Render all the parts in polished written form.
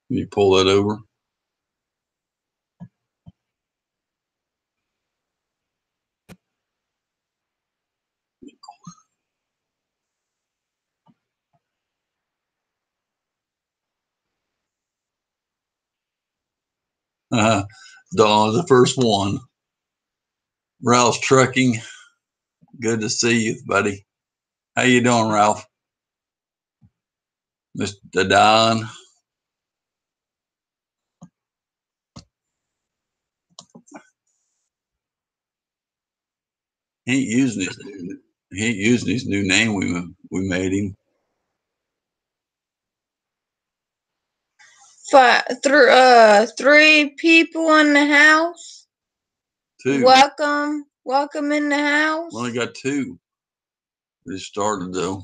Can you pull that over? Dawn, the first one. Ralph's Trucking. Good to see you, buddy. How you doing, Ralph? Mr. Don. He ain't using his new name we made him. Three people in the house. Two. Welcome in the house. Only got two. We started though.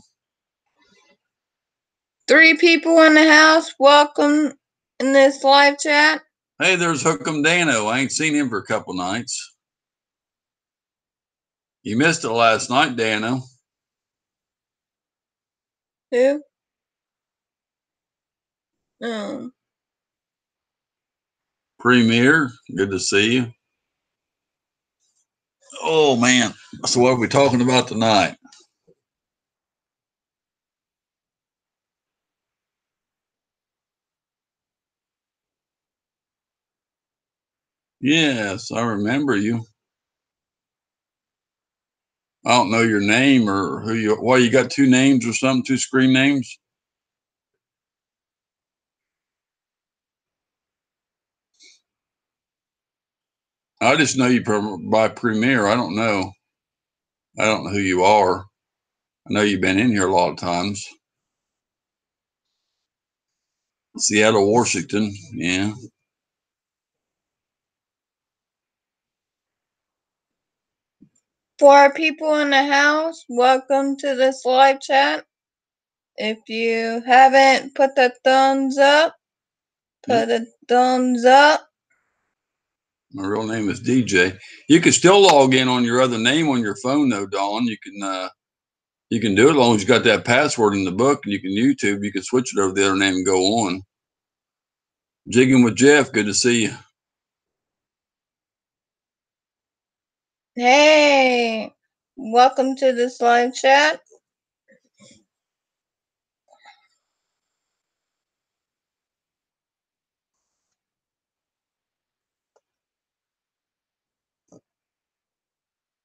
Three people in the house. Welcome in this live chat. Hey, there's Hookem Dano. I ain't seen him for a couple nights. You missed it last night, Dano. Who? Premier, good to see you. Oh man, so what are we talking about tonight? Yes, I remember you. I don't know your name or who you. Why you got two names or something? Two screen names? I just know you by Premier. I don't know. I don't know who you are. I know you've been in here a lot of times. Seattle, Washington. Yeah. Four people in the house. Welcome to this live chat. If you haven't put the thumbs up, put a thumbs up. My real name is DJ. You can still log in on your other name on your phone though, Dawn. You can do it as long as you got that password in the book and you can YouTube. You can switch it over to the other name and go on. Jigging with Jeff, good to see you. Hey, welcome to this live chat.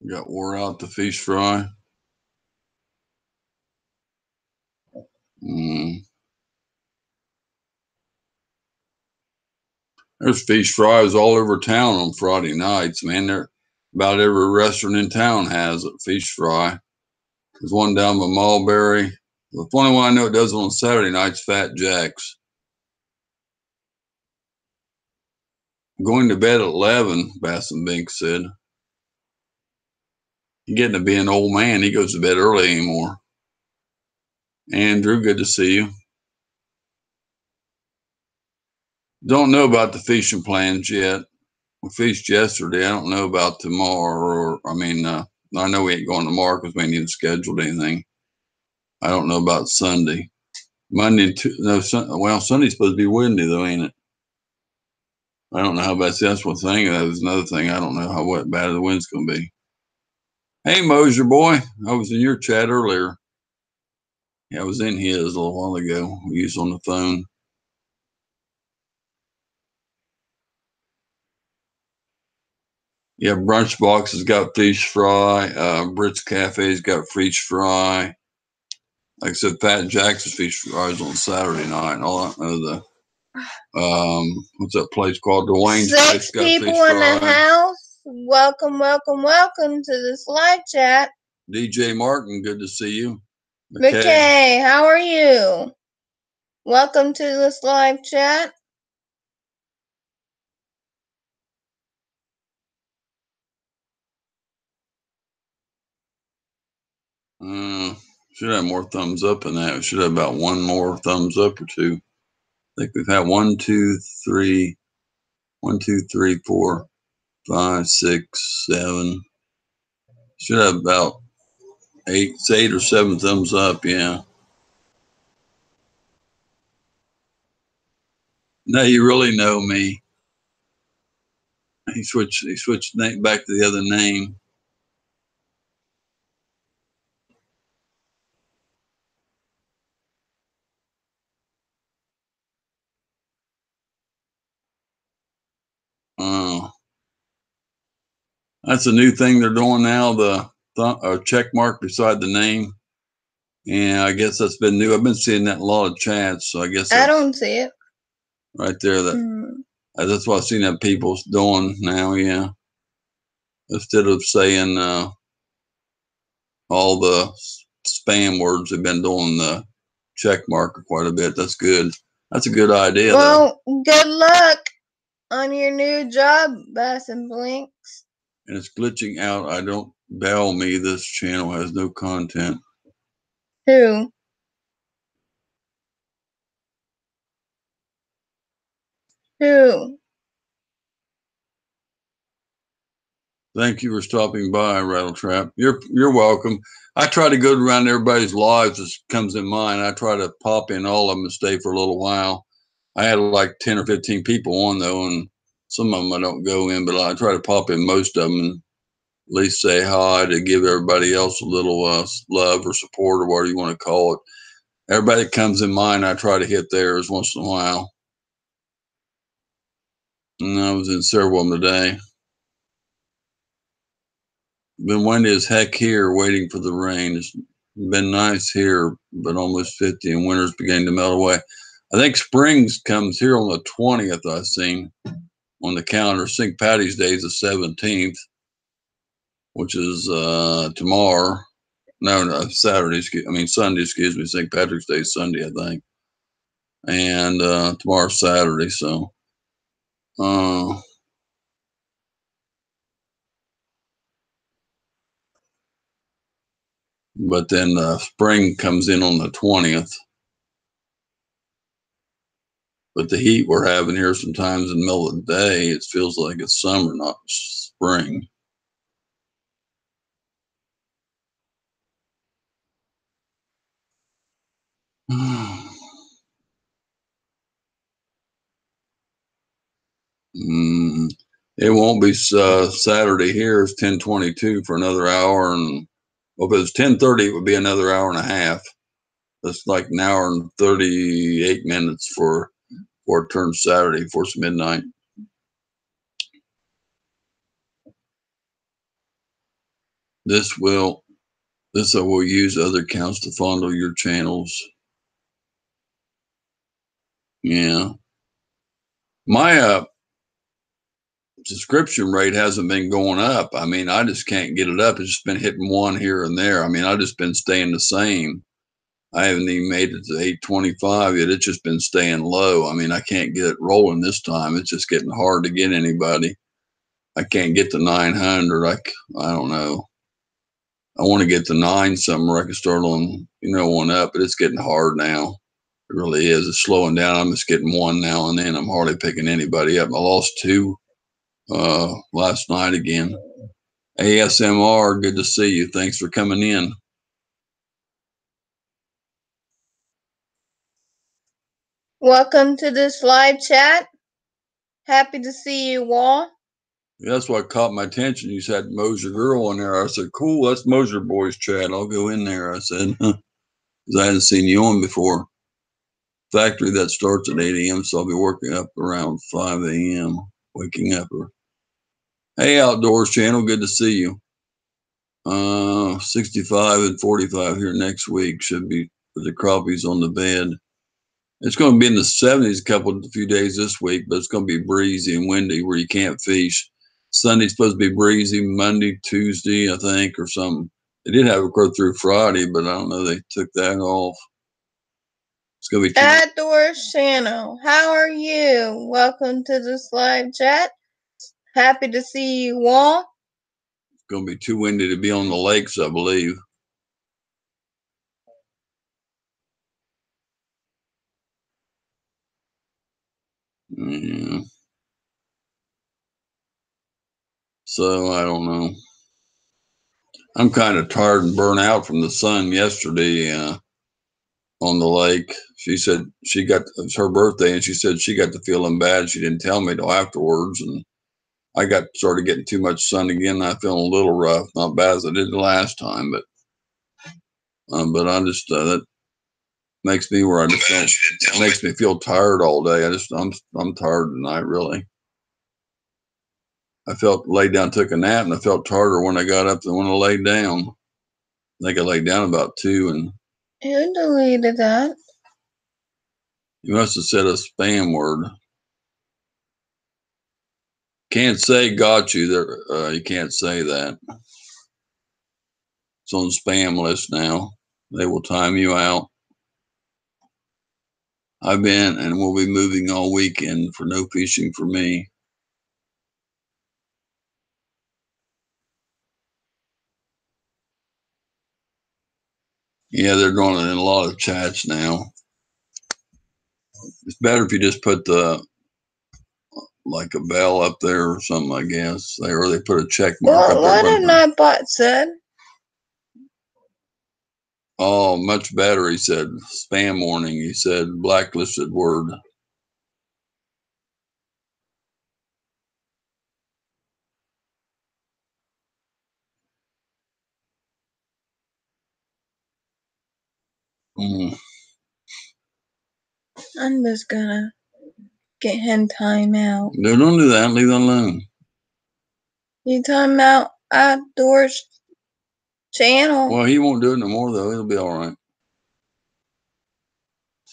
Got wore out the fish fry. There's fish fries all over town on Friday nights, man. About every restaurant in town has a fish fry. There's one down by Mulberry. The only one I know it does on Saturday nights, Fat Jack's. Going to bed at 11, Bass and Bink said. He's getting to be an old man. He goes to bed early anymore. Andrew, good to see you. Don't know about the fishing plans yet. We fished yesterday. I don't know about tomorrow. I know we ain't going tomorrow because we ain't even scheduled anything. I don't know about Sunday. Sunday's supposed to be windy though, ain't it? I don't know how bad. That's one thing. That was another thing. I don't know how bad the wind's going to be. Hey, Mosier boy. I was in your chat earlier. Yeah, I was in his a little while ago. We was on the phone. Yeah, Brunch Box has got fish fry. Brits Cafe's got fish fry. Like I said, Fat Jack's fish fries on Saturday night. And all I know what's that place called? Dwayne's Place. Six people in the house. Welcome to this live chat. DJ Martin, good to see you. McKay, how are you? Welcome to this live chat. Should have more thumbs up in that. We should have about one more thumbs up or two. I think we've had 1, 2, 3, 4, 5, 6, 7. Should have about 8 or 7 thumbs up. Yeah. Now you really know me. He switched name back to the other name. That's a new thing they're doing now. The check mark beside the name. Yeah, I guess that's been new. I've been seeing that in a lot of chats, so I guess I don't see it. Right there. That's what I've seen that people's doing now. Yeah, instead of saying all the spam words, they've been doing the check mark quite a bit. That's good. That's a good idea. Well, good luck on your new job, Bass and Blinks. And it's glitching out. I don't bail me. This channel has no content. Who? Who? Thank you for stopping by, Rattletrap. You're welcome. I try to go around everybody's lives that comes in mine. I try to pop in all of them and stay for a little while. I had like 10 or 15 people on though, and some of them I don't go in, but I try to pop in most of them and at least say hi to give everybody else a little love or support or whatever you want to call it. Everybody that comes in mine, I try to hit theirs once in a while. And I was in several of them today. Been windy as heck here, waiting for the rain. It's been nice here, but almost 50, and winter's beginning to melt away. I think springs comes here on the 20th, I've seen on the calendar. St. Patty's Day is the 17th, which is tomorrow. No, Saturday. Sunday, excuse me. St. Patrick's Day is Sunday, I think. And tomorrow's Saturday, so. But then spring comes in on the 20th. But the heat we're having here sometimes in the middle of the day, it feels like it's summer, not spring. It won't be Saturday here. It's 10:22 for another hour, and if it was 10:30, it would be another hour and a half. That's like an hour and 38 minutes for it turns Saturday before it's midnight. This will use other accounts to fondle your channels. Yeah. My subscription rate hasn't been going up. I mean, I just can't get it up. It's just been hitting one here and there. I mean, I've just been staying the same. I haven't even made it to 825 yet. It's just been staying low. I mean, I can't get it rolling this time. It's just getting hard to get anybody. I can't get to 900. I don't know. I want to get to 9 somewhere. I can start on, one up, but it's getting hard now. It really is. It's slowing down. I'm just getting one now and then. I'm hardly picking anybody up. I lost 2 last night again. ASMR, good to see you. Thanks for coming in. Welcome to this live chat. Happy to see you all. That's what caught my attention. You said Moser Girl on there. I said, cool, that's Moser Boys chat. I'll go in there. I said, because I hadn't seen you on before. Factory that starts at 8 a.m., so I'll be working up around 5 a.m., waking up. Hey, Outdoors channel, good to see you. 65 and 45 here next week. Should be for the crappies on the bed. It's going to be in the 70s a few days this week, but it's going to be breezy and windy where you can't fish. Sunday's supposed to be breezy. Monday, Tuesday, I think, or something. They did have it go through Friday, but I don't know. They took that off. It's going to be Outdoors channel. How are you? Welcome to this live chat. Happy to see you all. It's going to be too windy to be on the lakes, I believe. Yeah. So I don't know. I'm kind of tired and burnt out from the sun yesterday on on the lake. She said it's her birthday, and she said she got to feeling bad. She didn't tell me till afterwards, and I started getting too much sun again. And I feeling a little rough, not bad as I did the last time, but I just that makes me where I just don't, makes me feel tired all day. I'm tired tonight, really. I laid down, took a nap, and I felt tighter when I got up than when I laid down. I think I laid down about 2, and who deleted that? you must have said a spam word. Can't say got you there. You can't say that. It's on spam list now. They will time you out. I've been and will be moving all weekend for no fishing for me. Yeah, they're doing it in a lot of chats now. It's better if you just put like a bell up there or something, I guess. Or they put a check mark up there. What did my bot said? Oh, much better, he said. Spam warning, he said. Blacklisted word. I'm just gonna get him time out. No, don't do that. Leave that alone. You time out outdoors channel. Well, he won't do it no more, though. He'll be all right.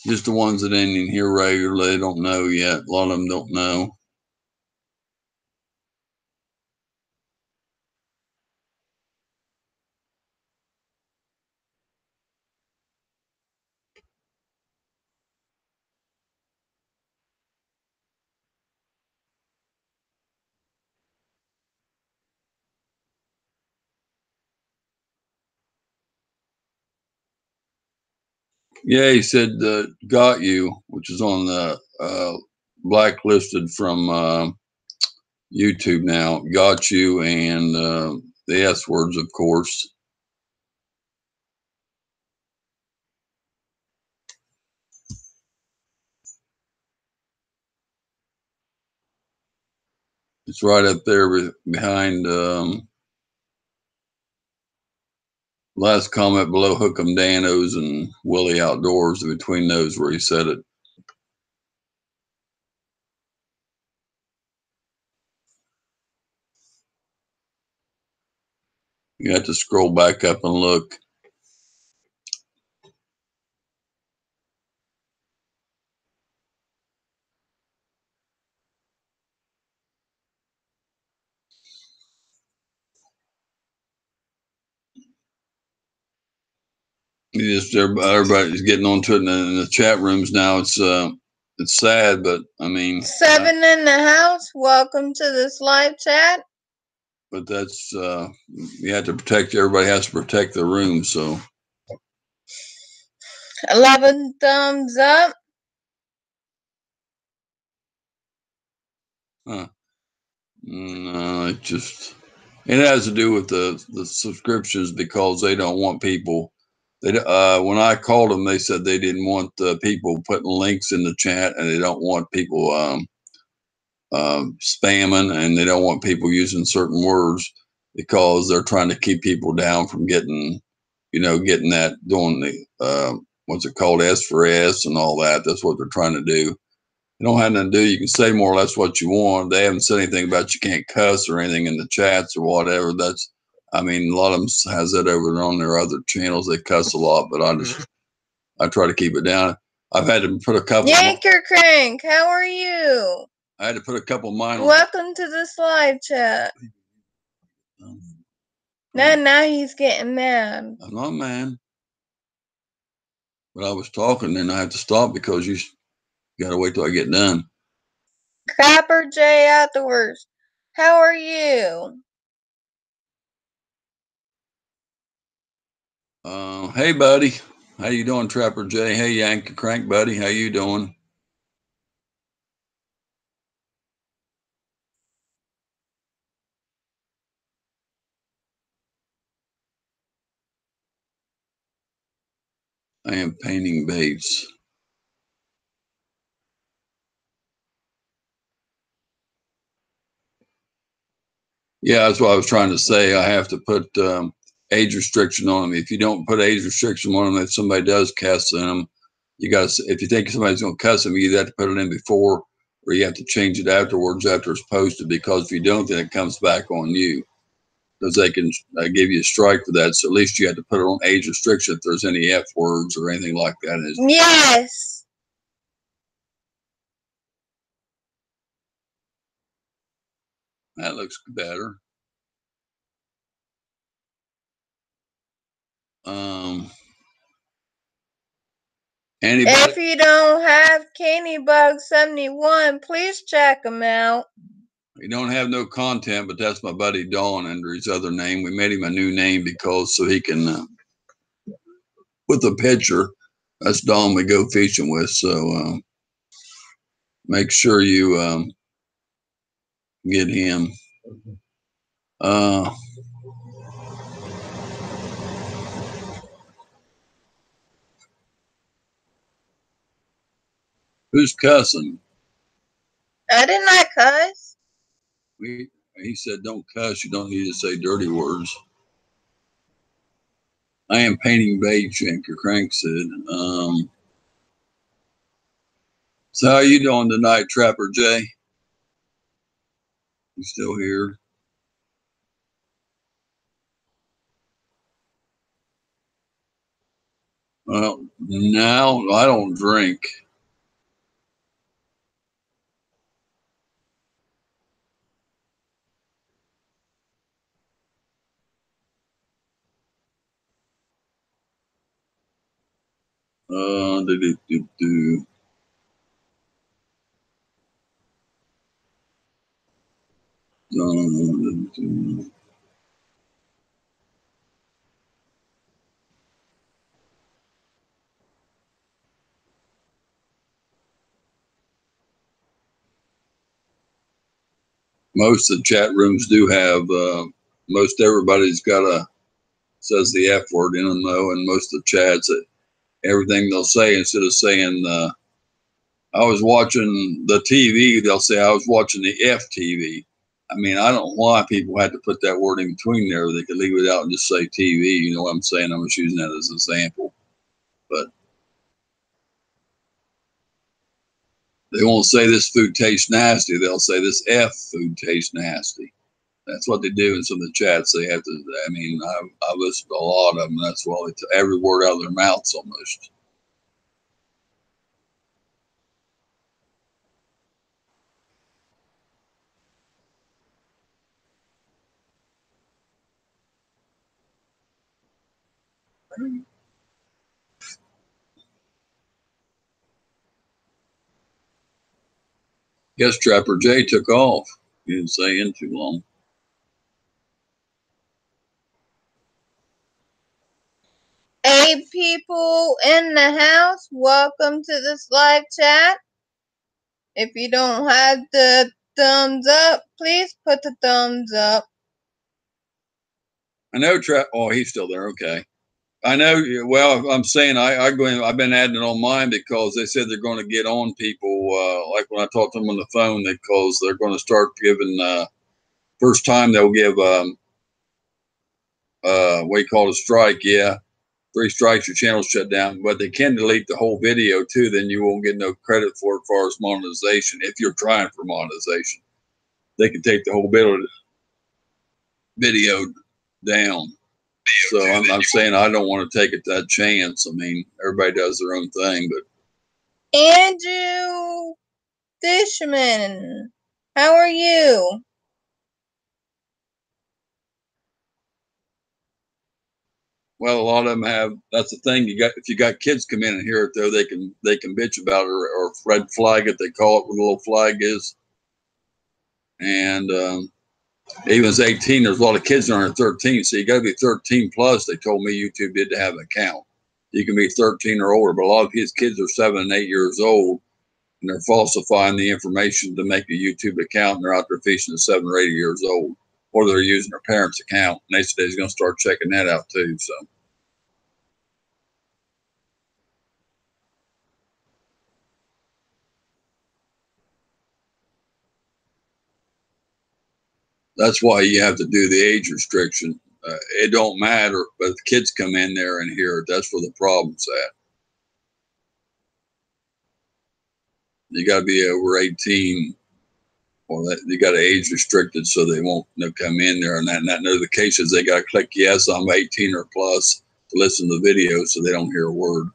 Just the ones that ain't in here regularly, they don't know yet. A lot of them don't know. Yeah, he said got you, which is on the blacklisted from YouTube now. Got you and the S words, of course. It's right up there behind last comment below Hook'em Danos and Willie Outdoors, between those where he said it. You have to scroll back up and look. Everybody's getting onto it in the chat rooms now. It's sad, but I mean, 7 in the house. Welcome to this live chat. But that's you have to protect. Everybody has to protect their room. So 11 thumbs up. No, it has to do with the subscriptions, because they don't want people. When I called them, they said they didn't want people putting links in the chat, and they don't want people spamming, and they don't want people using certain words, because they're trying to keep people down from getting that, doing the what's it called, S for S and all that. That's what they're trying to do. You don't have nothing to do. You can say more or less what you want. They haven't said anything about you can't cuss or anything in the chats or whatever. A lot of them has that over there on their other channels. They cuss a lot, but I try to keep it down. I've had to put a couple. Yanker Crank, how are you? I had to put a couple of mine. Welcome to this live chat. Now he's getting mad. I'm not mad, but I was talking, and I have to stop because you got to wait till I get done. Crapper J Outdoors, how are you? Hey, buddy. How you doing, Trapper J? Hey, Yank Crank, buddy. How you doing? I am painting baits. Yeah, that's what I was trying to say. I have to put age restriction on them. If you don't put age restriction on them, if somebody does cuss in them, you got to. If you think somebody's going to cuss them, you either have to put it in before, or you have to change it afterwards after it's posted. Because if you don't, then it comes back on you. Because they can give you a strike for that. So at least you have to put it on age restriction if there's any F words or anything like that. Yes. That looks better. Anybody? If you don't have Canybug71, please check him out. We don't have no content, but that's my buddy Dawn under his other name. We made him a new name because so he can with a picture. That's Dawn we go fishing with. So make sure you get him. Who's cussing? I did not cuss. He said, "Don't cuss. You don't need to say dirty words." I am painting bait, Shanker Crank said. So how you doing tonight, Trapper Jay? You still here? Well, now I don't drink. Do. Most of the chat rooms do have, most everybody's got says the F word in them though, and most of the chats, everything they'll say, instead of saying, I was watching the TV, they'll say, I was watching the FTV. I mean, I don't know why people had to put that word in between there. They could leave it out and just say TV. You know what I'm saying? I'm just using that as an example. But they won't say this food tastes nasty. They'll say this F food tastes nasty. That's what they do in some of the chats. They have to, I mean, I've listened to a lot of them. That's why every word out of their mouths almost. Guess Trapper Jay took off. He didn't say in too long. Hey, people in the house, welcome to this live chat. If you don't have the thumbs up, please put the thumbs up. I know oh, he's still there. Okay. I know. Well, I'm saying I've been adding it on mine because they said they're going to get on people. Like when I talked to them on the phone, because they're going to start giving, first time they'll give, what you call it, a strike. Yeah. 3 strikes, your channel's shut down, but they can delete the whole video too. Then you won't get no credit for it as far as monetization. If you're trying for monetization, they can take the whole video down. So I'm saying I don't want to take it that chance. I mean, everybody does their own thing, but Andrew Fishman, how are you? well, a lot of them have. That's the thing. You got if you got kids come in and hear it though, they can bitch about it or red flag it. They call it what a little flag is, and even as 18, there's a lot of kids that aren't 13, so you got to be 13 plus. They told me YouTube did to have an account. You can be 13 or older, but a lot of these kids are 7 and 8 years old, and they're falsifying the information to make a YouTube account, and they're out there fishing at 7 or 8 years old, or they're using their parents' account. And they said they're going to start checking that out too. So That's why you have to do the age restriction. It don't matter, but if the kids come in there and hear it, that's where the problem's at. You got to be over 18, or that you got to age restricted so they won't come in there. And that in other cases, they got to click yes, I'm 18 or plus to listen to the video, so they don't hear a word.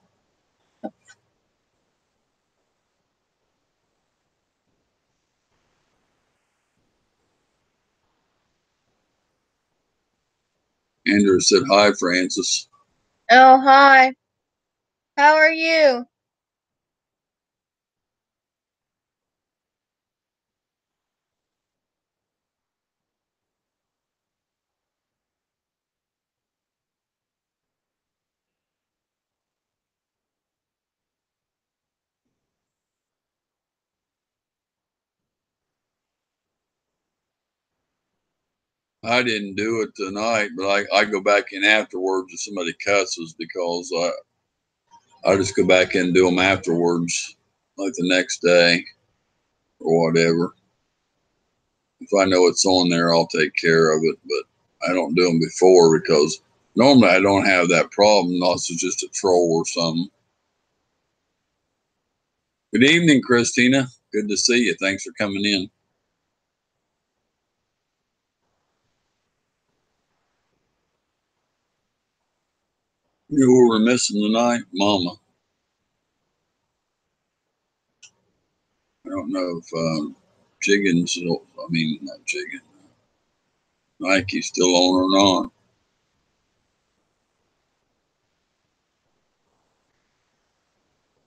Andrew said, hi, Francis. Oh, hi. How are you? I didn't do it tonight, but I go back in afterwards if somebody cusses, because I just go back in and do them afterwards, like the next day or whatever. If I know it's on there, I'll take care of it, but I don't do them before, because normally I don't have that problem unless it's just a troll or something. Good evening, Christina. Good to see you. Thanks for coming in. You who were missing tonight? Mama. I don't know if Jiggins, not Jiggins, Nike's still on or not.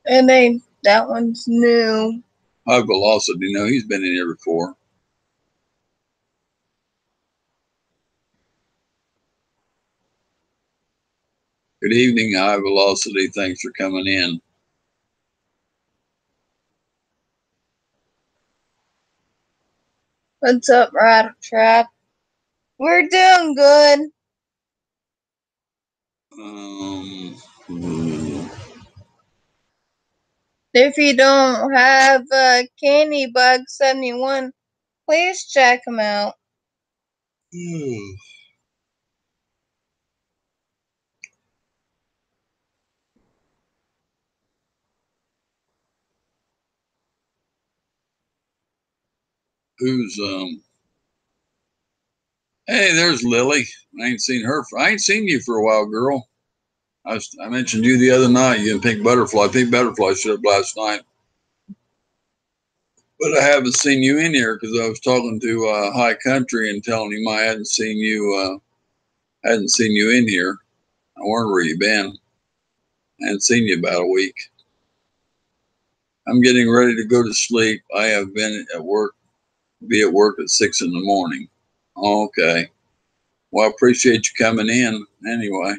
And that one's new. High Velocity, no, he's been in here before. Good evening, High Velocity. Thanks for coming in. What's up, Rattle Trap? We're doing good. If you don't have Candy Bug 71, please check him out. Who's Hey, there's Lily. I ain't seen you for a while, girl. I mentioned you the other night. You and Pink Butterfly. Pink Butterfly showed up last night, but I haven't seen you in here because I was talking to High Country and telling him I hadn't seen you in here. I wonder where you been. I hadn't seen you about a week. I'm getting ready to go to sleep. I have been at work. Be at work at 6 in the morning. Okay. Well, I appreciate you coming in anyway.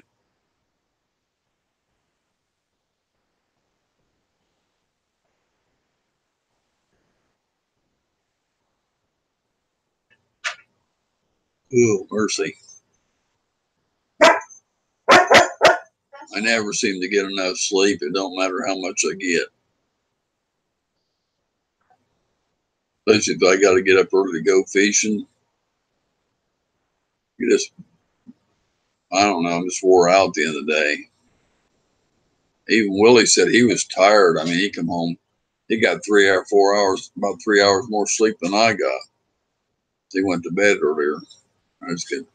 Oh, mercy. I never seem to get enough sleep. It don't matter how much I get. Especially if I got to get up early to go fishing. I don't know, I'm just wore out at the end of the day. Even Willie said he was tired. I mean, he come home, he got 4 hours, about 3 hours more sleep than I got. He went to bed earlier. That's good.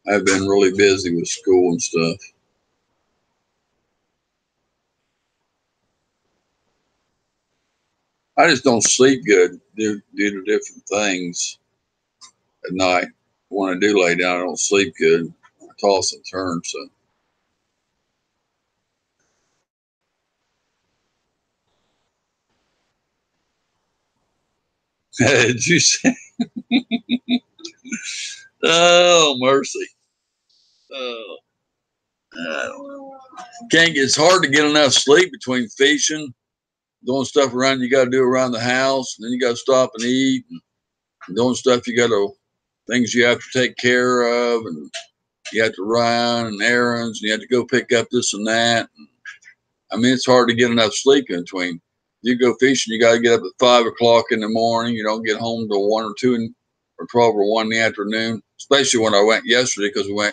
I've been really busy with school and stuff. I just don't sleep good due to different things at night. When I do lay down, I don't sleep good. I toss and turn, so. Did you say? Oh, mercy. Oh, it's hard to get enough sleep between fishing, doing stuff around you got to do around the house, and then you got to stop and eat, and doing stuff things you have to take care of, and you have to run and errands, and you have to go pick up this and that. I mean, it's hard to get enough sleep in between. You go fishing, you got to get up at 5 o'clock in the morning. You don't get home till 1 or 2 or 12 or 1 in the afternoon, especially when I went yesterday, because it was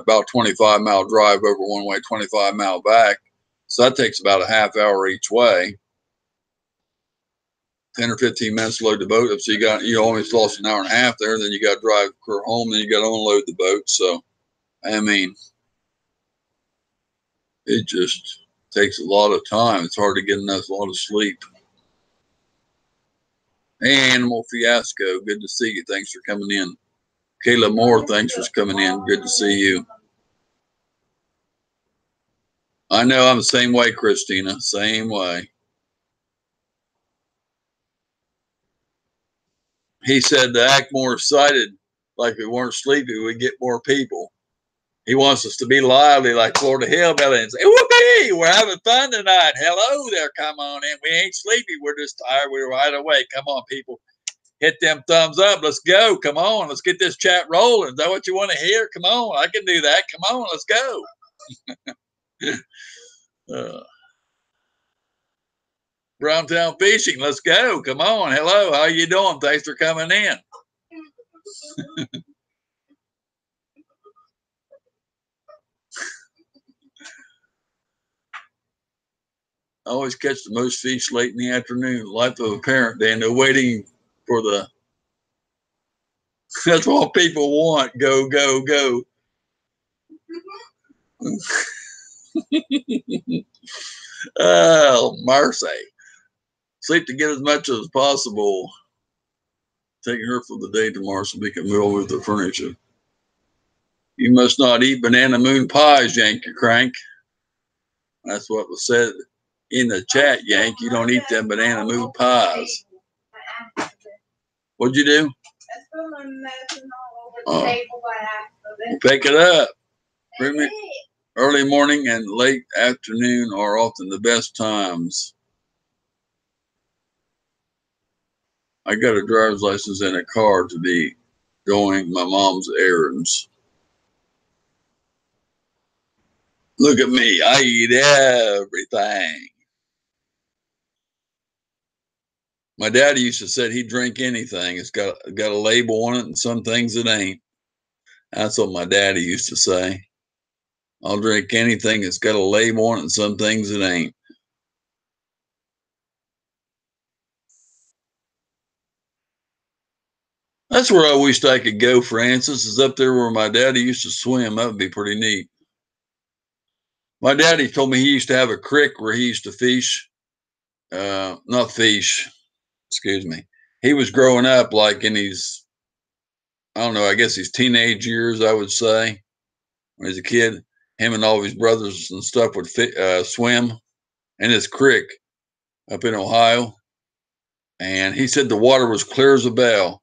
about 25 mile drive over one way, 25 mile back. So that takes about a half hour each way. 10 or 15 minutes to load the boat up. So you almost lost an hour and a half there. Then you got to drive home. Then you got to unload the boat. So, I mean, it just takes a lot of time. It's hard to get a lot of sleep. Hey, Animal Fiasco, good to see you. Thanks for coming in. Kayla Moore, thanks for coming in. Good to see you. I know I'm the same way, Christina. Same way. He said to act more excited, like we weren't sleepy, we'd get more people. He wants us to be lively like Florida Hillbilly and say, whoopee, we're having fun tonight. Hello there, come on in. We ain't sleepy, we're just tired, we're wide awake. Come on, people. Hit them thumbs up. Let's go. Come on, let's get this chat rolling. Is that what you want to hear? Come on, I can do that. Come on, let's go. Browntown Fishing, let's go. Come on. Hello, how you doing? Thanks for coming in. I always catch the most fish late in the afternoon. Life of a parent, Dan. They're waiting for the. That's what people want. Go, go, go. Oh, mercy. Sleep to get as much as possible. Taking her for the day tomorrow so we can move over the furniture. You must not eat banana moon pies, Yank your crank. That's what was said in the chat, Yank. You don't eat them banana moon pies. What'd you do? Pick it up. Early morning and late afternoon are often the best times. I got a driver's license and a car to be going my mom's errands. Look at me. I eat everything. My daddy used to say he'd drink anything. It's got a label on it, and some things it ain't. That's what my daddy used to say. I'll drink anything that's got a label on it, and some things it ain't. That's where I wished I could go, Francis, is up there where my daddy used to swim. That would be pretty neat. My daddy told me he used to have a creek where he used to fish. Not fish, excuse me. He was growing up like in his, I don't know, I guess his teenage years, I would say. When he was a kid, him and all of his brothers and stuff would swim in this creek up in Ohio. And he said the water was clear as a bell.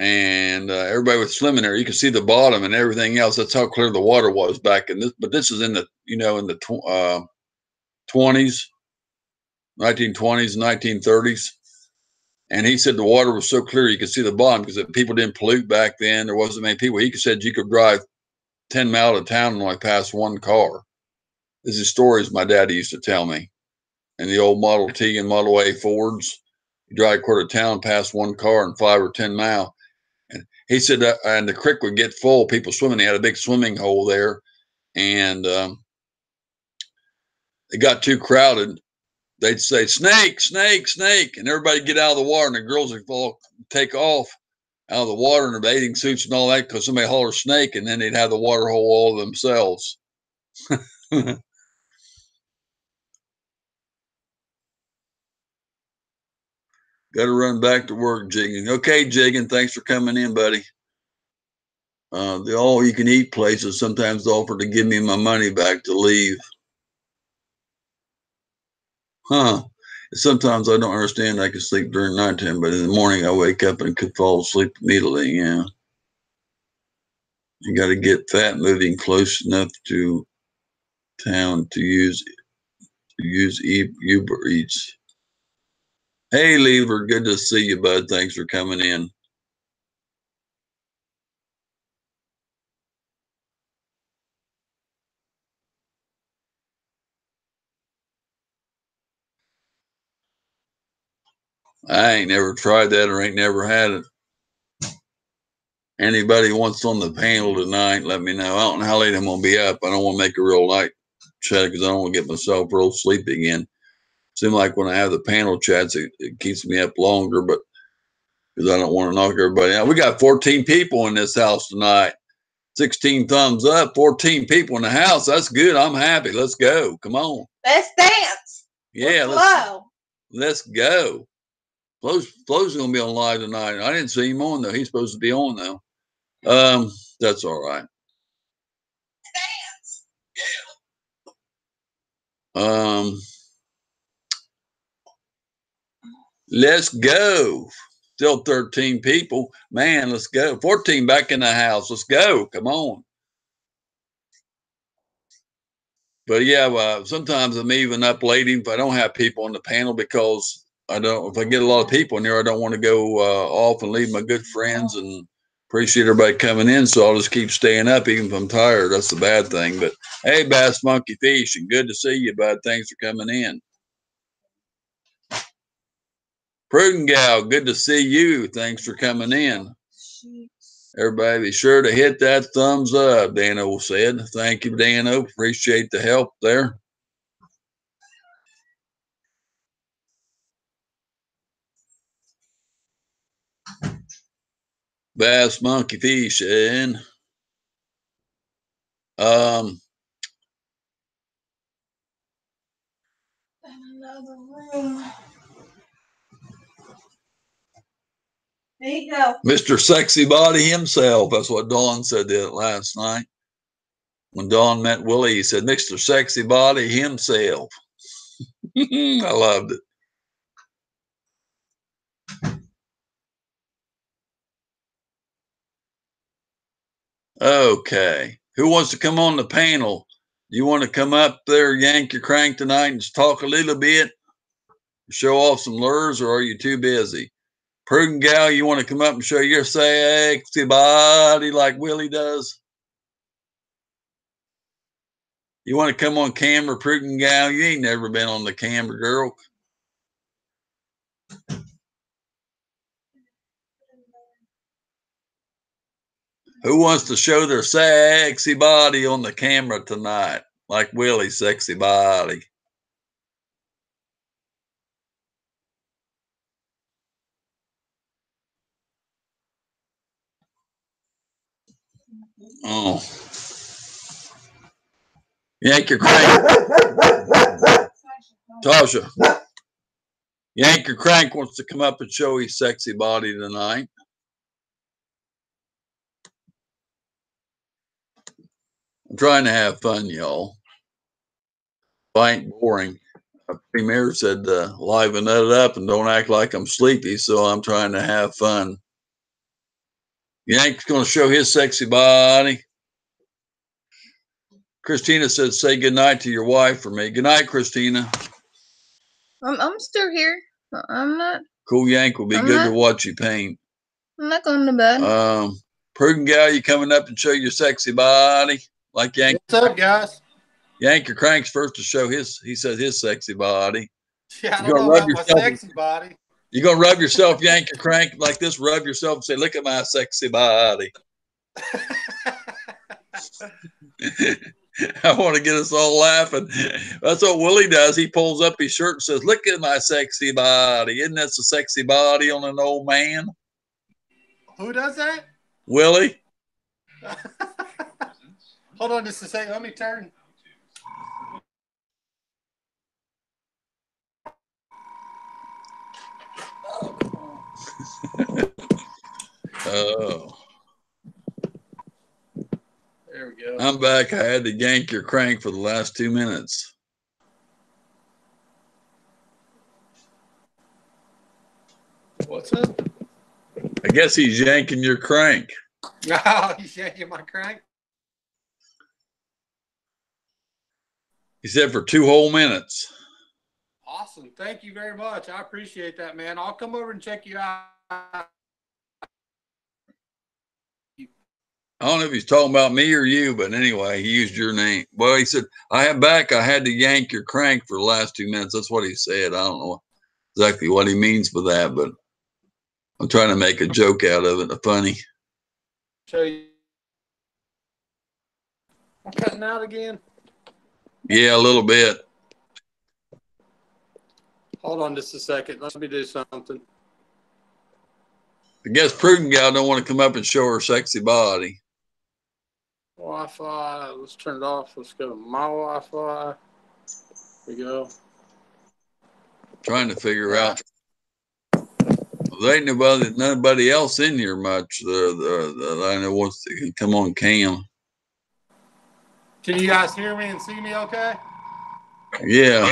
And everybody was swimming there. You could see the bottom and everything else. That's how clear the water was back in this. But this is in the, in the 20s, 1920s, 1930s. And he said the water was so clear you could see the bottom because people didn't pollute back then. There wasn't many people. He said you could drive 10 miles to town and only pass one car. This is stories my daddy used to tell me. And the old Model T and Model A Fords, you drive a quarter of town, pass one car in 5 or 10 miles. And he said, and the creek would get full, people swimming. They had a big swimming hole there. And it got too crowded. They'd say, snake, snake, snake. And everybody get out of the water. And the girls would take off out of the water in their bathing suits and all that because somebody holler snake. And then they'd have the water hole all themselves. Got to run back to work, Jigging. Okay, Jigging, thanks for coming in, buddy. The all-you-can-eat places sometimes offer to give me my money back to leave. Huh. Sometimes I don't understand. I can sleep during nighttime, but in the morning I wake up and could fall asleep immediately. Yeah. You got to get fat moving close enough to town to use Uber Eats. Hey, Lever, good to see you, bud. Thanks for coming in. I ain't never tried that or ain't never had it. Anybody wants on the panel tonight, let me know. I don't know how late I'm going to be up. I don't want to make a real light chat because I don't want to get myself real sleepy again. Seems like when I have the panel chats, it keeps me up longer, but because I don't want to knock everybody out. We got 14 people in this house tonight. 16 thumbs up, 14 people in the house. That's good. I'm happy. Let's go. Come on. Let's dance. Yeah, let's go. Flo's going to be on live tonight. I didn't see him on, though. He's supposed to be on, though. That's all right. Let's go. Still 13 people. Man, let's go. 14 back in the house. Let's go. Come on. But yeah, sometimes I'm even up late if I don't have people on the panel because if I get a lot of people in there, I don't want to go off and leave my good friends and appreciate everybody coming in. So I'll just keep staying up even if I'm tired. That's the bad thing. But hey, Bass Monkey Fishing, good to see you, bud. Thanks for coming in. Prudent Gal, good to see you. Thanks for coming in. Everybody be sure to hit that thumbs up, Dano said. Thank you, Dano. Appreciate the help there. Bass Monkey Fishing. Another room. There you go. Mr. Sexy Body himself. That's what Dawn said last night. When Dawn met Willie, he said, Mr. Sexy Body himself. I loved it. Okay. Who wants to come on the panel? You want to come up there, yank your crank tonight and just talk a little bit? Show off some lures, or are you too busy? Prudent Gal, you want to come up and show your sexy body like Willie does? You want to come on camera, Prudent Gal? You ain't never been on the camera, girl. Who wants to show their sexy body on the camera tonight, like Willie's sexy body? Oh. Yank your crank. Tasha. Yank your crank wants to come up and show his sexy body tonight. I'm trying to have fun, y'all. If I ain't boring. Premier said liven it up and don't act like I'm sleepy, so I'm trying to have fun. Yank's going to show his sexy body. Christina said, say goodnight to your wife for me. Good night, Christina. I'm still here. I'm not. Cool Yank will be good to watch you paint. I'm not going to bed. Prudent Gal, you coming up and show your sexy body? Like Yank. What's up, guys? Yank your cranks first to show he said his sexy body. Yeah, I don't know about my sexy body. You're going to rub yourself, yank your crank like this, rub yourself and say, look at my sexy body. I want to get us all laughing. That's what Willie does. He pulls up his shirt and says, look at my sexy body. Isn't that a sexy body on an old man? Who does that? Willie. Hold on just a second. Let me turn. Oh. There we go. I'm back. I had to yank your crank for the last 2 minutes. What's up? I guess he's yanking your crank. Oh, he's yanking my crank? He said for 2 whole minutes. Awesome. Thank you very much. I appreciate that, man. I'll come over and check you out. I don't know if he's talking about me or you, but anyway, he used your name. Well, he said, I had to yank your crank for the last 2 minutes. That's what he said. I don't know. exactly what he means by that, but I'm trying to make a joke out of it, a funny. Show you. I'm cutting out again. Yeah, a little bit. Hold on just a second. Let me do something. I guess Prudent Gal don't want to come up and show her sexy body. Wi-Fi. Let's turn it off. Let's go to my Wi-Fi. There we go. Trying to figure out. There ain't nobody else in here much that I know wants to come on cam. Can you guys hear me and see me okay? Yeah.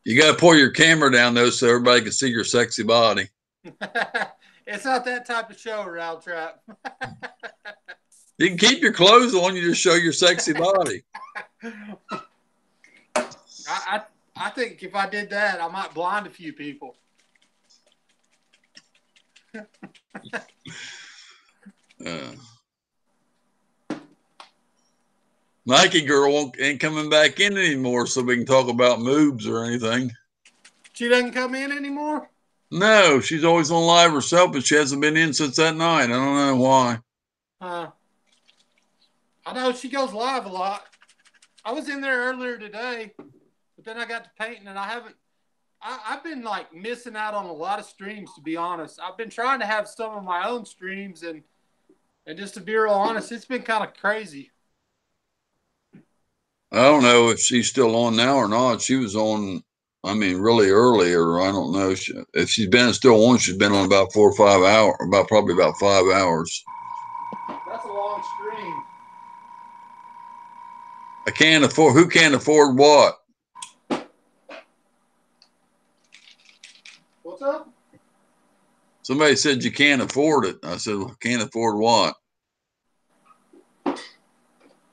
You got to pull your camera down, though, so everybody can see your sexy body. It's not that type of show, Rail Trap. You can keep your clothes on. You just show your sexy body. I think if I did that, I might blind a few people. Nike girl ain't coming back in anymore, so we can talk about moobs or anything. She doesn't come in anymore? No, she's always on live herself, but she hasn't been in since that night. I don't know why. I know she goes live a lot. I was in there earlier today, but then I got to painting, and I've been like missing out on a lot of streams, to be honest. I've been trying to have some of my own streams, and just to be real honest, it's been kind of crazy. I don't know if she's still on now or not. She was on, I mean, really early, or I don't know. If she's been still on, she's been on about 4 or 5 hours, probably about 5 hours. That's a long stream. I can't afford, who can't afford what? What's up? Somebody said you can't afford it. I said, well, can't afford what?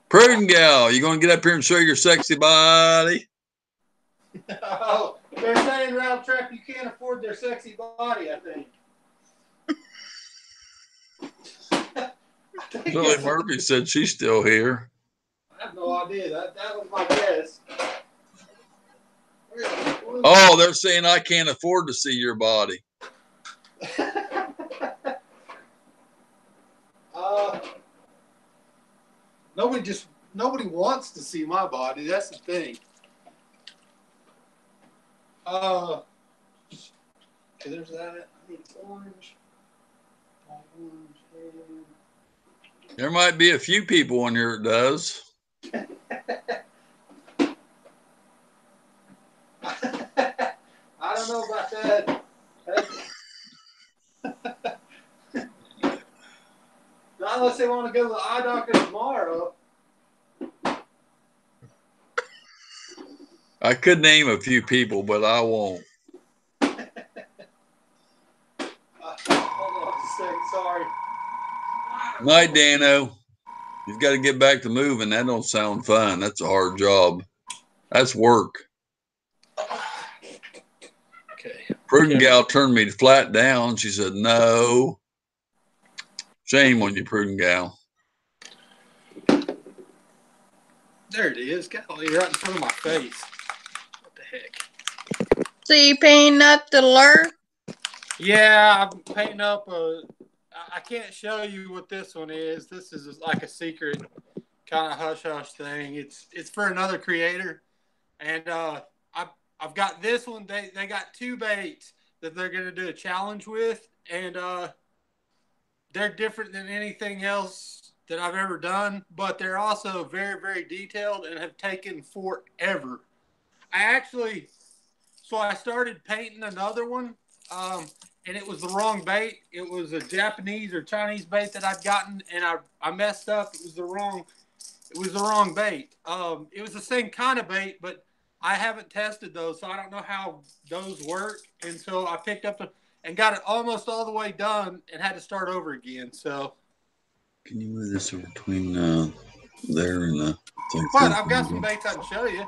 Prudent Gal, you going to get up here and show your sexy body? Oh, they're saying, Rail Trap, you can't afford their sexy body, I think. Billy Murphy said she's still here. I have no idea. That was my guess. Oh, they're saying I can't afford to see your body. Nobody wants to see my body. That's the thing. Okay, there's that. I need orange. There might be a few people in here that does. I don't know about that. Not unless they want to go to the eye doctor tomorrow. I could name a few people, but I won't. Hold on a second. Sorry. Night, Dano. You've got to get back to moving. That don't sound fun. That's a hard job. That's work. Okay. Prudent Gal turned me flat down. She said, no. Shame on you, Prudent Gal. There it is. Golly, right in front of my face. What the heck? So you painting up the lurk? Yeah, I'm painting up I can't show you what this one is. This is like a secret kind of hush-hush thing. It's for another creator. And I've got this one. They got 2 baits that they're going to do a challenge with. And they're different than anything else that I've ever done. But they're also very, very detailed and have taken forever. I started painting another one. And it was the wrong bait. It was a Japanese or Chinese bait that I'd gotten, and I messed up. It was the wrong bait. It was the same kind of bait, but I haven't tested those, so I don't know how those work. And so I picked up and got it almost all the way done and had to start over again. So can you move this between there and the thing? But I've got some baits I can show you.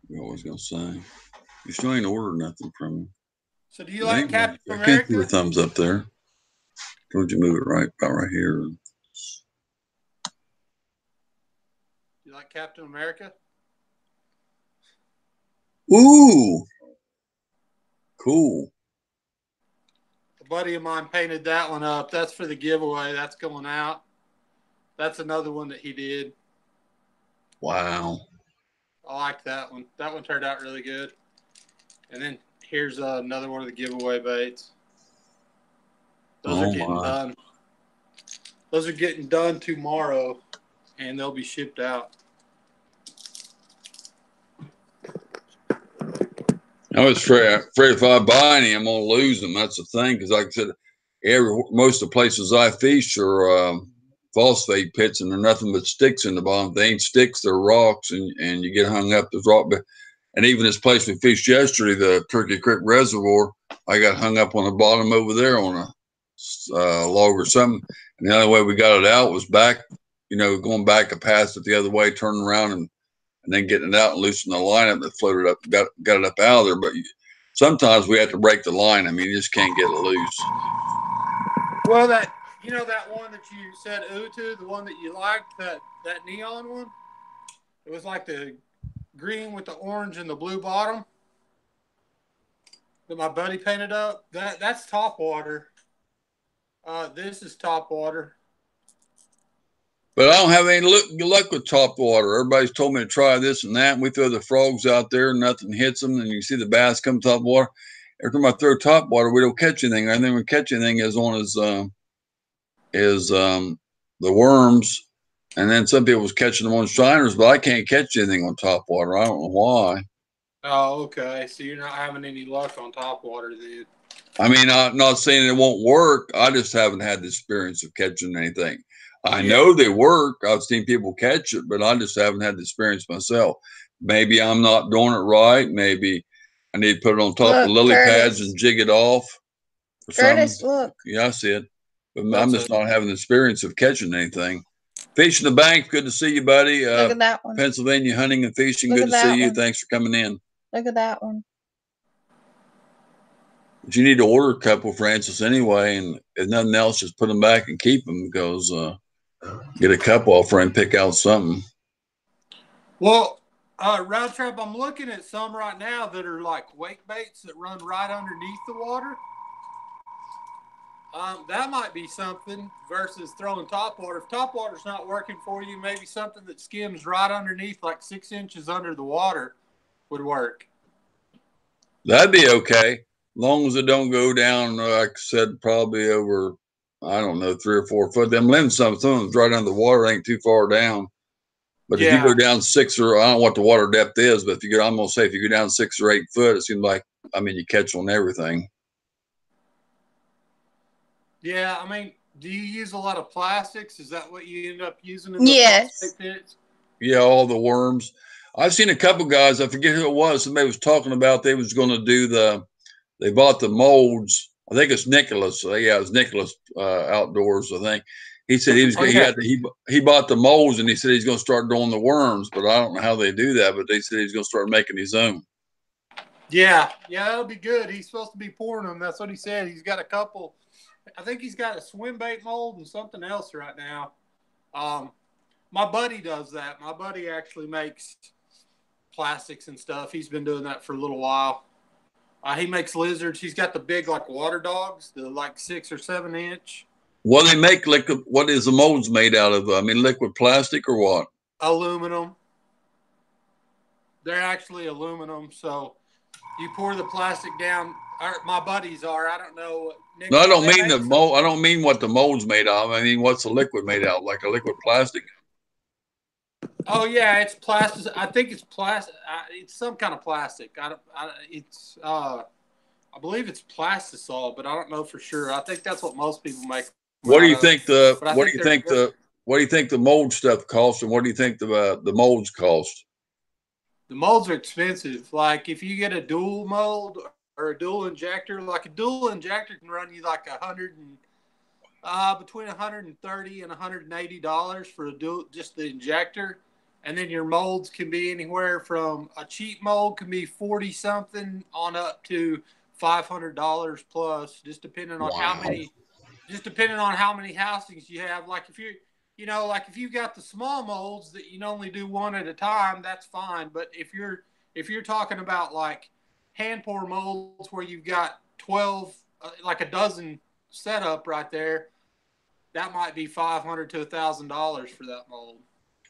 I was gonna say, you still ain't ordered nothing from me. So do you like Captain I can't see your America? thumbs up there. Told you move it about right here. You like Captain America? Ooh, cool. A buddy of mine painted that one up. That's for the giveaway. That's going out. That's another one that he did. Wow. I like that one. That one turned out really good. And then here's another one of the giveaway baits. Those are getting done. Those are getting done tomorrow, and they'll be shipped out. I was afraid if I buy any, I'm gonna lose them. That's the thing, because like I said, most of the places I fish are phosphate pits, and they're nothing but sticks in the bottom. They ain't sticks; they're rocks, and you get hung up. There's rock, and even this place we fished yesterday, the Turkey Creek Reservoir, I got hung up on the bottom over there on a log or something. And the only way we got it out was back, going back to pass it the other way, turning around and then getting it out and loosening the line up that floated up, got it up out of there. But sometimes we have to break the line. I mean, you just can't get it loose. Well, that one that you said to, the one that you liked, that neon one, it was like the green with the orange and the blue bottom that my buddy painted up. That's top water. This is top water. But I don't have any luck with top water. Everybody's told me to try this and that. And we throw the frogs out there, and nothing hits them. And you see the bass come top water. Every time I throw top water, we don't catch anything. I think we catch anything is on the worms. And then some people was catching them on shiners, but I can't catch anything on top water. I don't know why. Oh, okay. So you're not having any luck on top water then. I mean, I'm not saying it won't work. I just haven't had the experience of catching anything. I know they work. I've seen people catch it, but I just haven't had the experience myself. Maybe I'm not doing it right. Maybe I need to put it on top of lily pads and jig it off. Curtis, look. Yeah, I see it. But I'm just not having the experience of catching anything. Fishing the Bank, good to see you, buddy. Look at that one. Pennsylvania Hunting and Fishing, good to see you. Thanks for coming in. Look at that one. But you need to order a couple, Francis, anyway, and if nothing else, just put them back and keep them, because get a couple off and pick out something. Well, Round Trap, I'm looking at some right now that are like wake baits that run right underneath the water. That might be something versus throwing top water. If top water's not working for you, maybe something that skims right underneath, like 6 inches under the water, would work. That'd be okay, as long as it don't go down, like I said, probably over, I don't know, 3 or 4 foot. Them limbs, some of them right under the water, ain't too far down. But if you go down 6 or, I don't know what the water depth is, but I'm gonna say if you go down 6 or 8 foot, it seems like, you catch on everything. Yeah, I mean, do you use a lot of plastics? Is that what you end up using in the Yes. pits? Yeah, all the worms. I've seen a couple guys, I forget who it was, somebody was talking about they was going to do they bought the molds. I think it's Nicholas. Yeah, it was Nicholas Outdoors, I think. He said he bought the molds, and he said he's going to start doing the worms, but I don't know how they do that, but they said he's going to start making his own. Yeah, that'll be good. He's supposed to be pouring them. That's what he said. He's got a couple. I think he's got a swim bait mold and something else right now. My buddy does that. My buddy actually makes plastics and stuff. He's been doing that for a little while. He makes lizards. He's got the big, like, water dogs, the like 6 or 7 inch. Well, they make liquid. What is the molds made out of? Liquid plastic or what? Aluminum. They're actually aluminum. So you pour the plastic down. My buddies are. I don't know. Nick, no, I don't mean the mold. I don't mean what the mold's made of. I mean, what's the liquid made out of? Like a liquid plastic? Oh yeah, it's plastic. I think it's plastic. It's some kind of plastic. I believe it's plastisol, but I don't know for sure. I think that's what most people make. What do you think what do you think the mold stuff costs, and what do you think the molds cost? The molds are expensive. Like if you get a dual mold or a dual injector, like a dual injector can run you like between $130 and $180 for just the injector. And then your molds can be anywhere from a cheap mold can be 40 something on up to $500 plus, just depending on how many housings you have. Like if if you've got the small molds that you only do one at a time, that's fine. But if you're talking about like hand pour molds where you've got 12, like a dozen set up right there, that might be $500 to $1,000 for that mold.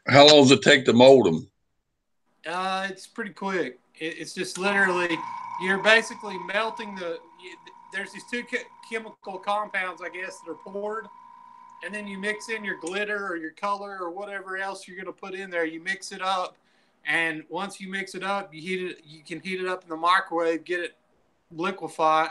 How long does it take to mold them? It's pretty quick. It's just literally, you're basically melting there's these two chemical compounds, I guess, that are poured, and then you mix in your glitter or your color or whatever else you're going to put in there. You mix it up, and once you mix it up, you can heat it up in the microwave, get it liquefied.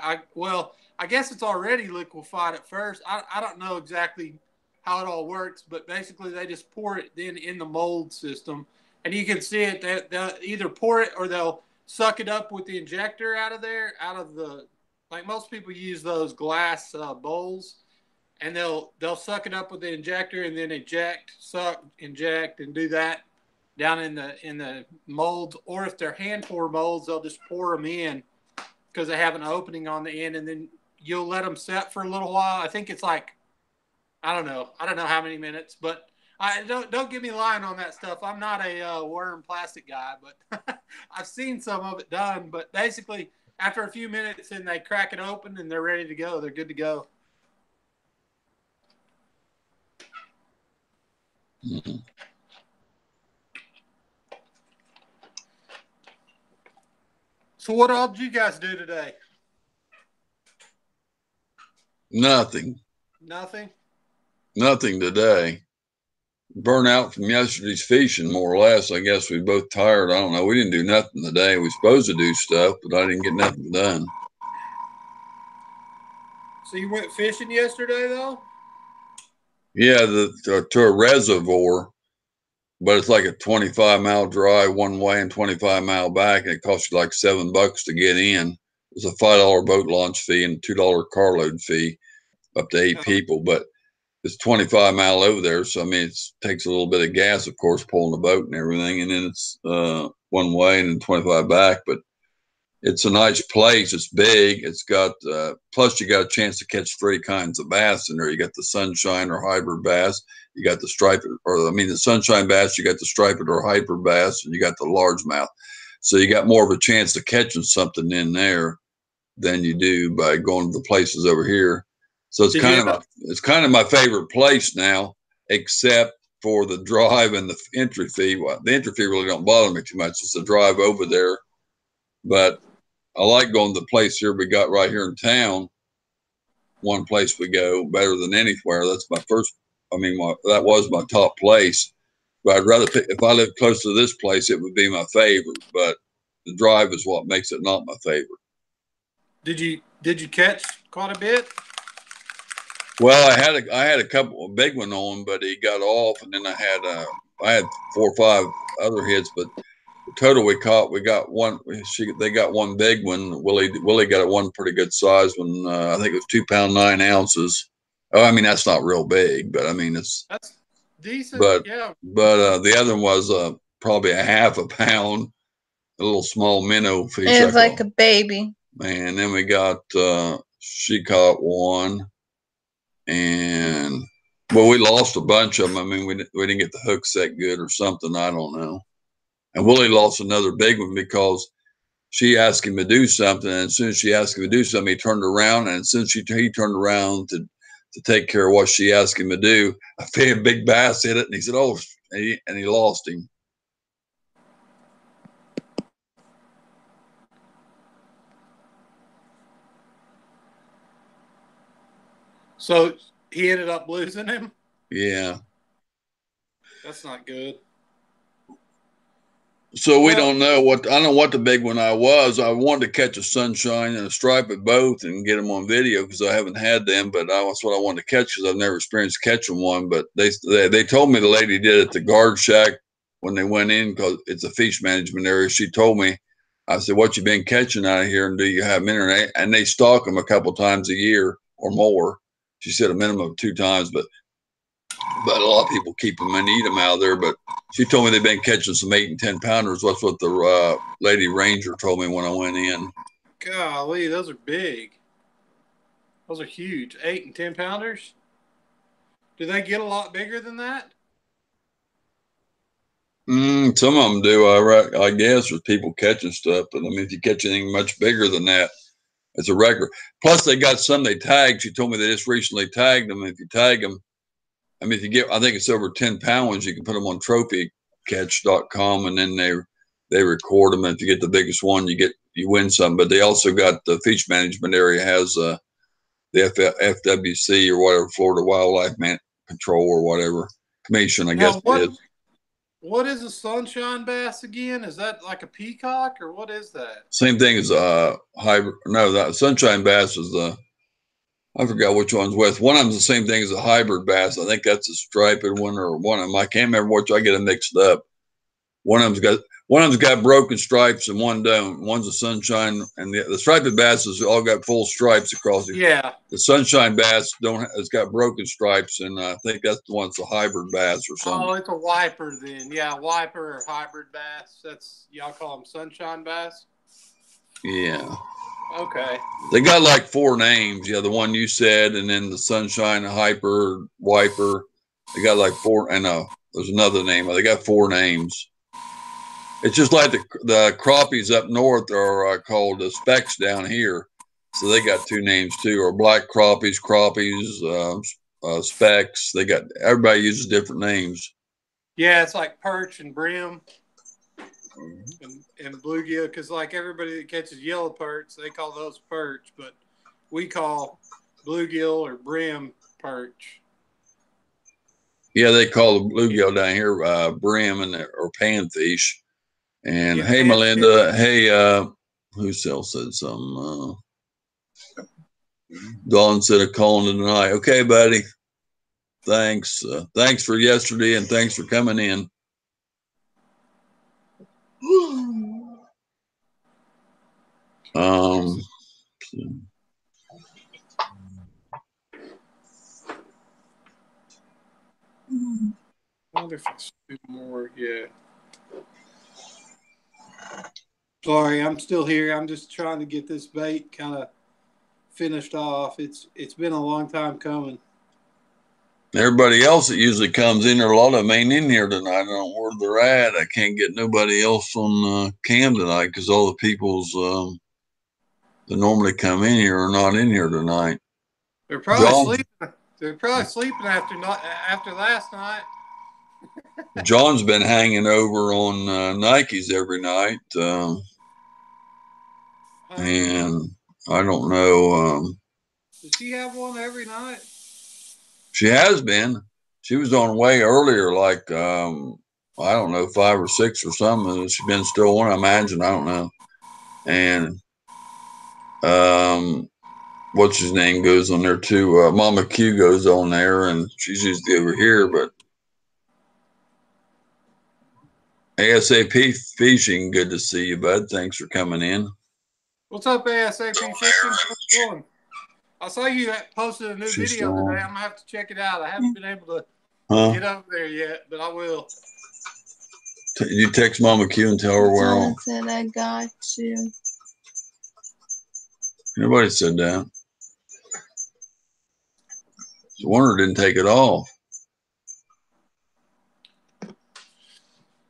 I guess it's already liquefied at first. I don't know exactly how it all works, but basically they just pour it then in the mold system, and you can see it. They'll either pour it or they'll suck it up with the injector out of the, like most people use those glass bowls, and they'll suck it up with the injector and then suck, inject, and do that down in the molds. Or if they're hand pour molds, they'll just pour them in because they have an opening on the end, and then you'll let them set for a little while. I think it's like, I don't know how many minutes, but I don't get me lying on that stuff. I'm not a worm plastic guy, but I've seen some of it done. But basically, after a few minutes, and they crack it open and they're ready to go. They're good to go. Mm-hmm. So what all did you guys do today? Nothing. Nothing today. Burnout from yesterday's fishing, more or less. I guess we both tired. I don't know. We didn't do nothing today. We supposed to do stuff, but I didn't get nothing done. So you went fishing yesterday, though? Yeah, to a reservoir, but it's like a 25-mile drive one way and 25-mile back, and it costs you like $7 to get in. It's a $5 boat launch fee and $2 carload fee, up to 8 people, but it's 25 mile over there. So, I mean, it takes a little bit of gas, of course, pulling the boat and everything. And then it's one way and then 25 back, but it's a nice place. It's big. It's got, plus you got a chance to catch 3 kinds of bass in there. You got the sunshine or hybrid bass. You got the striped, the sunshine bass, you got the striped or hybrid bass, and you got the largemouth. So you got more of a chance of catching something in there than you do by going to the places over here. So it's kind of my favorite place now, except for the drive and the entry fee. Well, the entry fee really don't bother me too much. It's the drive over there, but I like going to the place here we got right here in town. One place we go better than anywhere. That's my first. That was my top place. But I'd rather pick, if I lived close to this place, it would be my favorite. But the drive is what makes it not my favorite. Did you catch quite a bit? Well, I had a couple of big one on, but he got off, and then I had 4 or 5 other hits. But the total we got one. They got one big one. Willie got one pretty good size one. I think it was 2 pound 9 ounces. Oh, I mean that's not real big, but I mean that's decent. But yeah. But the other one was probably a half a pound, a little small minnow fish. It was like a baby. And then we got she caught one. And well, we lost a bunch of them. I mean, we didn't get the hook set good or something. I don't know. And Willie lost another big one because she asked him to do something. And as soon as she asked him to do something, he turned around. And since he turned around to take care of what she asked him to do, a big bass hit it. And he said, "Oh," and he lost him. So he ended up losing him? Yeah. That's not good. So I don't know what the big one I wanted to catch a sunshine and a stripe at both and get them on video because I haven't had them, but that's what I wanted to catch because I've never experienced catching one. But they told me the lady did at the guard shack when they went in because it's a fish management area. She told me, I said, "What you been catching out of here, and do you have them in?" And they stock them a couple times a year or more. She said a minimum of 2 times, but a lot of people keep them and eat them out of there. But she told me they've been catching some 8 and 10 pounders. That's what the lady ranger told me when I went in. Golly, those are big. Those are huge. 8 and 10 pounders. Do they get a lot bigger than that? Some of them do. I guess with people catching stuff, but I mean, if you catch anything much bigger than that, it's a record. Plus, they got some they tagged. She told me they just recently tagged them. If you tag them, I mean, if you get, I think it's over 10 pounds, you can put them on trophycatch.com, and then they record them. And if you get the biggest one, you win some. But they also got the Fish Management Area has the FWC or whatever, Florida Wildlife Control or whatever commission, I guess it is. What is a sunshine bass again? Is that like a peacock or what is that? Same thing as hybrid. No, that sunshine bass is I forgot which one's with. One of them's the same thing as a hybrid bass. I think that's a striped one or one of them. I can't remember which. I get them mixed up. One of them's got broken stripes and one don't. One's a sunshine, and the striped basses all got full stripes across it. Yeah. The sunshine bass it's got broken stripes, and I think that's the one that's a hybrid bass or something. Oh, it's a wiper then. Yeah, wiper or hybrid bass. That's y'all call them sunshine bass. Yeah. Okay. They got like 4 names. Yeah, the one you said, and then the sunshine, the hyper, wiper. They got like 4. I know there's another name. They got 4 names. It's just like the crappies up north are called the specks down here. So they got 2 names too, or black crappies, specks. Everybody uses different names. Yeah, it's like perch and brim and bluegill, because like everybody that catches yellow perch, they call those perch, but we call bluegill or brim perch. Yeah, they call the bluegill down here brim or panfish. And Yeah, hey, Melinda. Hey, who else said something? Dawn said a calling tonight. Okay, buddy. Thanks. Thanks for yesterday, and thanks for coming in. I wonder if it's more. Yeah. Sorry, I'm still here. I'm just trying to get this bait kind of finished off. It's been a long time coming. Everybody else that usually comes in, there, a lot of them ain't in here tonight. I don't know where they're at. I can't get nobody else on cam tonight because all the people's that normally come in here are not in here tonight. They're probably sleeping. They're probably sleeping after last night. John's been hanging over on Nikes every night, and I don't know. Does she have one every night? She has been. She was on way earlier, like I don't know, 5 or 6 or something. She's been still on, I imagine. I don't know. And what's his name goes on there too. Mama Q goes on there, and she's usually over here. But ASAP Fishing, good to see you, bud. Thanks for coming in. What's up, ASAP Fishing? What's going? I saw you posted a new video today. I'm gonna have to check it out. I haven't been able to get over there yet, but I will. You text Mama Q and tell her where on. I said I got you. Nobody said that. Warner didn't take it off.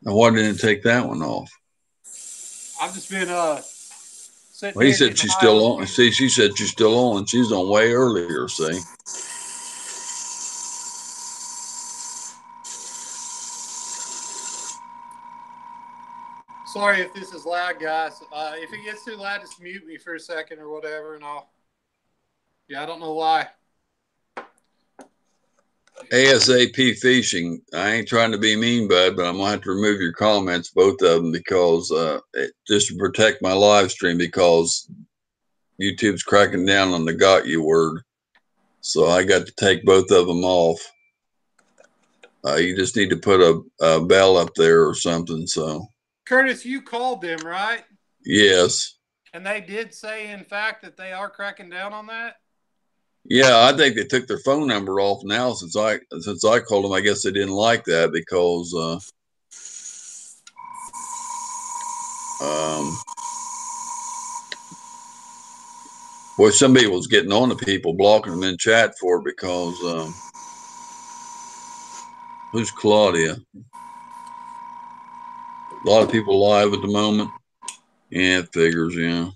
Now, why didn't it take that one off? I've just been well, he said she's still on. See, she said she's still on. She's on way earlier, see. Sorry if this is loud, guys. If it gets too loud, just mute me for a second or whatever, and I don't know why. ASAP Fishing. I ain't trying to be mean, bud, but I'm gonna have to remove your comments, both of them, because just to protect my live stream, because YouTube's cracking down on the "got you" word. So I got to take both of them off. You just need to put a bell up there or something. So Curtis, you called them, right? Yes. And they did say, in fact, that they are cracking down on that? Yeah, I think they took their phone number off now since I called them. I guess they didn't like that because Boy, somebody was getting on to people, blocking them in chat for it because who's Claudia? A lot of people live at the moment. Yeah, it figures, yeah.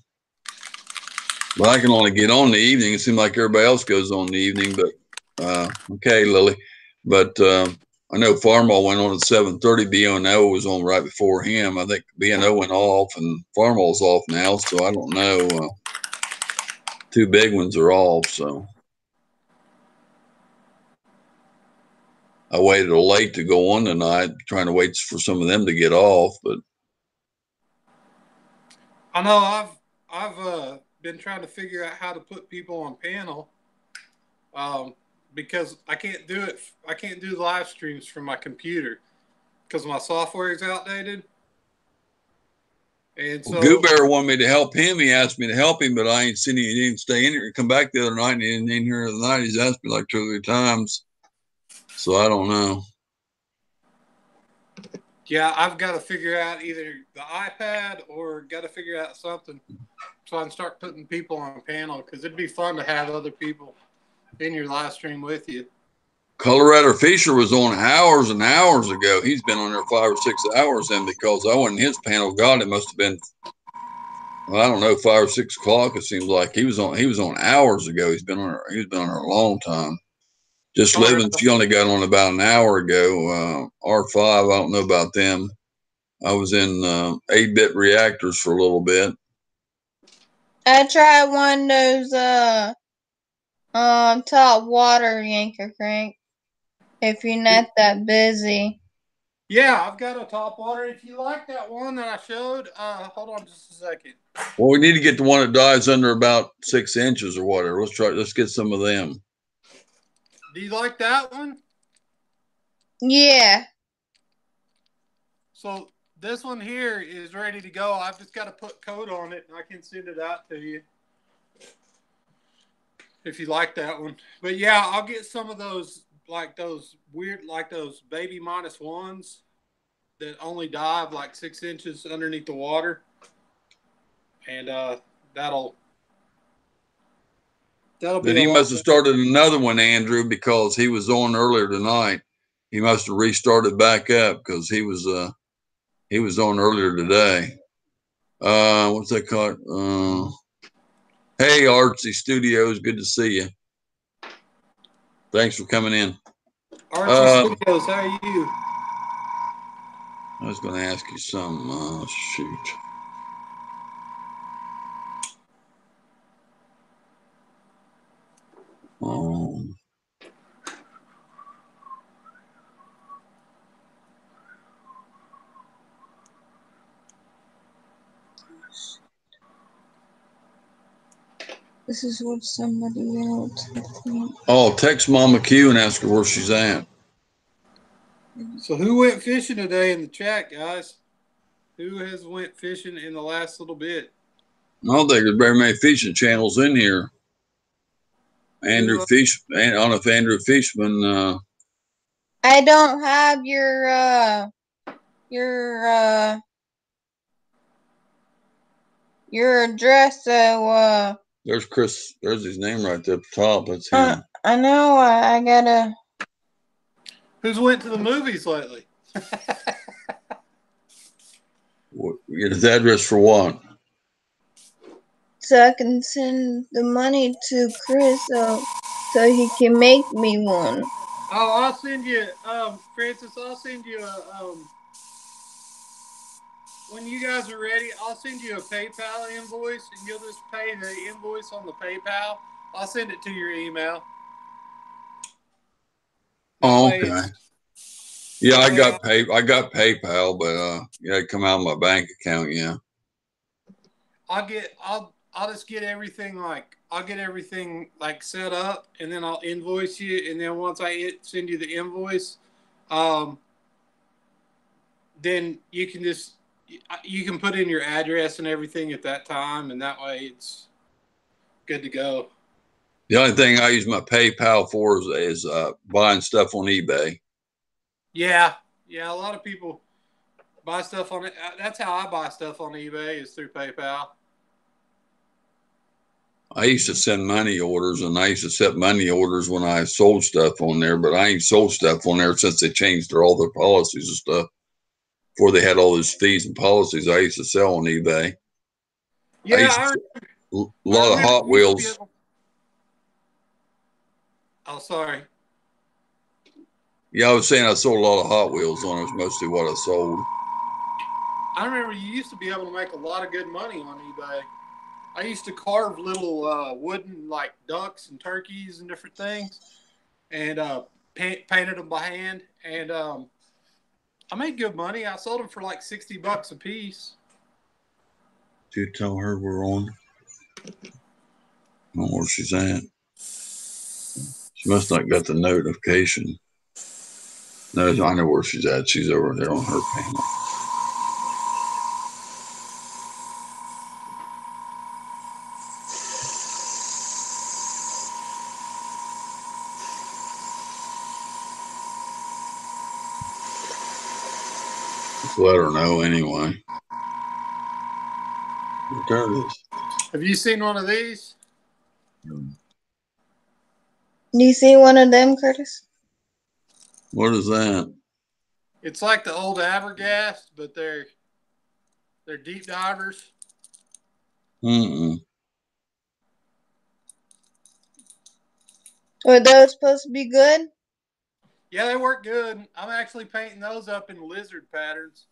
But I can only get on in the evening. It seems like everybody else goes on in the evening, but okay, Lily. But I know Farmall went on at 7:30. B&O was on right before him. I think B&O went off and Farmall's off now, so I don't know. Two big ones are off, so I waited late to go on tonight, trying to wait for some of them to get off. But I know I've been trying to figure out how to put people on panel, because I can't do it. I can't do live streams from my computer because my software is outdated. And so Goobear wanted me to help him. He asked me to help him, but I ain't seen him. He didn't stay in here. Come back the other night and he didn't in here the other night. He's asked me like 2 or 3 times. So I don't know. Yeah, I've got to figure out either the iPad or got to figure out something so I can start putting people on panel, because it'd be fun to have other people in your live stream with you. Colorado Fisher was on hours and hours ago. He's been on there 5 or 6 hours, and because I wasn't his panel, God, it must have been, well, I don't know, 5 or 6 o'clock. It seems like he was on hours ago. He's been on there a long time. Just Living, she only got on about an hour ago. R5, I don't know about them. I was in 8-bit reactors for a little bit. I tried one of those top water yanker crank. If you're not that busy. Yeah, I've got a top water. If you like that one that I showed, hold on just a second. Well, we need to get the one that dives under about 6 inches or whatever. Let's get some of them. Do you like that one? Yeah. So this one here is ready to go. I've just got to put code on it and I can send it out to you if you like that one. But yeah, I'll get some of those, like those weird, like those baby -1s that only dive like 6 inches underneath the water. And that'll be. Then he must have started another one, Andrew, because he was on earlier tonight. He must have restarted back up because he was on earlier today. What's that called? Hey, Artsy Studios, good to see you. Thanks for coming in. Artsy Studios, how are you? I was going to ask you something. Shoot. This is what somebody else would think. Oh, text Mama Q and ask her where she's at. So who went fishing today in the chat, guys? Who has went fishing in the last little bit? I don't think there's very many fishing channels in here. Andrew Fish, I don't know if Andrew Fishman. I don't have your address, so There's Chris. There's his name right there at the top. That's him. I know. I gotta. Who's went to the movies lately? Get his address for what? So I can send the money to Chris, so he can make me one. Oh, I'll send you, Francis. I'll send you a when you guys are ready, I'll send you a PayPal invoice, and you'll just pay the invoice on the PayPal. I'll send it to your email. Oh, okay. Yeah, I got PayPal, but yeah, it come out of my bank account. Yeah. I'll just get everything like set up, and then I'll invoice you, and then once I send you the invoice, then you can put in your address and everything at that time, and that way it's good to go. The only thing I use my PayPal for is buying stuff on eBay. Yeah, a lot of people buy stuff on it. That's how I buy stuff on eBay, is through PayPal. I used to send money orders, and I used to set money orders when I sold stuff on there, but I ain't sold stuff on there since they changed all their policies and stuff. Before they had all those fees and policies, I used to sell on eBay. Yeah, A lot of Hot Wheels. Oh, sorry. Yeah, I was saying I sold a lot of Hot Wheels on it. Was mostly what I sold. I remember you used to be able to make a lot of good money on eBay. I used to carve little wooden like ducks and turkeys and different things, and painted them by hand. And I made good money. I sold them for like $60 a piece. Did you tell her we're on? I don't know where she's at. She must not got the notification. No, I know where she's at. She's over there on her panel. Just let her know anyway. There it is. Have you seen one of these? Do you see one of them, Curtis? What is that? It's like the old Abergast, but they're deep divers. Are those supposed to be good? Yeah, they work good. I'm actually painting those up in lizard patterns.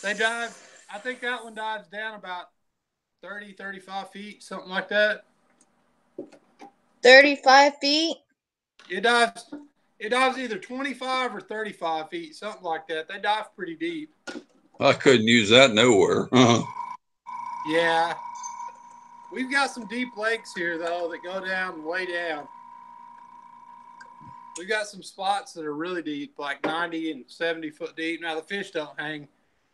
They dive. I think that one dives down about 30, 35 feet, something like that. 35 feet? It dives either 25 or 35 feet, something like that. They dive pretty deep. I couldn't use that nowhere. Yeah. We've got some deep lakes here, though, that go down way down. We've got some spots that are really deep, like 90 and 70 foot deep. Now, the fish don't hang.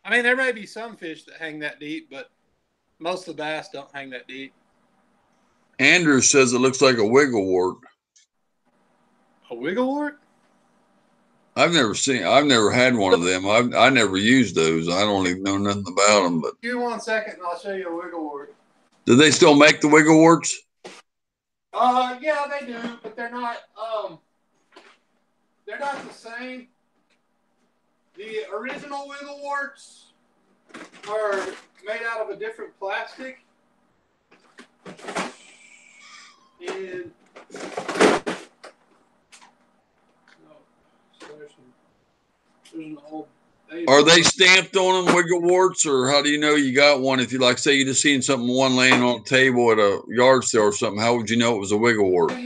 I mean, there may be some fish that hang that deep, but most of the bass don't hang that deep. Andrew says it looks like a wigglewort. A wigglewort? I've never had one of them. I never used those. I don't even know nothing about them. But Give me 1 second, and I'll show you a wigglewort. do they still make the wiggleworts? Yeah, they do, but they're not the same. The original wiggle-warts are made out of a different plastic. And there's an old. Are they stamped on them, wiggleworts, or how do you know you got one? If you like, say you just seen something one laying on a table at a yard sale or something, how would you know it was a wigglewort? How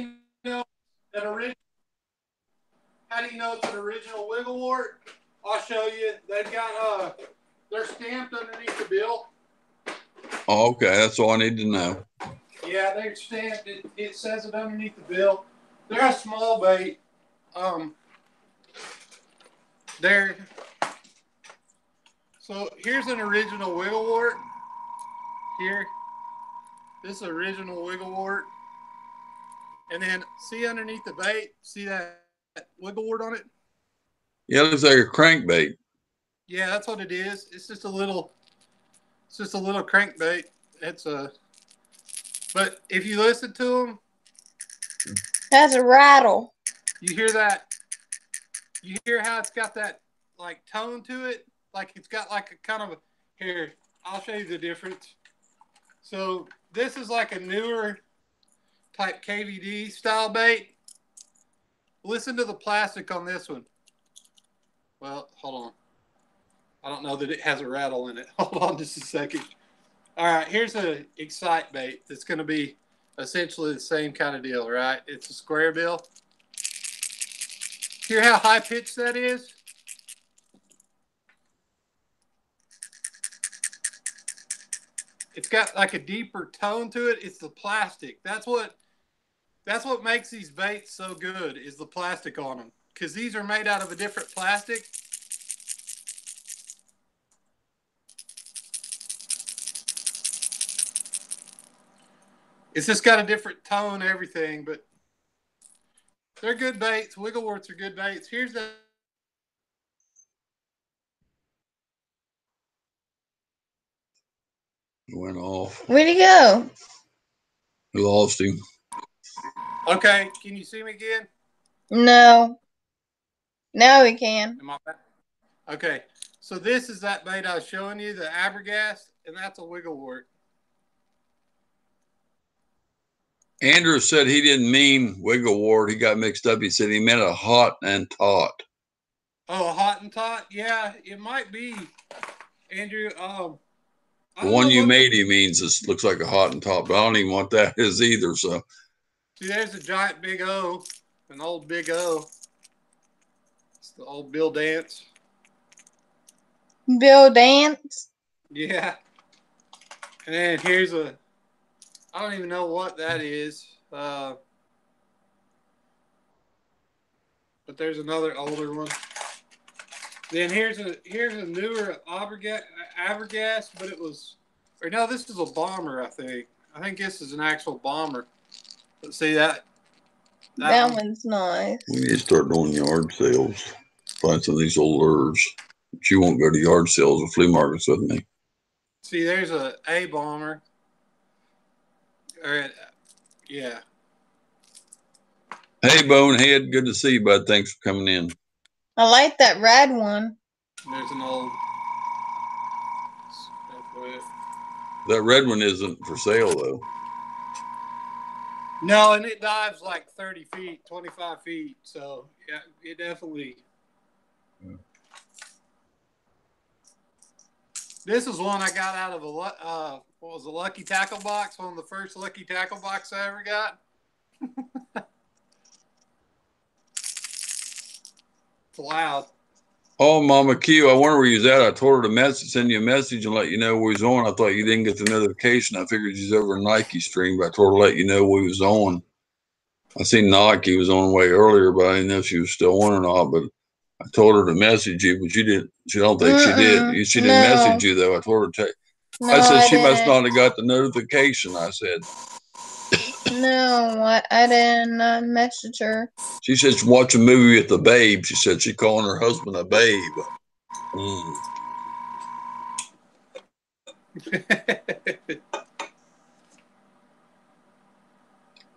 do you know it's an original wigglewort? I'll show you. They've got they're stamped underneath the bill. Oh, okay, that's all I need to know. Yeah, they're stamped. It says it underneath the bill. They're a small bait. So here's an original wigglewort. Here, this original wigglewort. And then see underneath the bait, see that wigglewort on it? Yeah, it looks like a crankbait. Yeah, that's what it is. It's just a little crankbait. But if you listen to them, That's a rattle. you hear that. You hear how it's got that like tone to it, like it's got like a kind of here. I'll show you the difference. So this is like a newer type KVD style bait. Listen to the plastic on this one. Well, hold on. I don't know that it has a rattle in it. Hold on just a second. All right, here's a Excite bait that's going to be essentially the same kind of deal, right? It's a square bill. Hear how high pitched that is? It's got like a deeper tone to it. It's the plastic. That's what makes these baits so good is the plastic on them. Because these are made out of a different plastic. It's just got a different tone, everything, but they're good baits. Wiggleworts are good baits. Here's the went off. Where'd he go? We lost him. Okay, can you see me again? No. Now we can. Am I back? Okay, so this is that bait I was showing you, the Abergast, and that's a wigglewort. Andrew said he didn't mean wigglewort. He got mixed up. He said he meant a hot and taut. Oh, a Hottentot? Yeah, it might be, Andrew. The one you made, he means this looks like a hot and taut, but I don't even want that as either. So, see, there's a giant Big O, an old Big O. It's the old Bill Dance. Bill Dance? Yeah. And then here's I don't even know what that is. But there's another older one. Then here's a newer Abergast, but it was, or no, this is a bomber, I think. I think this is an actual bomber. But see that That one's nice. we need to start doing yard sales. Find some of these old lures. But you won't go to yard sales or flea markets with me. See, there's a bomber. Yeah. Hey, Bonehead. Good to see you, bud. Thanks for coming in. I like that red one. There's an old. That red one isn't for sale, though. No, and it dives like 30 feet, 25 feet. So, yeah, it definitely. Yeah. This is one I got out of a Lucky Tackle box, one of the first Lucky Tackle box I ever got. It's loud. Oh, Mama Q, I wonder where you was at. I told her to send you a message and let you know where he was on. I thought you didn't get the notification. I figured he's over in Nike stream, but I told her to let you know where he was on. I seen Nike was on way earlier, but I didn't know if she was still on or not. But I told her to message you, but you didn't. She don't think she did. She didn't message you though. I told her to. I said she must not have got the notification. I said. No, I didn't message her. She said she watch a movie with the babe. She said she calling her husband a babe.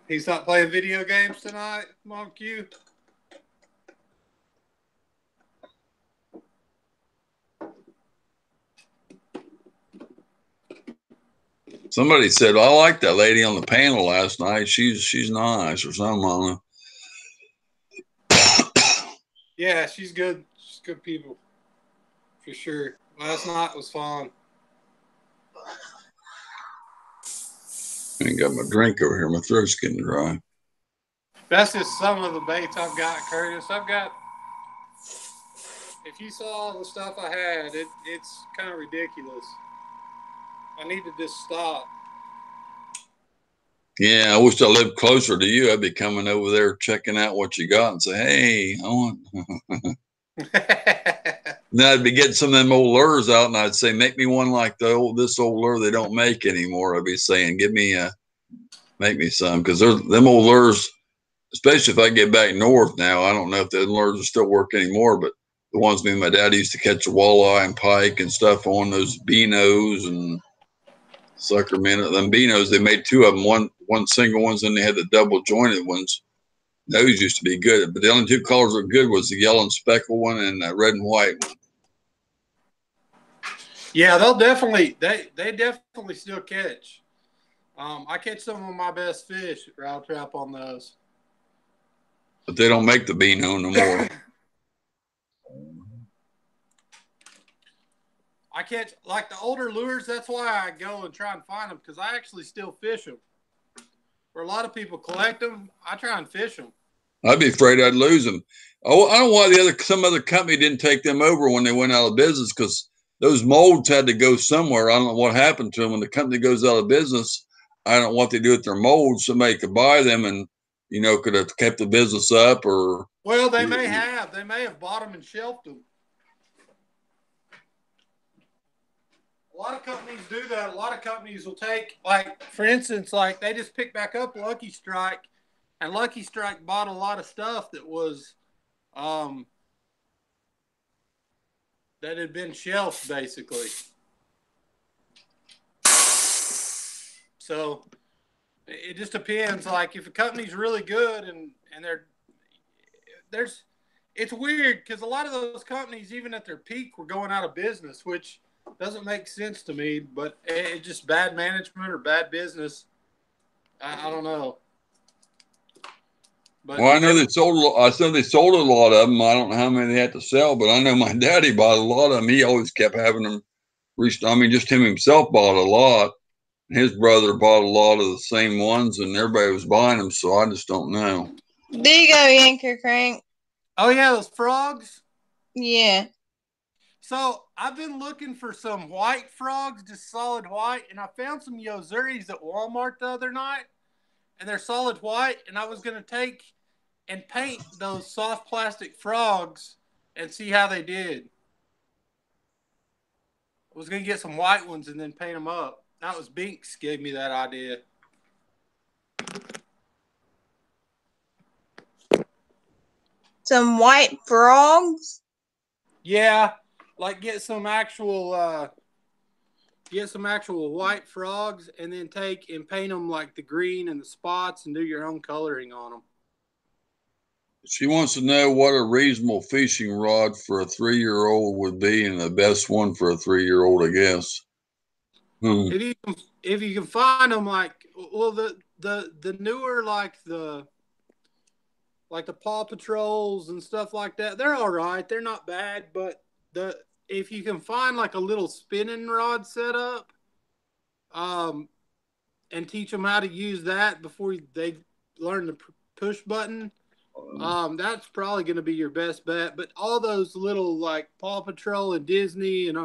He's not playing video games tonight, Mom Q. Somebody said, I like that lady on the panel last night. She's nice or something on her. Yeah, she's good. She's good people. For sure. Last night was fun. I ain't got my drink over here. My throat's getting dry. That's just some of the baits I've got, Curtis. I've got, if you saw all the stuff I had, it's kind of ridiculous. I need to just stop. Yeah, I wish I lived closer to you. I'd be coming over there checking out what you got and say, hey, I want. Then I'd be getting some of them old lures out, and I'd say, make me one like this old lure they don't make anymore. I'd be saying, make me some, because them old lures, especially if I get back north now. I don't know if the lures will still work anymore, but the ones me and my dad used to catch a walleye and pike and stuff on, those Beanos and sucker minute. Them Beanos, they made two of them, one single ones, and they had the double jointed ones. Those used to be good, but the only two colors that were good was the yellow and speckled one and the red and white one. Yeah, they'll definitely they definitely still catch. I catch some of my best fish at Route Trap on those. But they don't make the Beano no more. I catch, like the older lures, that's why I go and try and find them, because I actually still fish them. Where a lot of people collect them, I try and fish them. I'd be afraid I'd lose them. Oh, I don't know why some other company didn't take them over when they went out of business, because those molds had to go somewhere. I don't know what happened to them. When the company goes out of business, I don't know what they do with their molds. Somebody could buy them and, could have kept the business up or. Well, they may have. They may have bought them and shelved them. A lot of companies do that. A lot of companies will take, like, for instance, like they just pick back up Lucky Strike, and Lucky Strike bought a lot of stuff that was, that had been shelved, basically. So it just depends. Like if a company's really good and it's weird because a lot of those companies, even at their peak, were going out of business, which doesn't make sense to me. But it's just bad management or bad business. I don't know. But Well, I know they sold. I said they sold a lot of them. I don't know how many they had to sell, but I know my daddy bought a lot of them. He always kept having them. I mean, just him himself bought a lot. His brother bought a lot of the same ones, and everybody was buying them. So I just don't know. There you go, Yanker Crank. Oh yeah, those frogs. Yeah. So I've been looking for some white frogs, just solid white, and I found some Yozuris at Walmart the other night, and they're solid white. And I was gonna take and paint those soft plastic frogs and see how they did. I was gonna get some white ones and then paint them up. That was Binks gave me that idea. Some white frogs? Yeah, like get some actual white frogs and then take and paint them like the green and the spots and do your own coloring on them. She wants to know what a reasonable fishing rod for a 3-year-old would be, and the best one for a 3-year-old, I guess. If you can find them, like the newer like the Paw Patrols and stuff like that, they're all right. They're not bad, but if you can find like a little spinning rod setup, and teach them how to use that before they learn the push button, that's probably going to be your best bet. But all those little like Paw Patrol and Disney and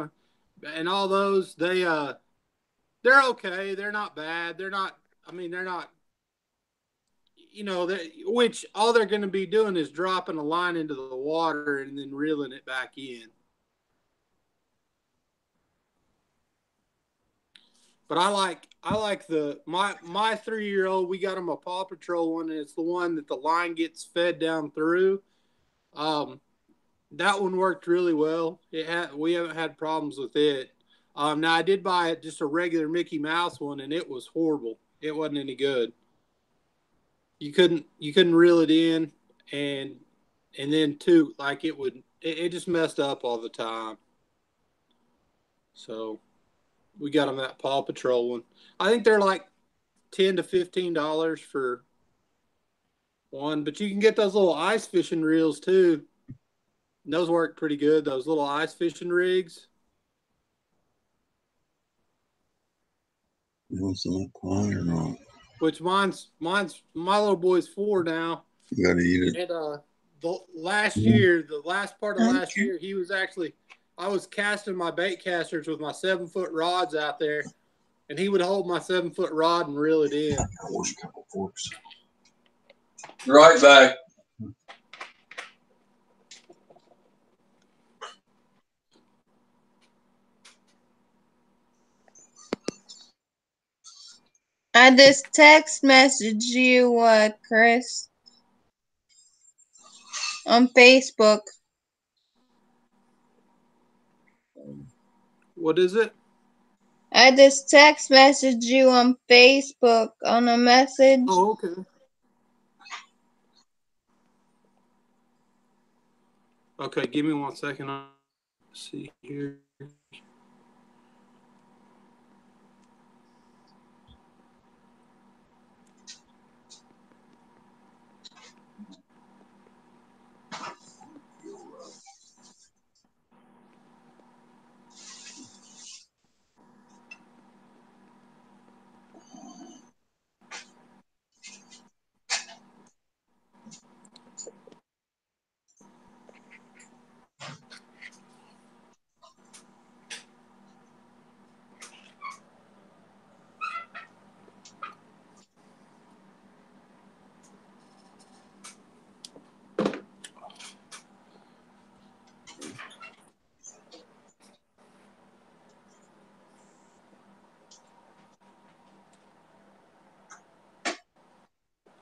all those, they're okay. They're not bad. They're not. I mean, they're not. Which all they're going to be doing is dropping a line into the water and then reeling it back in. But I like my 3-year-old. We got him a Paw Patrol one, and it's the one that the line gets fed down through. That one worked really well. We haven't had problems with it. Now I did buy it just a regular Mickey Mouse one, and it was horrible. It wasn't any good. You couldn't reel it in, and then too, like it just messed up all the time. So we got them that Paw Patrol one. I think they're like $10 to $15 for one, but you can get those little ice fishing reels too. And those work pretty good. Those little ice fishing rigs. You want some pie or not? Which mine's my little boy's 4 now. You gotta eat it. And the last part of last year, I was casting my bait casters with my 7-foot rods out there, and he would hold my 7-foot rod and reel it in. Wash a couple forks. Right back. I just text messaged you, Chris, on Facebook. What is it? I just text messaged you on Facebook on a message. Oh, okay. Okay, give me 1 second. Let's see here.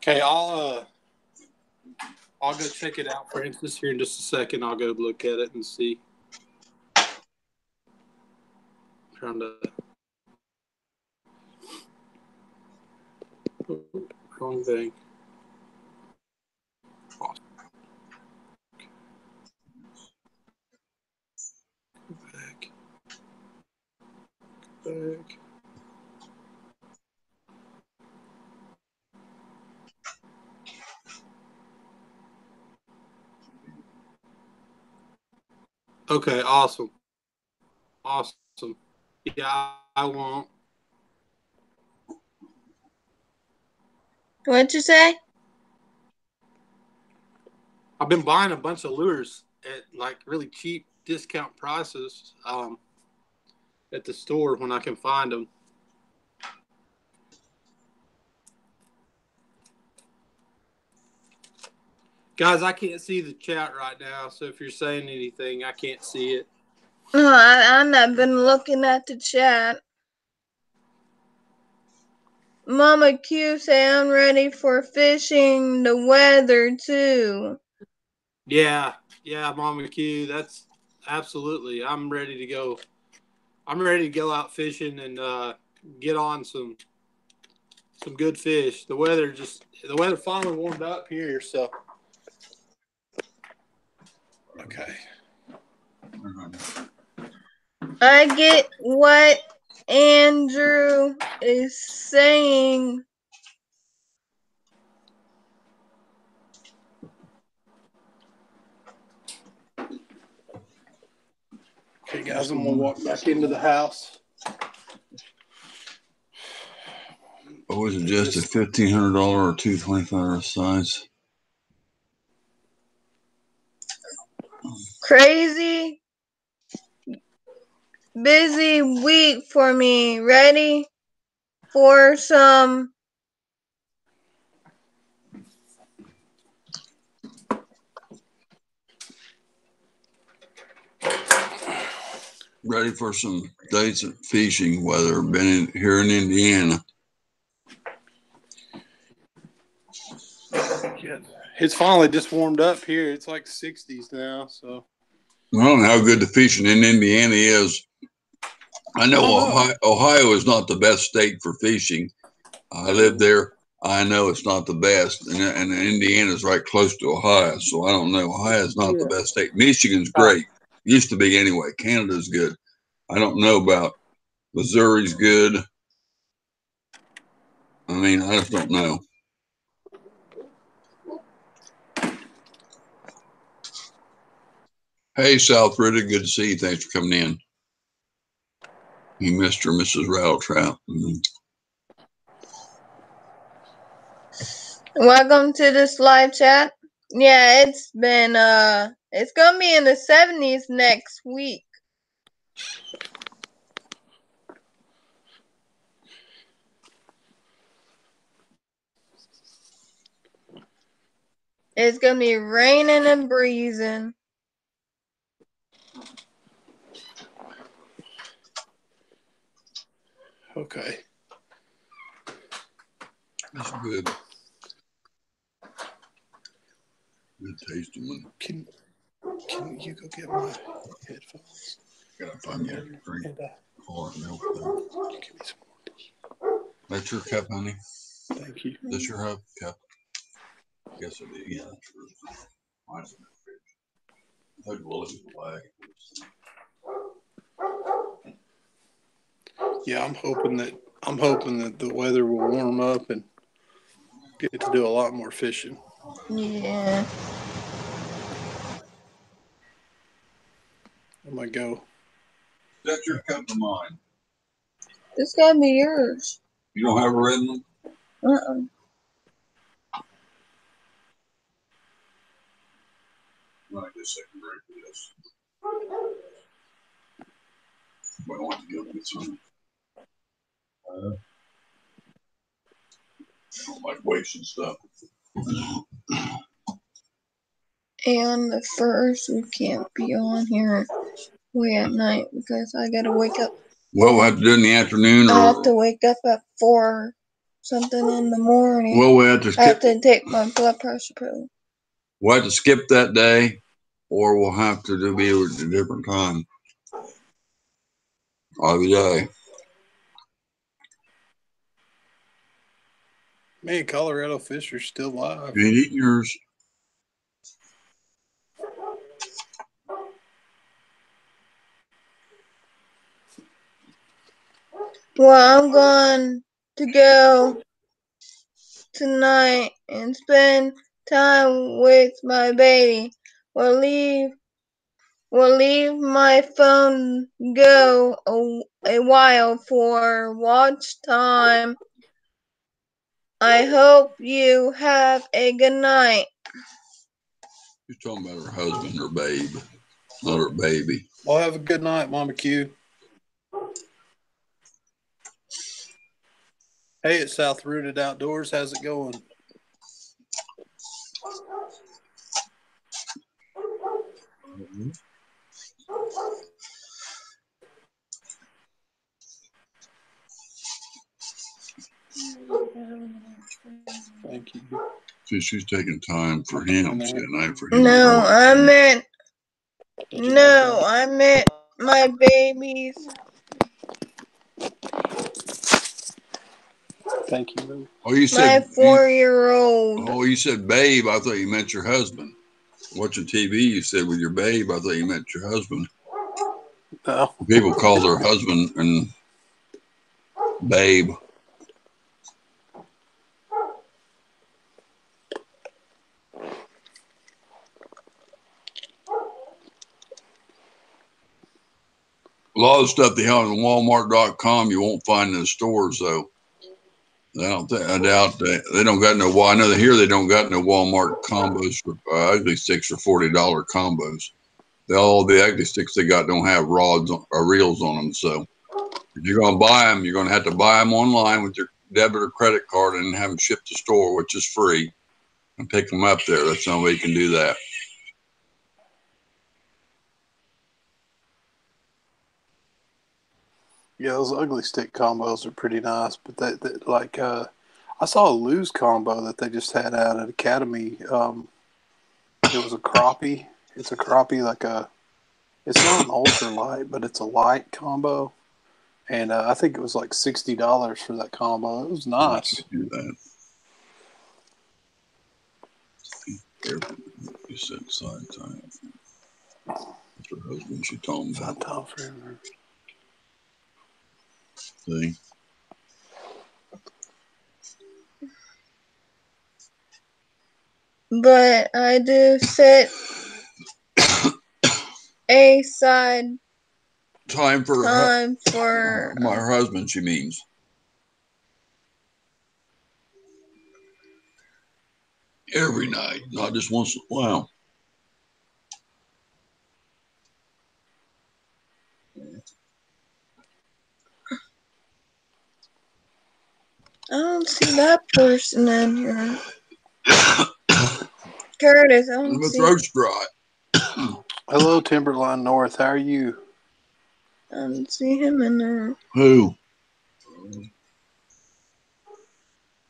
Okay, I'll go check it out, Francis, here in just a second. I'll go look at it and see. Trying to. Wrong thing. Back. Back. Okay, awesome. Awesome. Yeah, I won't. What'd you say? I've been buying a bunch of lures at like really cheap discount prices at the store when I can find them. Guys, I can't see the chat right now, so if you're saying anything, I can't see it. No, I've not been looking at the chat. Mama Q say I'm ready for fishing the weather too. Yeah, Mama Q, that's absolutely. I'm ready to go. I'm ready to go out fishing and get on some good fish. The weather finally warmed up here, so okay. I get what Andrew is saying. Okay, guys, I'm gonna walk back into the house. What was it, just a $1,500 or $225 size? Crazy busy week for me. Ready for some Ready for some decent fishing weather. Been here in Indiana. Yeah, it's finally just warmed up here. It's like 60s now, so. I don't know how good the fishing in Indiana is. I know Ohio is not the best state for fishing. I live there. I know it's not the best, and Indiana is right close to Ohio, so I don't know. Ohio is not the best state. Michigan's great. Used to be anyway. Canada's good. I don't know about Missouri's good. I mean, I just don't know. Hey, South Ritter, good to see you. Thanks for coming in. You Mr. and Mrs. Rattletrap. welcome to this live chat. Yeah, it's been it's gonna be in the 70s next week. It's gonna be raining and breezing. Okay. That's good. Good tasting one. Can you go get my headphones? Gotta find you a drink. And Or milk. you give me some more. That's your cup, honey. Thank you. That's your cup. Yes, it is. Yeah, that's yours. Mine's in the fridge. I thought you were looking for the bag. Yeah, I'm hoping that the weather will warm up and get to do a lot more fishing. Yeah. I might go. That's your cup of mine. This gotta be yours. You don't have a red one? I guess I can drink this. But I want to go get some. I don't like wasting stuff. And the first, we can't be on here way at night because I gotta wake up. Well, we'll have to do it in the afternoon. I have to wake up at 4 something in the morning. Well, we have to skip. I have to take my blood pressure pill. We'll have to skip that day, or we'll have to be at a different time of the day. Man, Colorado fish are still live. You ain't eating yours. Well, I'm going to go tonight and spend time with my baby. We'll leave my phone go a while for watch time. I hope you have a good night. You're talking about her husband or babe, not her baby. Well, have a good night, Mama Q. Hey, it's South Rooted Outdoors. How's it going? Thank you. See, she's taking time for him. She had night for him. No, I meant my babies. Thank you, Lou. Oh, you My said 4-year-old. Oh, you said babe. I thought you meant your husband. Watching TV, you said with your babe. I thought you meant your husband. No. People call their husband and babe. A lot of stuff they have on Walmart.com you won't find in the stores, though. I doubt they don't got no. Well, I know that here they don't got no Walmart combos for ugly sticks for $40 combos. All the ugly sticks they got don't have rods or reels on them. So if you're gonna buy them, you're gonna have to buy them online with your debit or credit card and have them shipped to store, which is free, and pick them up there. That's the only way you can do that. Yeah, those ugly stick combos are pretty nice, but that like I saw a Lou's combo that they just had out at Academy. It was a crappie. It's a crappie it's not an ultra light, but it's a light combo, and I think it was like $60 for that combo. It was nice. Do that. You said side time. That's her husband. She told me. Side time forever. See. But I do set aside Time for my husband, she means. Every night, not just once in a while. I don't see that person in here. Curtis, I don't My see. throat's dry. Hello, Timberline North. How are you? I don't see him in there. Who?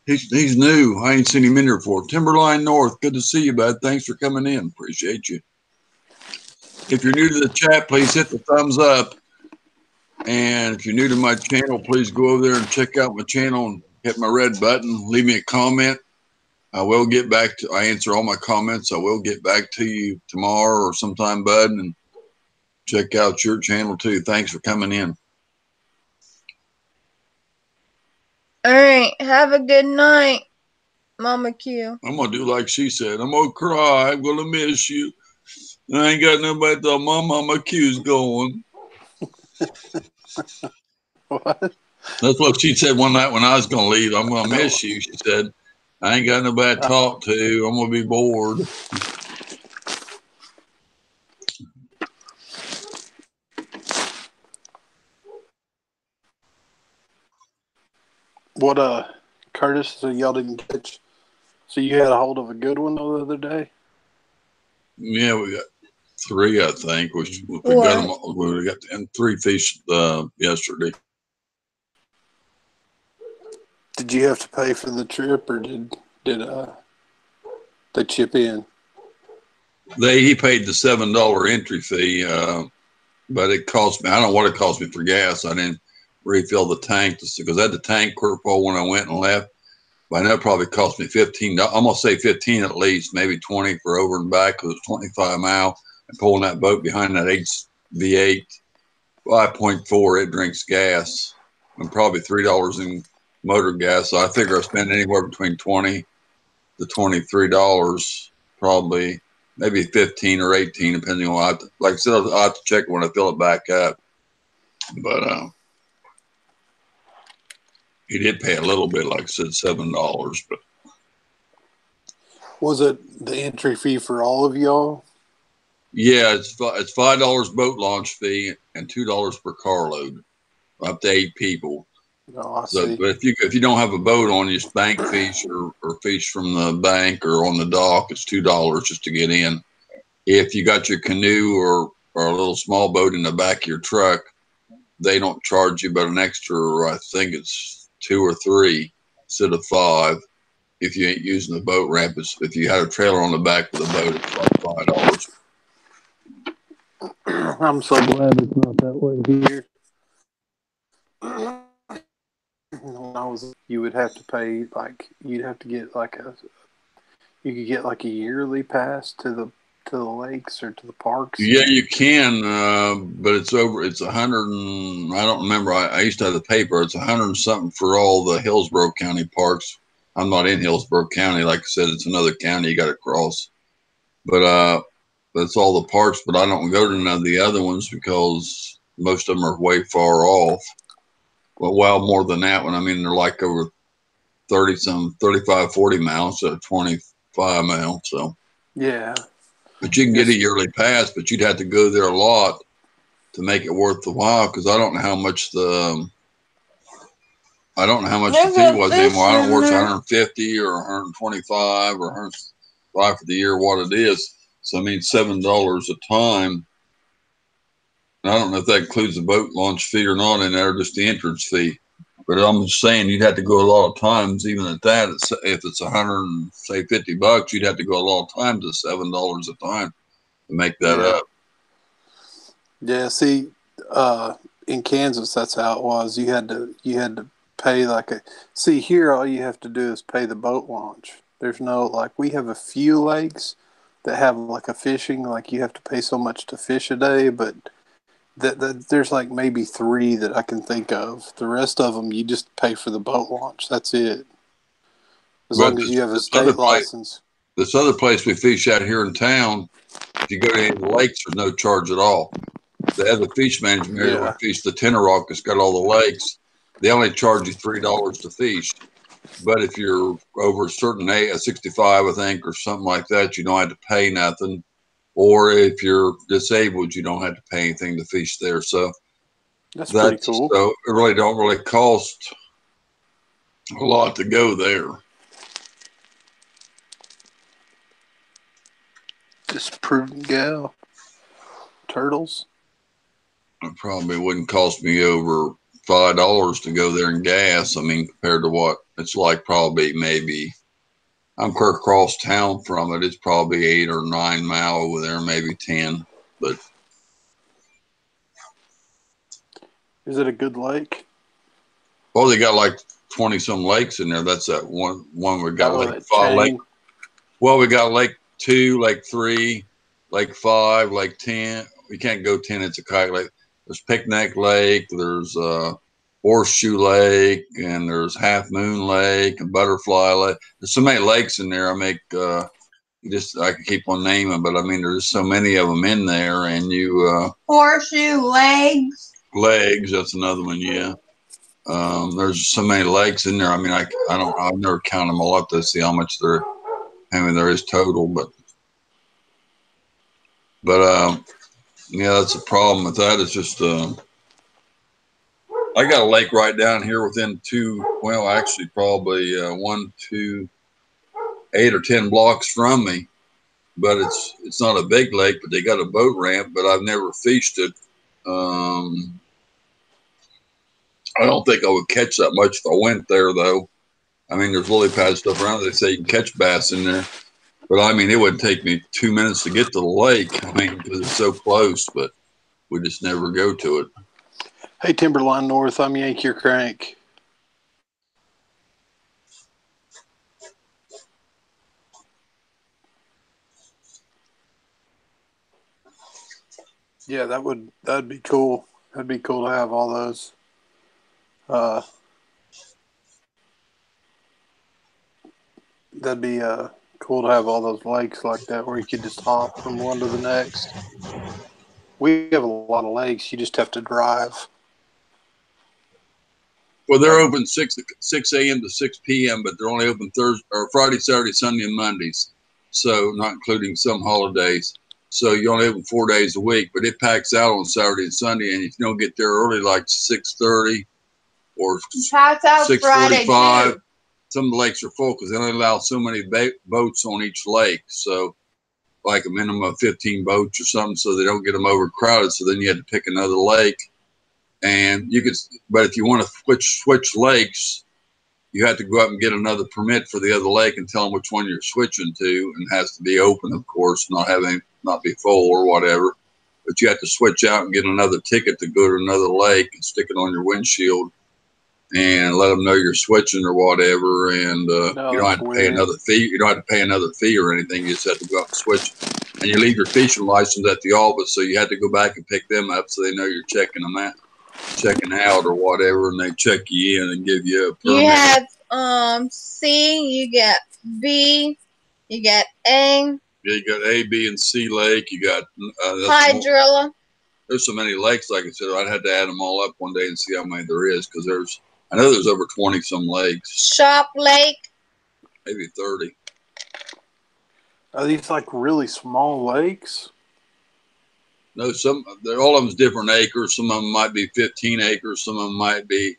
He's new. I ain't seen him in here before. Timberline North, good to see you, bud. Thanks for coming in. Appreciate you. If you're new to the chat, please hit the thumbs up. And if you're new to my channel, please go over there and check out my channel and hit my red button. Leave me a comment. I will get back to. I answer all my comments. I will get back to you tomorrow or sometime, bud. And check out your channel too. Thanks for coming in. All right, have a good night, Mama Q. I'm gonna do like she said. I'm gonna cry. I'm gonna miss you. I ain't got nobody to my Mama Q's going. What? That's what she said one night when I was gonna leave. I'm gonna miss you. She said, I ain't got nobody to talk to. I'm gonna be bored. What, Curtis, so y'all didn't catch. So you had a hold of a good one the other day? Yeah, we got 3, I think. We got them. We got 3 fish yesterday. Did you have to pay for the trip, or did they chip in? He paid the $7 entry fee, but it cost me. I don't know what it cost me for gas. I didn't refill the tank because I had the tank full when I went and left. But I know it probably cost me $15. I'm gonna say 15 at least, maybe 20 for over and back because it's 25 mile and pulling that boat behind that V8 5.4. It drinks gas and probably $3 in motor gas. So I figure I spend anywhere between $20 to $23, probably maybe 15 or 18, depending on like I said, I'll have to check it when I fill it back up. But he did pay a little bit, like I said, $7. But Was it the entry fee for all of y'all? yeah, it's $5 boat launch fee and $2 per carload, up to 8 people. No, I So, see. but if you don't have a boat on, you just bank fish or fish from the bank or on the dock, it's $2 just to get in. If you got your canoe or a little small boat in the back of your truck, they don't charge you but an extra, I think it's 2 or 3 instead of 5. If you ain't using the boat ramp, if you had a trailer on the back of the boat, it's like $5. I'm so glad it's not that way here. When I was, you would have to pay you'd have to get you could get like a yearly pass to the lakes or to the parks. Yeah, you can, but it's 100 and I don't remember. I used to have the paper. It's 100 and something for all the Hillsborough County parks. I'm not in Hillsborough County. Like I said, it's another county you got to cross. But that's all the parks. But I don't go to none of the other ones because most of them are way far off. Well, more than that one. I mean, they're like over 35, 40 miles, so 25 miles. So Yeah. but you can get a yearly pass, but you'd have to go there a lot to make it worth the while. Because I don't know how much the fee was anymore. I don't know if it's 150 or 125 or 105 for the year, what it is. So I mean, $7 a time. And I don't know if that includes the boat launch fee or not in there, just the entrance fee. But I'm just saying you'd have to go a lot of times, even at that. If it's $150, you'd have to go a lot of times at $7 a time to make that up. Yeah, see, in Kansas, that's how it was. You had to pay here all you have to do is pay the boat launch. There's no, we have a few lakes that have a fishing, you have to pay so much to fish a day, but there's maybe 3 that I can think of. The rest of them, you just pay for the boat launch. That's it. As long as you have a state license. This other place we fish out here in town, if you go to any of the lakes, there's no charge at all. They have the fish management area where we fish the Tenor Rock that's got all the lakes. They only charge you $3 to fish. But if you're over a certain age, 65, I think, or something like that, you don't have to pay nothing. Or if you're disabled, you don't have to pay anything to fish there. So that's pretty cool. So it really don't really cost a lot to go there. Just prudent gal. Turtles. It probably wouldn't cost me over $5 to go there in gas. I mean, compared to what it's probably maybe. I'm across town from it. It's probably 8 or 9 miles over there, maybe 10. But is it a good lake? Well, they got 20 some lakes in there. That's that one we got 5 lake. Well, we got Lake 2, Lake 3, Lake 5, Lake 10. We can't go 10. It's a kite lake. There's Picnic Lake. There's Horseshoe Lake, and there's Half Moon Lake and Butterfly Lake. There's so many lakes in there. I can keep on naming, but I mean, there's so many of them in there, and Horseshoe Legs. Legs. That's another one. Yeah. There's so many lakes in there. I mean, I've never counted them all up to see how many there is total, but yeah, that's the problem with that. It's just, I got a lake right down here within probably 1, 2, 8 or 10 blocks from me, but it's not a big lake, but they got a boat ramp, but I've never fished it. I don't think I would catch that much if I went there though. I mean, there's lily pad stuff around. They say you can catch bass in there, but I mean, it wouldn't take me 2 minutes to get to the lake. I mean, because it's so close, but we just never go to it. Hey, Timberline North, I'm Yank Your Crank. Yeah, that'd be cool. That'd be cool to have all those. That'd be cool to have all those lakes like that where you could just hop from one to the next. We have a lot of lakes. You just have to drive. Well, they're open 6 a.m. to 6 p.m., but they're only open Thursday or Friday, Saturday, Sunday, and Mondays. So not including some holidays. So you only open 4 days a week, but it packs out on Saturday and Sunday. And if you don't get there early, like 6:30 or Packs out Friday 6:45, too. some of the lakes are full because they only allow so many boats on each lake. So like a minimum of 15 boats or something, so they don't get them overcrowded. So then you had to pick another lake. And you could, but if you want to switch lakes, you have to go up and get another permit for the other lake and tell them which one you're switching to, and it has to be open, of course, not be full or whatever. But you have to switch out and get another ticket to go to another lake and stick it on your windshield and let them know you're switching or whatever. And you don't have to pay another fee. You don't have to pay another fee or anything. You just have to go up and switch. And you leave your fishing license at the office, so you have to go back and pick them up so they know you're checking out or whatever, and they check you in and give you a permit. You have C, you get B, you get A. Yeah, you got A, B, and C lake. You got Hydrilla. There's so many lakes, like I said, I'd have to add them all up one day and see how many there is, because I know there's over 20 some lakes. Shop Lake. Maybe 30. Are these like really small lakes? No, all of them's different acres. Some of them might be 15 acres. Some of them might be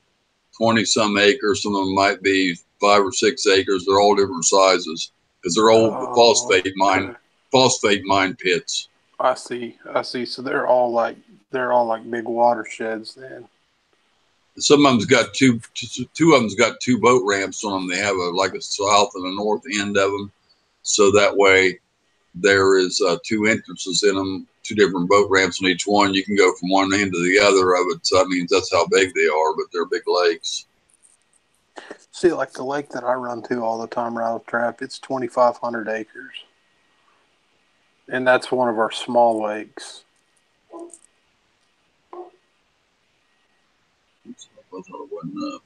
20 some acres. Some of them might be 5 or 6 acres. They're all different sizes because they're old phosphate mine pits. I see. So they're all like big watersheds then. Some of them's got two of them's got 2 boat ramps on them. They have a south and a north end of them, so that way there is 2 entrances in them, 2 different boat ramps on each one. You can go from one end to the other of it. So that means that's how big they are, but they're big lakes. See, like the lake that I run to all the time, Rattle Trap, it's 2,500 acres. And that's one of our small lakes. I thought it wasn't up.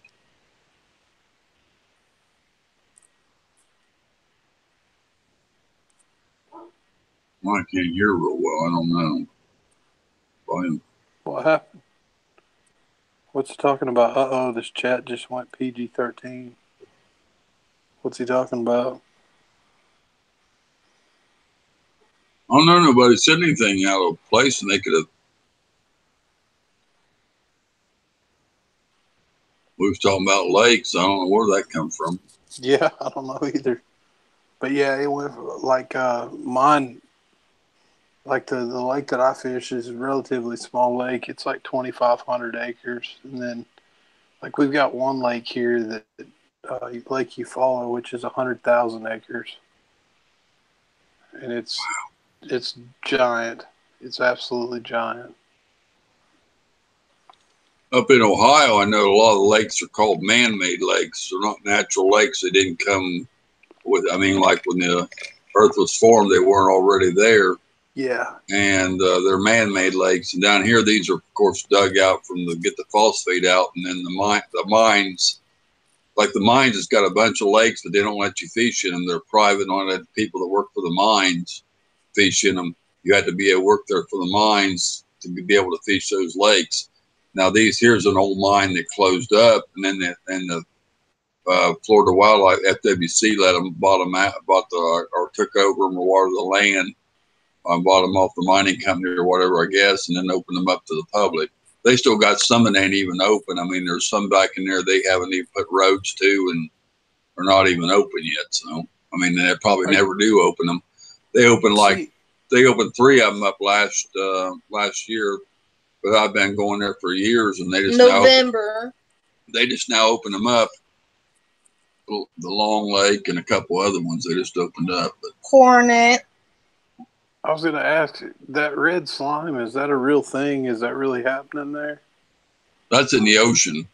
Well, I can't hear real well. I don't know. Volume. What happened? What's he talking about? Uh-oh, this chat just went PG-13. What's he talking about? I don't know. Nobody said anything out of place, and they could have. We was talking about lakes. I don't know where that come from. Yeah, I don't know either. But yeah, it went like mine. Like the lake that I fish is a relatively small lake. It's like 2,500 acres. And then like we've got one lake here that Lake Eufaula, which is 100,000 acres. And it's giant. It's absolutely giant. Up in Ohio, I know a lot of the lakes are called man-made lakes. They're not natural lakes. They didn't come with, like when the earth was formed, they weren't already there. Yeah. And they're man-made lakes. And down here, these are, of course, dug out get the phosphate out. And then the mines, like the mines has got a bunch of lakes, but they don't let you fish in them. They're private. Don't let people that work for the mines fish in them. You have to be able to work there for the mines to be able to fish those lakes. Now, here's an old mine that closed up, and then the Florida Wildlife, FWC, took over them or watered the land. Bought them off the mining company or whatever, I guess, and then opened them up to the public. They still got some that ain't even open. There's some back in there they haven't even put roads to and are not even open yet. So, they probably never do open them. They opened 3 of them up last year, but I've been going there for years, and they just now open them up. The Long Lake and a couple other ones they just opened up. But Hornet. I was going to ask, that red slime, is that a real thing? Is that really happening there? That's in the ocean.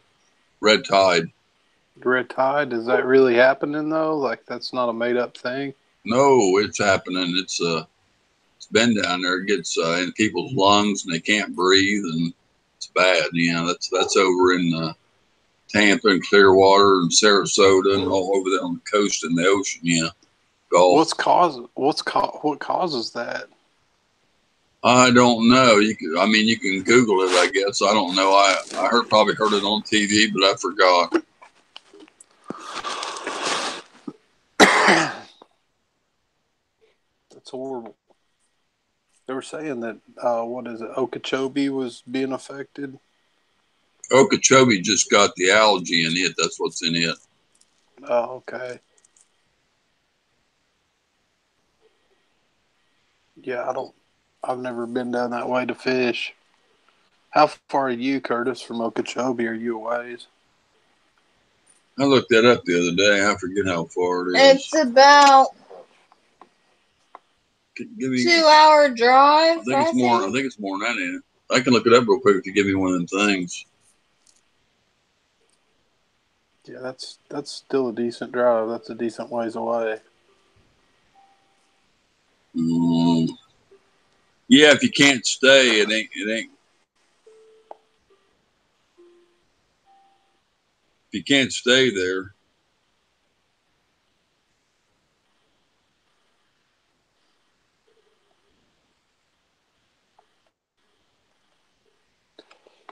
Red tide. Red tide? Is that really happening, though? Like, that's not a made-up thing? No, it's happening. It's it's been down there. It gets in people's lungs and they can't breathe, and it's bad. You know, that's over in Tampa and Clearwater and Sarasota and all over there on the coast and the ocean. Yeah, Gulf. What causes that? I don't know. You can Google it, I guess. I don't know. I probably heard it on TV, but I forgot. That's horrible. They were saying that Okeechobee was being affected. Okeechobee just got the algae in it. That's what's in it. Oh, okay. Yeah, I've never been down that way to fish. How far are you, Curtis, from Okeechobee? Are you a ways? I looked that up the other day. I forget how far it is. It's about Give me, 2-hour drive. I think it's more. I think it's more than that. Ain't it? I can look it up real quick if you give me one of them things. Yeah, that's still a decent drive. That's a decent ways away. Yeah, if you can't stay, it ain't. If you can't stay there.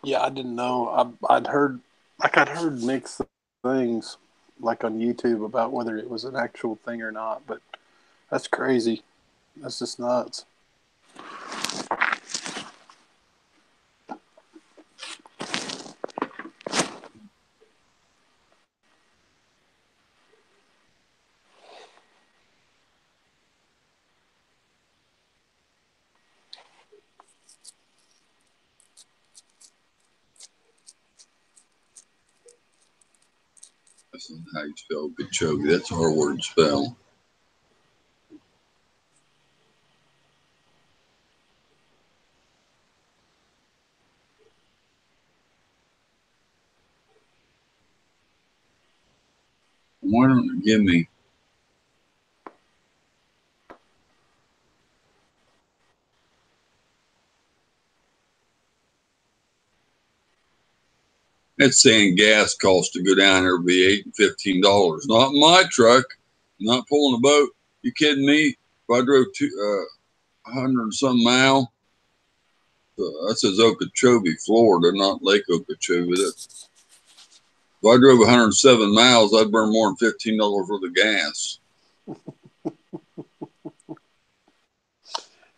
Yeah, I didn't know. I'd heard mixed things like on YouTube about whether it was an actual thing or not, but that's crazy. That's just nuts. That's not how you spell Okeechobee. That's a hard word to spell. Why don't you give me? It's saying gas costs to go down there will be $8 and $15. Not in my truck. I'm not pulling a boat. You kidding me? If I drove 100 and some mile, that says Okeechobee, Florida, not Lake Okeechobee. If I drove 107 miles, I'd burn more than $15 worth of gas.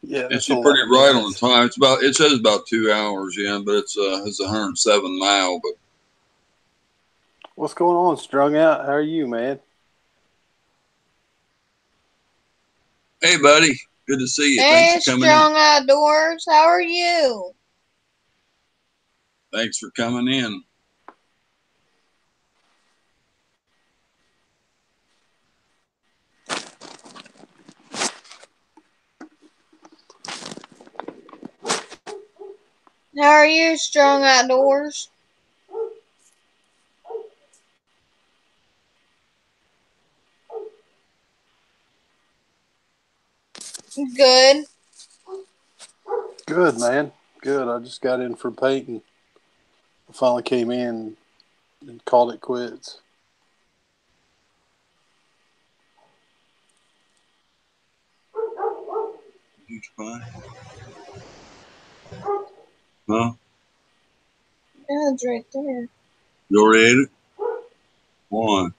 Yeah, it's pretty right on the time. It says about 2 hours, yeah, but it's 107 mile. But what's going on, Strung Out? How are you, man? Hey, buddy, good to see you. Hey, Thanks for coming Strong in. Outdoors, how are you? Thanks for coming in. How are you, Strong Outdoors? Good. Good, man. Good. I just got in from painting. I finally came in and called it quits. You try? Huh? Yeah, it's right there. You already ate it? Why?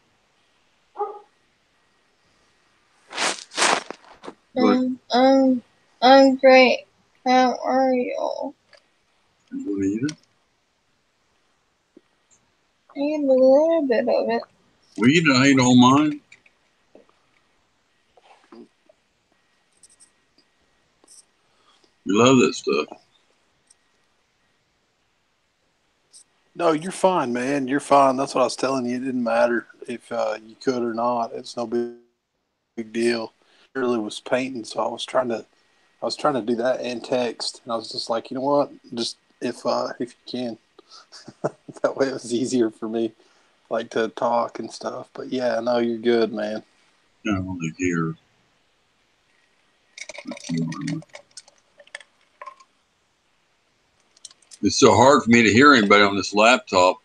I'm great. How are you? You gonna eat it? I ate a little bit of it. Well, you didn't eat all mine. You love that stuff. No, you're fine, man. You're fine. That's what I was telling you. It didn't matter if you could or not. It's no big deal. I really was painting, so I was trying to do that and text, and I was just like, you know what? Just if you can, that way it was easier for me, like to talk and stuff. But yeah, no, you're good, man. I don't think here. It's so hard for me to hear anybody on this laptop.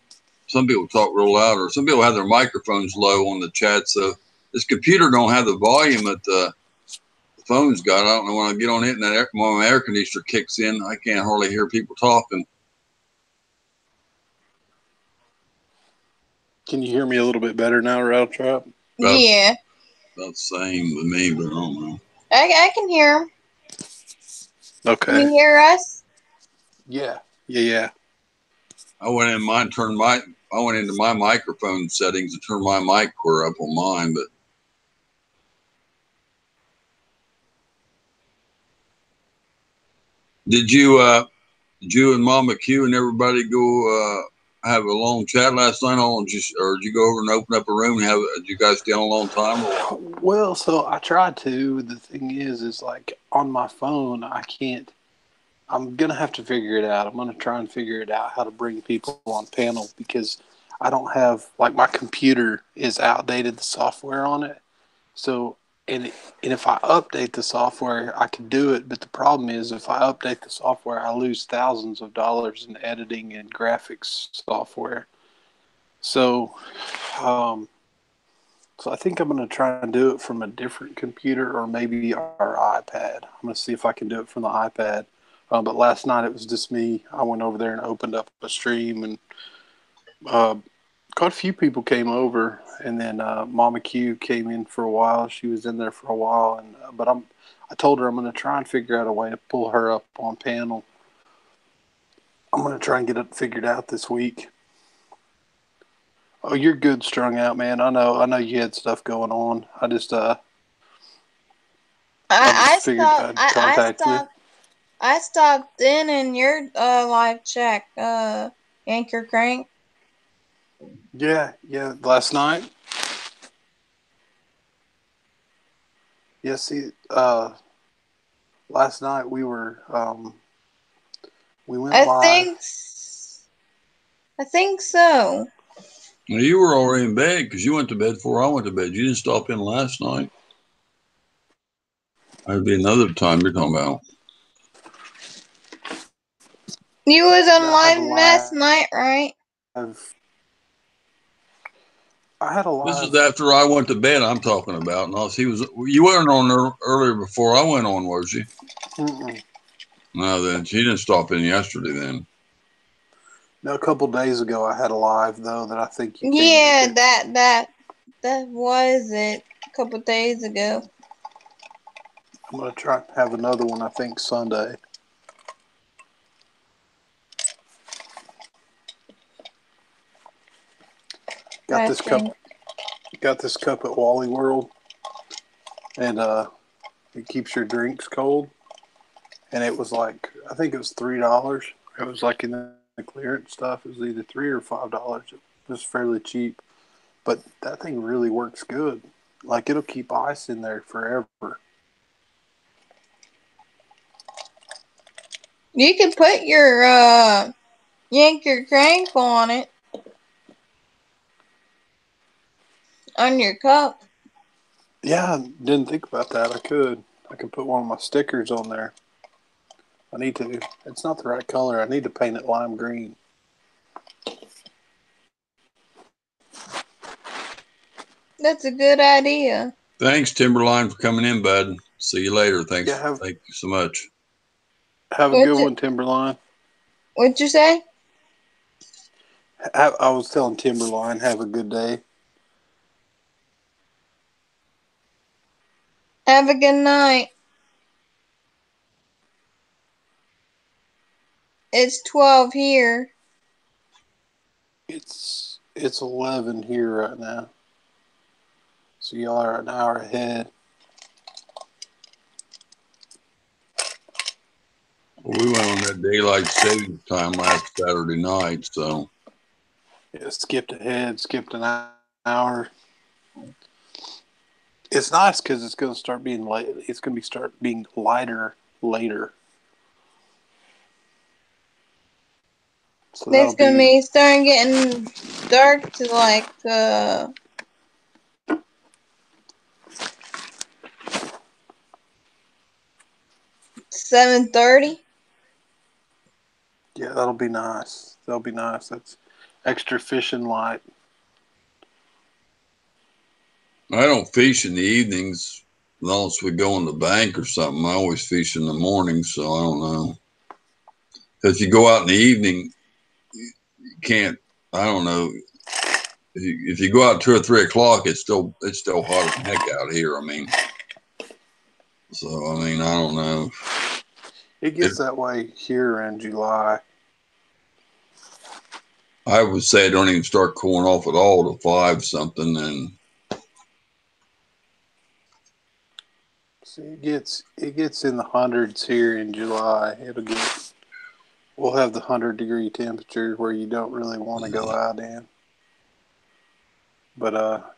Some people talk real loud, or some people have their microphones low on the chat. So this computer don't have the volume that the phone's got. I don't know, when I get on it and that when my air conditioner kicks in, I can't hardly hear people talking. Can you hear me a little bit better now, Rattle Trap? Yeah. About the same with me, but I don't know. I can hear him. Okay. Can you hear us? Yeah. I went in mine, I went into my microphone settings and turned my mic cord up on mine, but did you and Mama Q and everybody go have a long chat last night, or did you go over and open up a room and did you guys stay on a long time or what? Well, so I tried to. The thing is like on my phone, I can't. I'm going to have to figure it out. I'm going to try and figure it out how to bring people on panel, because I don't have, like, my computer is outdated, the software on it. So, and if I update the software, I can do it. But the problem is, if I update the software, I lose thousands of dollars in editing and graphics software. So I think I'm going to try and do it from a different computer, or maybe our iPad. I'm going to see if I can do it from the iPad. But last night it was just me. I went over there and opened up a stream, and quite a few people came over. And then Mama Q came in for a while. She was in there for a while, and I told her I'm going to try and figure out a way to pull her up on panel. I'm going to try and get it figured out this week. Oh, you're good strung out, man. I know you had stuff going on. I just figured I'd contact you. I stopped in your live chat, Anchor Crank. Yeah, last night. Yeah, see, last night we were we went live. I think so. Well, you were already in bed because you went to bed before I went to bed. You didn't stop in last night. That'd be another time you're talking about. You was on live last night, right? I had a live. This is after I went to bed. I'm talking about. And you weren't on earlier before I went on, was you? Mm-mm. No, then she didn't stop in yesterday. Then. No, a couple days ago I had a live though that I think you. Yeah, that was it. A couple days ago. I'm gonna try to have another one. I think Sunday. Got this cup at Wally World, and it keeps your drinks cold. And it was like, I think it was $3. It was like in the clearance stuff. It was either $3 or $5. It was fairly cheap, but that thing really works good. Like, it'll keep ice in there forever. You can put your Anchor Crank on it. On your cup. Yeah, I didn't think about that. I could put one of my stickers on there. I need to. It's not the right color. I need to paint it lime green. That's a good idea. Thanks, Timberline, for coming in, bud. See you later. Thanks. Thank you so much. Have a good one, Timberline. What'd you say? I was telling Timberline, have a good day. Have a good night. It's 12 here. It's 11 here right now. So y'all are an hour ahead. Well, we went on that daylight savings time last Saturday night, so. Yeah, skipped an hour. It's nice because it's going to start being late. It's going to start being lighter later. So it's going to be starting getting dark to like 7:30. Yeah, that'll be nice. That'll be nice. That's extra fishing light. I don't fish in the evenings unless we go in the bank or something. I always fish in the morning, so I don't know. Because you go out in the evening, you can't. I don't know. If you go out 2 or 3 o'clock, it's still hot as heck out here. I mean, so I mean, I don't know. It gets that way here in July. I would say don't even start cooling off at all to 5 something, and See, it gets in the hundreds here in July. We'll have the 100-degree temperature where you don't really want to go out in. But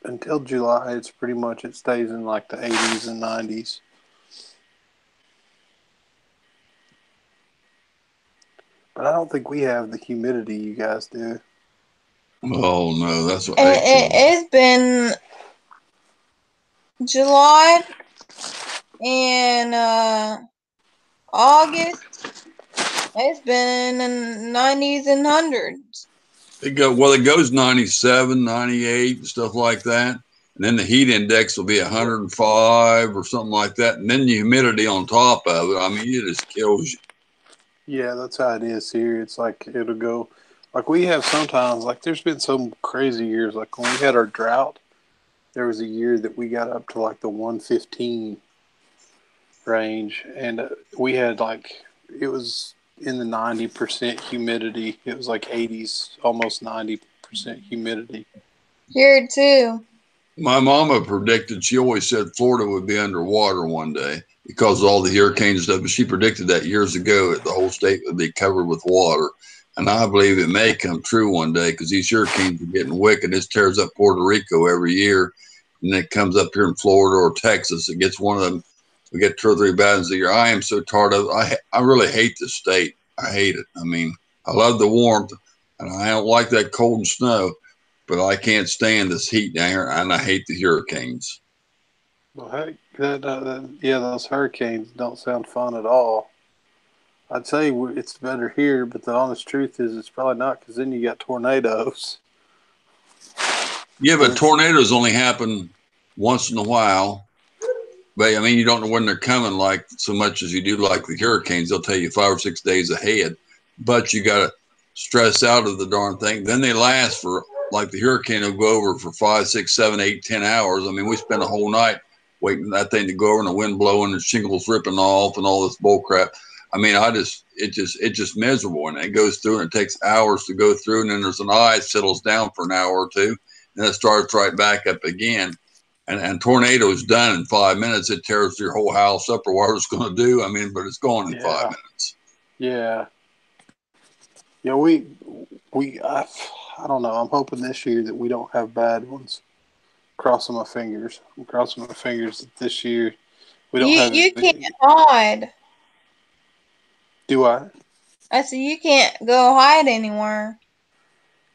until July, it's pretty much, it stays in like the 80s and 90s. But I don't think we have the humidity you guys do. oh no, that's what It's been July and August. It's been in the 90s and 100s. it goes 97, 98, and stuff like that. And then the heat index will be 105 or something like that. And then the humidity on top of it, I mean, it just kills you. Yeah, that's how it is here. It's like it'll go, like we have sometimes, like there's been some crazy years. Like when we had our drought, there was a year that we got up to like the 115 range. And we had like, it was in the 90% humidity. It was like 80s, almost 90% humidity. Here too. My mama predicted, she always said Florida would be underwater one day because of all the hurricanes and stuff. But she predicted that years ago that the whole state would be covered with water. And I believe it may come true one day because these hurricanes are getting wicked. This tears up Puerto Rico every year. And it comes up here in Florida or Texas. It gets one of them. We get 2 or 3 bad ones a year. I am so tired of it. I really hate this state. I hate it. I mean, I love the warmth and I don't like that cold and snow. But I can't stand this heat down here, and I hate the hurricanes. Well, heck, those hurricanes don't sound fun at all. I'd say it's better here, but the honest truth is it's probably not because then you got tornadoes. Yeah, but tornadoes only happen once in a while. But, I mean, you don't know when they're coming like so much as you do like the hurricanes. They'll tell you 5 or 6 days ahead. But you got to stress out of the darn thing. Then they last for, like the hurricane will go over for 5, 6, 7, 8, 10 hours. I mean, we spent a whole night waiting for that thing to go over and the wind blowing and shingles ripping off and all this bull crap. I mean, it's just miserable. And it goes through and it takes hours to go through. And then there's an eye, it settles down for an hour or two. And it starts right back up again. And tornado is done in 5 minutes. It tears your whole house up or what it's going to do. I mean, but it's gone in 5 minutes. Yeah. Yeah, I don't know. I'm hoping this year that we don't have bad ones. Crossing my fingers. I'm crossing my fingers that this year we don't have. You can't hide. Do I? I said you can't go hide anywhere.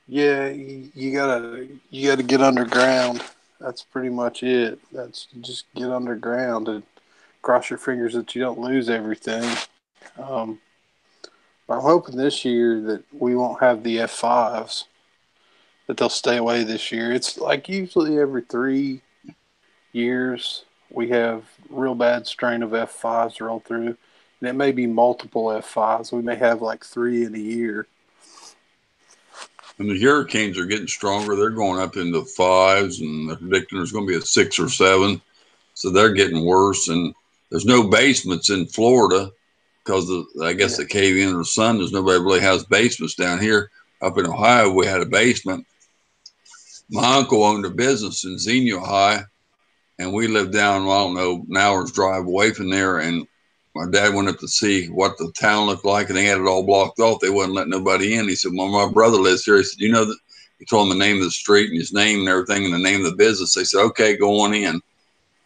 Yeah, you gotta get underground. That's pretty much it. That's just get underground and cross your fingers that you don't lose everything. I'm hoping this year that we won't have the F5s, that they'll stay away this year. It's like usually every 3 years we have real bad strain of F5s roll through, and it may be multiple F5s. We may have like 3 in a year. And the hurricanes are getting stronger. They're going up into 5s, and they're predicting there's going to be a 6 or 7. So they're getting worse. And there's no basements in Florida because I guess the cave in or the sun. There's nobody really has basements down here. Up in Ohio, we had a basement. My uncle owned a business in Xenia High, and we lived down, I don't know, an hour's drive away from there. And my dad went up to see what the town looked like, and they had it all blocked off. They wouldn't let nobody in. He said, well, my brother lives here. He said, you know, that he told him the name of the street and his name and everything and the name of the business. They said, okay, go on in.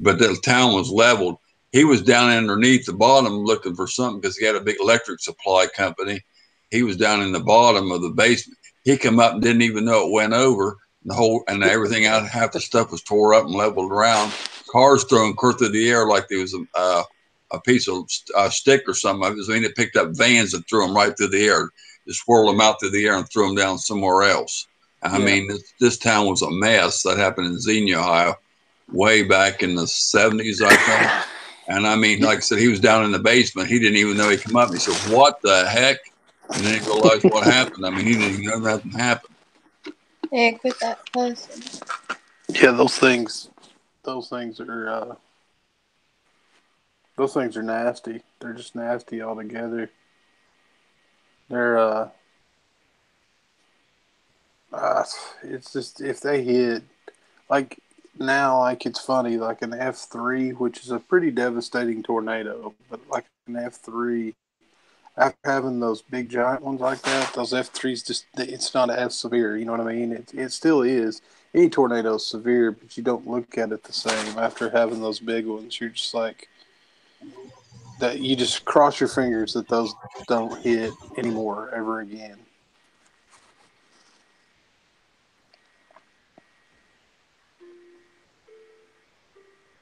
But the town was leveled. He was down underneath the bottom looking for something because he had a big electric supply company. He was down in the bottom of the basement. He come up and didn't even know it went over. And everything out, half the stuff was tore up and leveled around. Cars thrown clear through the air like there was a a piece of a stick or something. I mean, it picked up vans and threw them right through the air, just swirled them out through the air and threw them down somewhere else. I mean, this town was a mess. That happened in Xenia, Ohio, way back in the 70s, I think. And I mean, like I said, he was down in the basement. He didn't even know he come up. He said, "What the heck?" And then he realized what happened. I mean, he didn't even know nothing happened. Hey, quit that cussing. Yeah, those things are nasty. They're just nasty altogether. They're it's just if they hit like now, like it's funny, like an F3, which is a pretty devastating tornado, but like an F3, after having those big giant ones like that, those F3s just it's not as severe. You know what I mean? It still is. Any tornado is severe, but you don't look at it the same after having those big ones. You're just like that. You just cross your fingers that those don't hit anymore ever again.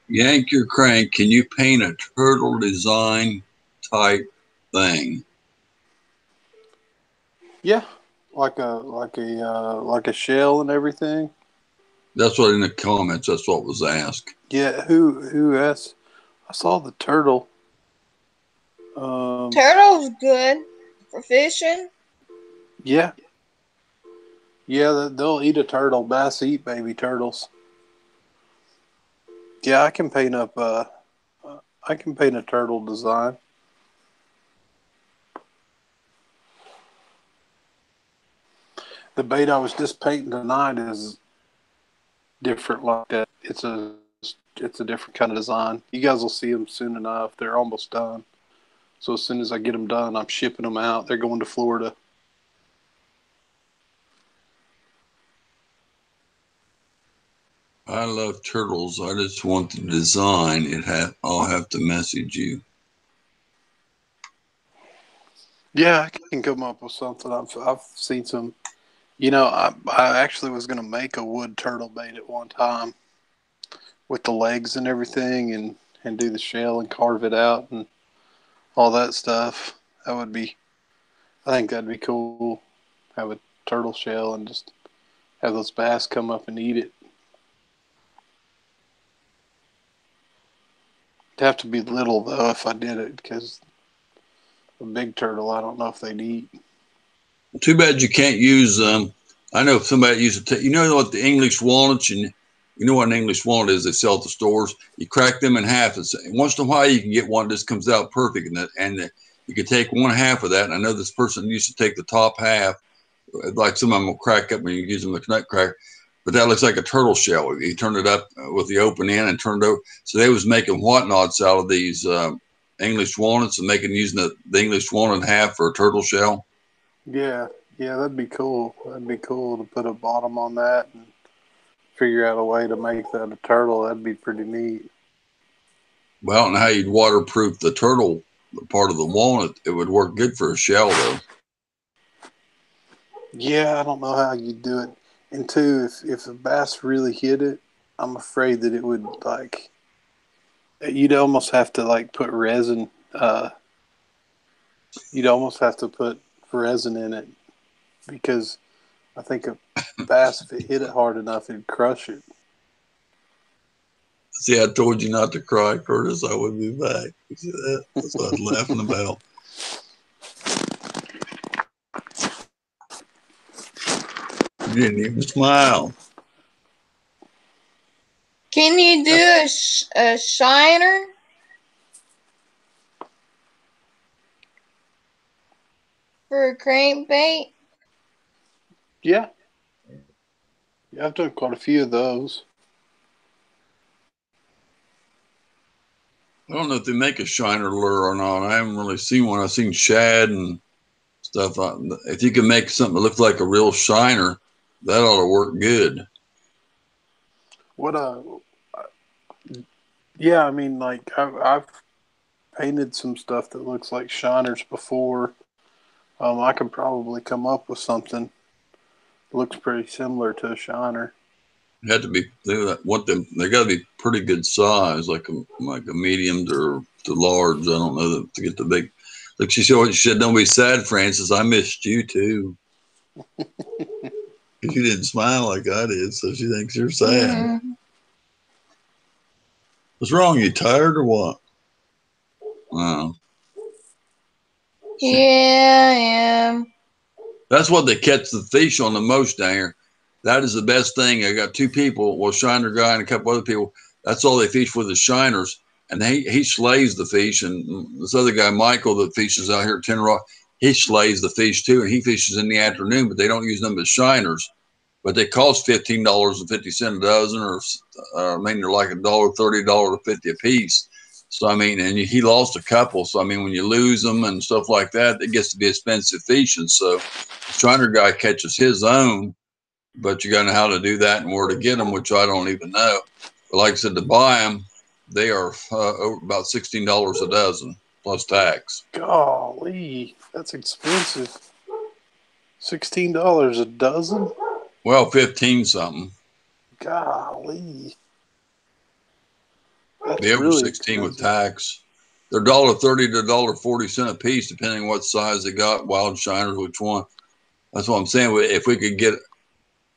Yank your crank. Can you paint a turtle design type thing? Yeah, like a shell and everything. That's what in the comments. That's what was asked. Yeah, who asked? I saw the turtle. Turtle's good for fishing. Yeah, they'll eat a turtle. Bass eat baby turtles. Yeah, I can paint a turtle design. The bait I was just painting tonight is different like that. It's a different kind of design. You guys will see them soon enough. They're almost done. So as soon as I get them done, I'm shipping them out. They're going to Florida. I love turtles. I just want the design. I'll have to message you. Yeah, I can come up with something. I've seen some. You know, I actually was going to make a wood turtle bait at one time with the legs and everything and do the shell and carve it out and all that stuff. I think that'd be cool. Have a turtle shell and just have those bass come up and eat it. It'd have to be little though if I did it because a big turtle, I don't know if they'd eat. Too bad you can't use I know if somebody used to you know what the English walnuts, and you know what an English walnut is, they sell at the stores. You crack them in half. Once in a while you can get one that just comes out perfect, and you can take one half of that. And I know this person used to take the top half, like some of them will crack up when you use them with a nut cracker, but that looks like a turtle shell. You turn it up with the open end and turn it over. So they was making whatnots out of these English walnuts and using the English walnut half for a turtle shell. Yeah, that'd be cool. That'd be cool to put a bottom on that and figure out a way to make that a turtle. That'd be pretty neat. Well, I don't know how you'd waterproof the turtle part of the walnut. It would work good for a shell, though. Yeah, I don't know how you do it. And two, if a bass really hit it, I'm afraid that it would you'd almost have to put resin. You'd almost have to put resin in it because I think a bass, if it hit it hard enough, it'd crush it. See, I told you not to cry, Curtis. I would be back. That's what I was laughing about. You didn't even smile. Can you do a shiner? For a crankbait? Yeah, I've done quite a few of those. I don't know if they make a shiner lure or not. I haven't really seen one. I've seen shad and stuff. If you can make something that looks like a real shiner, that ought to work good. Yeah, I mean, I've painted some stuff that looks like shiners before. I could probably come up with something that looks pretty similar to a shiner. Had to be. They got to be pretty good size, like a medium or the large. I don't know to get the big. Look, she said, "Don't be sad, Francis. I missed you too." You didn't smile like I did, so she thinks you're sad. Mm-hmm. What's wrong? You tired or what? Wow. Yeah, I am. That's what they catch the fish on the most down here. That is the best thing. I got two people, well, Shiner guy and a couple other people. That's all they fish with is shiners, and he slays the fish. And this other guy, Michael, that fishes out here at Tin Rock, he slays the fish too, and he fishes in the afternoon. But they don't use them as shiners. But they cost $15.50 a dozen, or I mean, they're like $1.30, $1.50 a piece. So I mean, and he lost a couple. So I mean, when you lose them and stuff like that, it gets to be expensive fishing. So the Shiner guy catches his own, but you got to know how to do that and where to get them, which I don't even know. But like I said, to buy them, they are about $16 a dozen plus tax. Golly, that's expensive. $16 a dozen? Well, 15 something. Golly. That's Be over really 16 with expensive. tax. They're $1.30 to $1.40 a piece, depending on what size they got, wild shiners, which one. That's what I'm saying. If we could get,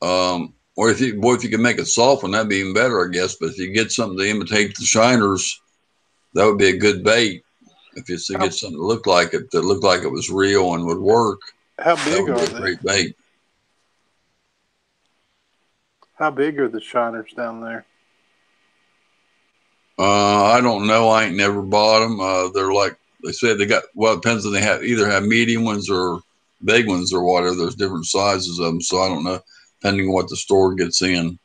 or if you could make a soft one, that'd be even better, I guess. But if you get something to imitate the shiners, that would be a good bait. If you get something that looked like it was real and would work, How that big would are be a they? great bait. How big are the shiners down there? I don't know. I ain't never bought them. They're like they said they got. Well, it depends on they either have medium ones or big ones or whatever. There's different sizes of them, so I don't know. Depending on what the store gets in.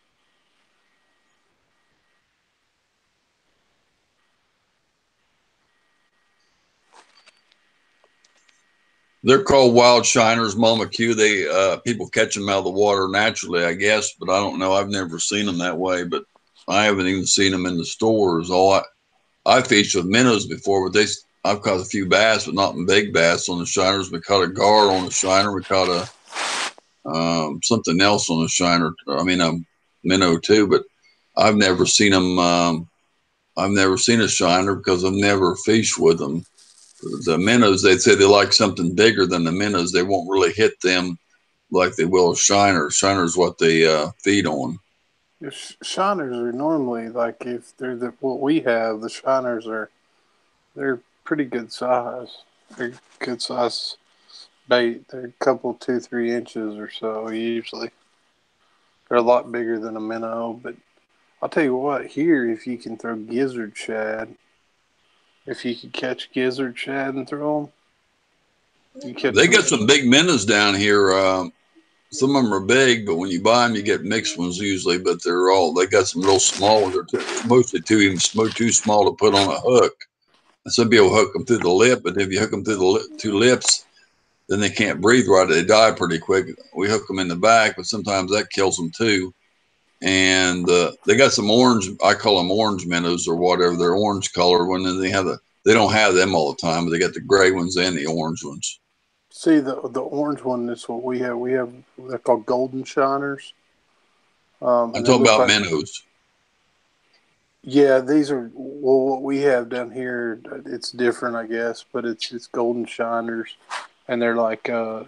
They're called wild shiners, Mama Q. They people catch them out of the water naturally, I guess, but I don't know. I've never seen them that way, but I haven't even seen them in the stores. I fished with minnows before, but I've caught a few bass, but not big bass on the shiners. We caught a gar on the shiner. We caught a something else on the shiner. I mean, a minnow too, but I've never seen them. I've never seen a shiner because I've never fished with them. The minnows, they say they like something bigger than the minnows. They won't really hit them like they will a shiner. Shiner's what they feed on. The shiners are normally like if they're what we have. The shiners they're pretty good size. They're good size bait. They're a couple 2-3 inches or so usually. They're a lot bigger than a minnow, but I'll tell you what. Here, if you can throw gizzard shad, if you could catch gizzard shad and throw them, They got some big minnows down here. Some of them are big, but when you buy them, you get mixed ones usually. But they got some real small ones. They're mostly too small to put on a hook. And some people hook them through the lip, but if you hook them through the two lips, then they can't breathe right. They die pretty quick. We hook them in the back, but sometimes that kills them too. And they got some orange. I call them orange minnows or whatever. They're orange color. When they don't have them all the time, but they got the gray ones and the orange ones. See, the orange one is what we have. They're called golden shiners. I'm talking about minnows. Yeah, these are what we have down here. It's different, I guess, but it's golden shiners, and they're like the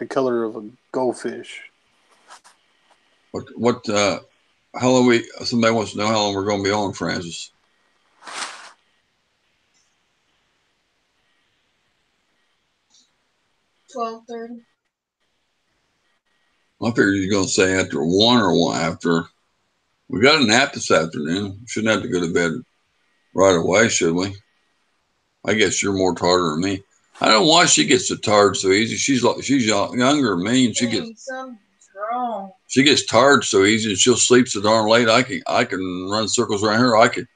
color of a goldfish. How long somebody wants to know how long we're going to be on, Francis. $12:30. I figured you were going to say after 1 or after. We got a nap this afternoon. Shouldn't have to go to bed right away, should we? I guess you're more tired than me. I don't know why she gets so tired so easy. She's younger than me, and Something's wrong. she gets tired so easy, and she'll sleep so darn late. I can run circles around her. I can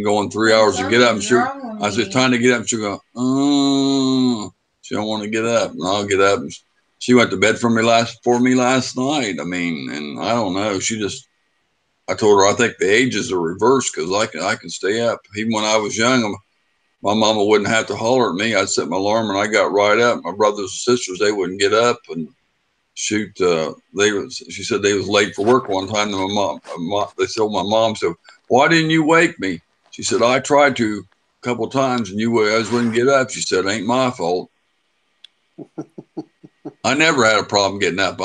go in 3 hours and get up. And I said, time to get up. And she'll go, oh. She don't want to get up, and I'll get up. And she went to bed for me last night. I mean, and I don't know. I told her I think the ages are reversed because I can stay up. Even when I was young, my mama wouldn't have to holler at me. I'd set my alarm and I got right up. My brothers and sisters, they wouldn't get up and shoot. She said they was late for work one time. And they told my mom, said, why didn't you wake me? She said, I tried to, couple times, and you guys wouldn't get up. She said, "Ain't my fault." I never had a problem getting up.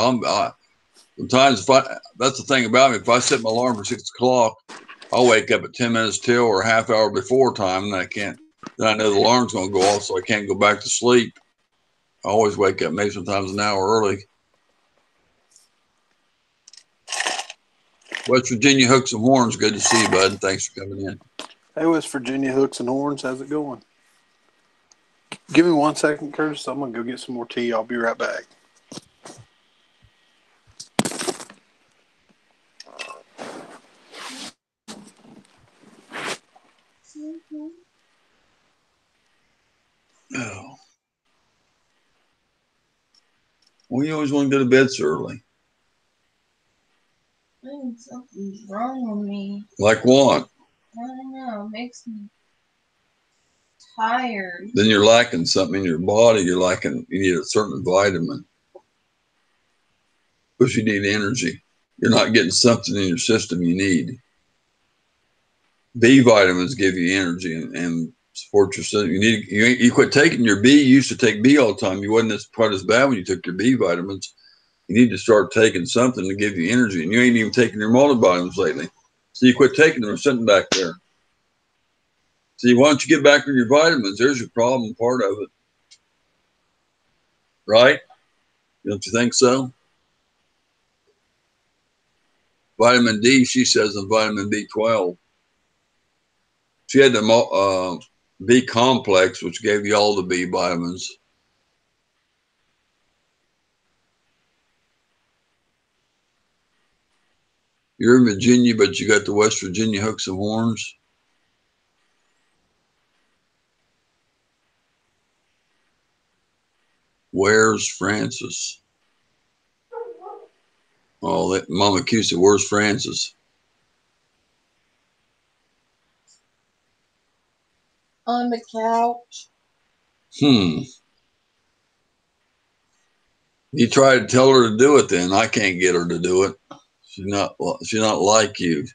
Sometimes that's the thing about me. If I set my alarm for 6 o'clock, I'll wake up at 10 minutes till or a half hour before time, and then I know the alarm's going to go off, so I can't go back to sleep. I always wake up maybe sometimes an hour early. West Virginia Hooks and Horns, good to see you, bud. Thanks for coming in. Hey, West Virginia Hooks and Horns, how's it going? Give me 1 second, Curtis. I'm going to go get some more tea. I'll be right back. Oh. Well, you always want to go to bed so early. I think something's wrong with me. Like what? I don't know. It makes me tired. Then you're lacking something in your body. You need a certain vitamin. Because you need energy. You're not getting something in your system you need. B vitamins give you energy and support your system. You quit taking your B. You used to take B all the time. You wasn't quite as bad when you took your B vitamins. You need to start taking something to give you energy. And you ain't even taking your multivitamins lately. So you quit taking them or sitting back there. See, why don't you get back on your vitamins? There's your problem, part of it. Right? Don't you think so? Vitamin D, she says, and vitamin B12. She had the B complex, which gave you all the B vitamins. You're in Virginia, but you got the West Virginia Hooks and Horns. Where's Francis? Oh, Mama Q said, "Where's Francis?" On the couch. You try to tell her to do it, then I can't get her to do it. She's not like you.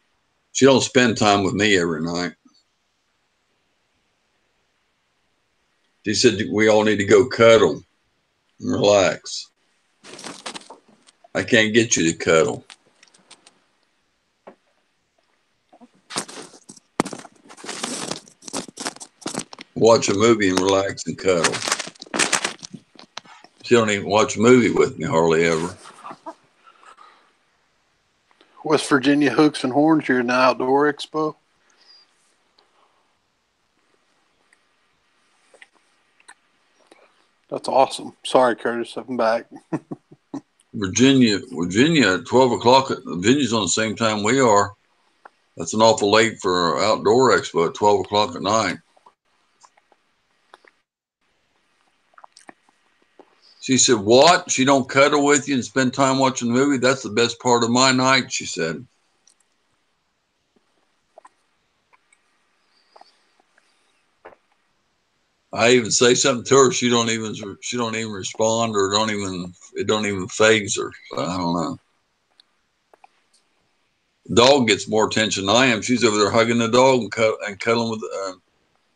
She don't spend time with me every night. She said we all need to go cuddle and relax. I can't get you to cuddle. Watch a movie and relax and cuddle. She don't even watch a movie with me hardly ever. West Virginia Hooks and Horns, you're in the Outdoor Expo? That's awesome. Sorry, Curtis, I'm back. Virginia at 12 o'clock. Virginia's on the same time we are. That's an awful late for Outdoor Expo at 12 o'clock at night. She said, "What? She don't cuddle with you and spend time watching a movie? That's the best part of my night," she said. I even say something to her, she don't even respond, or it don't even faze her. So I don't know. The dog gets more attention than I am. She's over there hugging the dog and cuddling with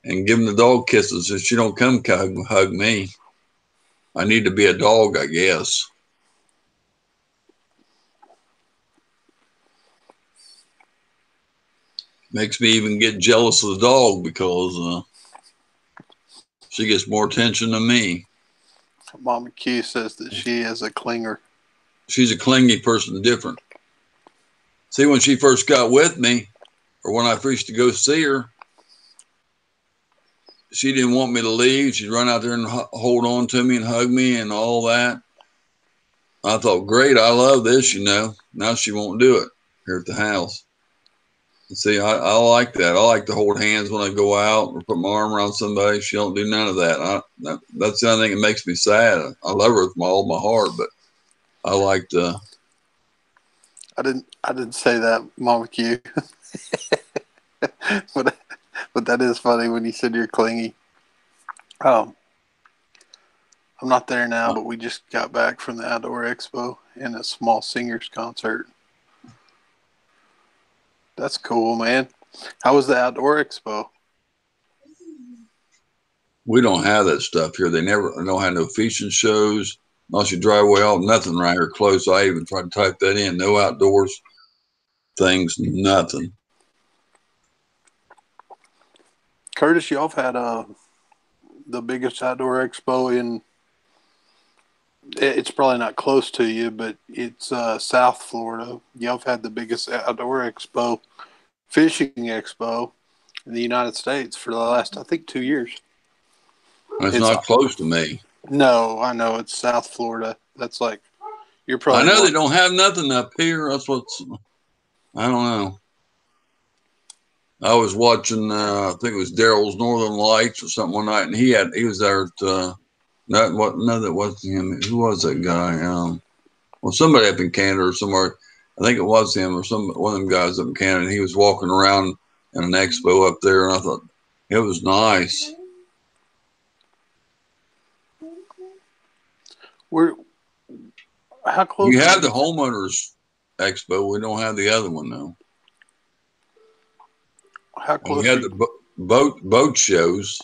and giving the dog kisses. So she don't come hug me. I need to be a dog, I guess. Makes me even get jealous of the dog because she gets more attention than me. Mama Q says that she is a clinger. She's a clingy person, different. See, when she first got with me, or when I first used to go see her, she didn't want me to leave. She'd run out there and hold on to me and hug me and all that. I thought, great, I love this, Now she won't do it here at the house. See, I like that. I like to hold hands when I go out or put my arm around somebody. She don't do none of that. That's the only thing that makes me sad. I love her with all my heart, but I like to. I didn't say that, Mama Q. But that is funny when you said you're clingy. I'm not there now, but we just got back from the Outdoor Expo and a small singers concert. That's cool, man. How was the Outdoor Expo? We don't have that stuff here. They never don't have no fishing shows. Unless you drive way off, nothing right here close. I even tried to type that in. No outdoors things, nothing. Curtis, y'all have had the biggest outdoor expo in. It's probably not close to you, but it's South Florida. Y'all have had the biggest outdoor expo, fishing expo in the United States for the last, I think, 2 years. It's not close to me. No, I know it's South Florida. That's like you're probably. I know they don't have nothing up here. That's what's. I don't know. I was watching. I think it was Daryl's Northern Lights or something one night, and he was there at. No, that wasn't him. Who was that guy? Well, somebody up in Canada or somewhere. I think it was him or one of them guys up in Canada. And he was walking around in an expo up there, and I thought it was nice. How close? You have the homeowners expo. We don't have the other one though. How close? We had the boat shows,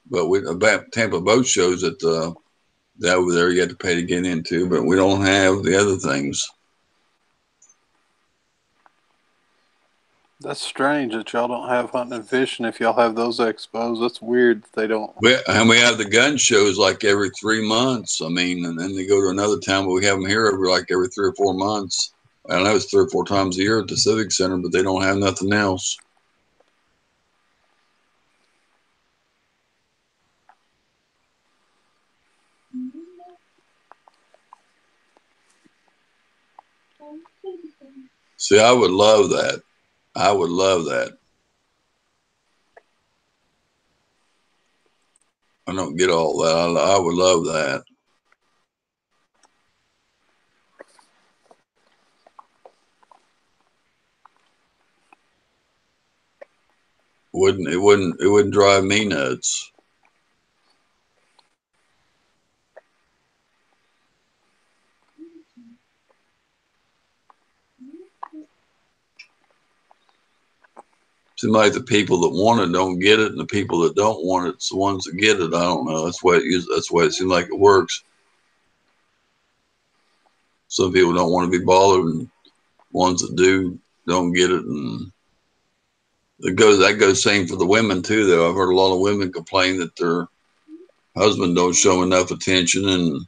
but Tampa boat shows that over there you had to pay to get into, but we don't have the other things. That's strange that y'all don't have hunting and fishing if y'all have those expos. That's weird that they don't. And we have the gun shows like every 3 months. I mean, and then they go to another town, but we have them here every 3 or 4 months. I know it's 3 or 4 times a year at the Civic Center, but they don't have nothing else. See, I would love that. I would love that. I don't get all that. I would love that. It wouldn't drive me nuts. Seems like the people that want it don't get it, and the people that don't want it's the ones that get it. I don't know. That's the way it seems like it works. Some people don't want to be bothered, and ones that do don't get it, and that goes same for the women too. Though I've heard a lot of women complain that their husband don't show enough attention, and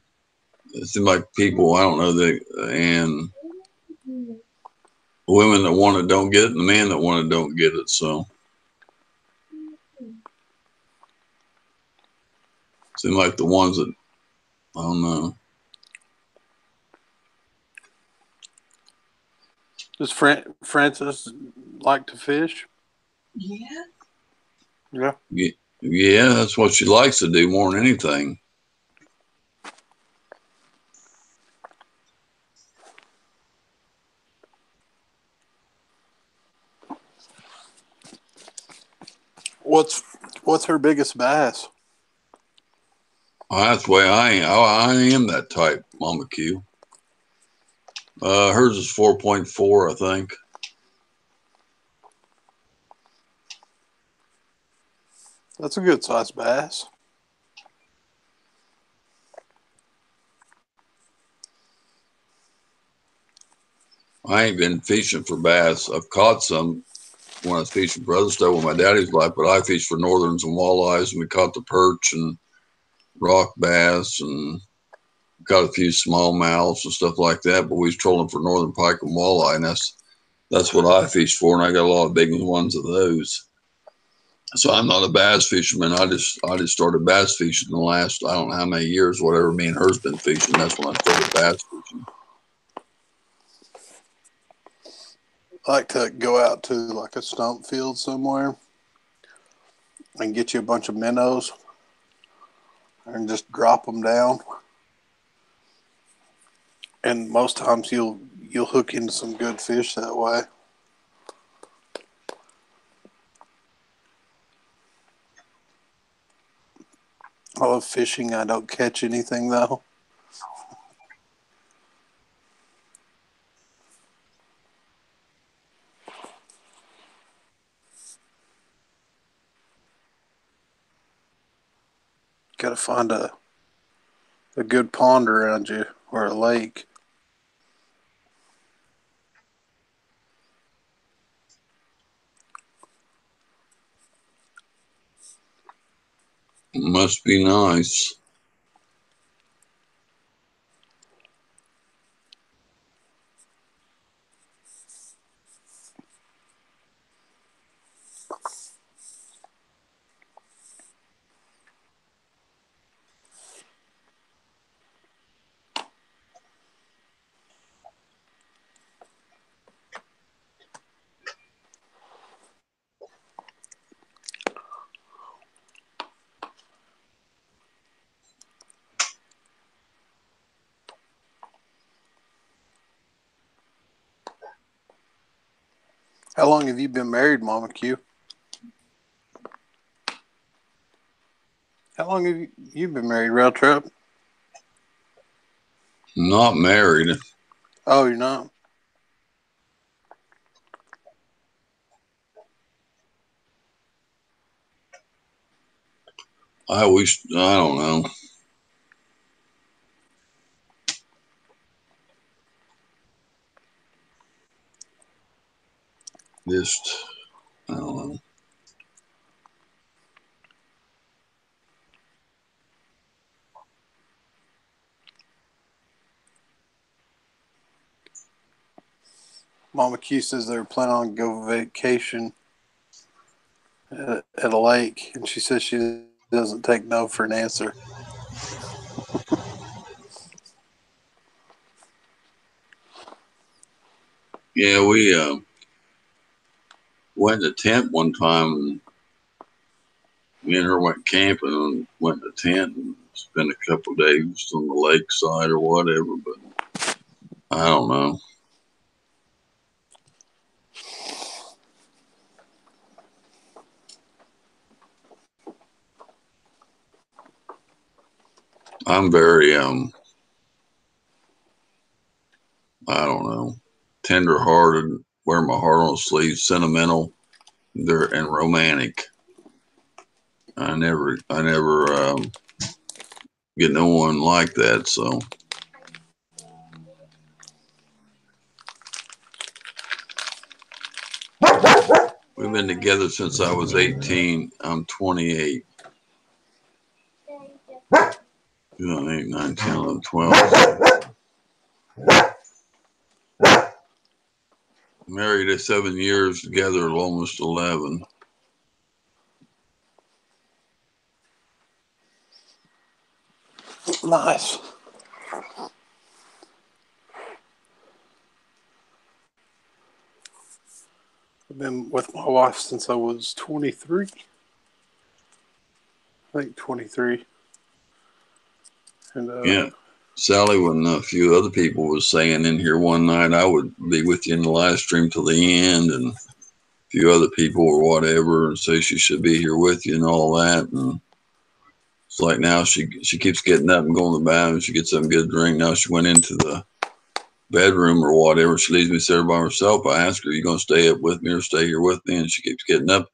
it seems like people I don't know and women that want it don't get it, and the men that want it don't get it. So seem like the ones that I don't know. Does Francis like to fish? Yeah. Yeah. Yeah, that's what she likes to do more than anything. What's her biggest bass? Oh, that's the way I am. I am that type, Mama Q. Hers is 4.4, I think. That's a good size bass. I ain't been fishing for bass. I've caught some when I was fishing for other stuff with my daddy's life, but I fished for northerns and walleyes, and we caught the perch and rock bass and got a few smallmouths and stuff like that. But we was trolling for northern pike and walleye, and that's what I fished for, and I got a lot of big ones of those. So I'm not a bass fisherman. I just started bass fishing in the last I don't know how many years, whatever me and her's been fishing. That's when I started bass fishing. I like to go out to like a stump field somewhere and get you a bunch of minnows and just drop them down. And most times you'll hook into some good fish that way. I love fishing. I don't catch anything though. Got to find a good pond around you or a lake. Must be nice. How long have you been married, Mama Q? How long have you been married, Rail Trap? Not married. Oh, you're not? I don't know. Just, I don't know. Mama Q says they were planning on go vacation at a lake, and she says she doesn't take no for an answer. Yeah, we went to tent one time. And me and her went camping and went to tent and spent a couple of days on the lakeside or whatever. But I don't know. I'm very I don't know, tender-hearted, wear my heart on a sleeve, sentimental, and romantic. I never get no one like that. So we've been together since I was 18. I'm 28. 8, 9, 10, 11, 12. Married at 7 years, together almost 11. Nice. I've been with my wife since I was 23. I think 23. And Yeah. Sally and a few other people was saying in here one night I would be with you in the live stream till the end, and a few other people or whatever, and say she should be here with you and all that. And it's like now she keeps getting up and going to the bathroom. She gets up and gets a drink. Now she went into the bedroom or whatever. She leaves me there by herself. I asked her, "Are you going to stay up with me or stay here with me?" And she keeps getting up.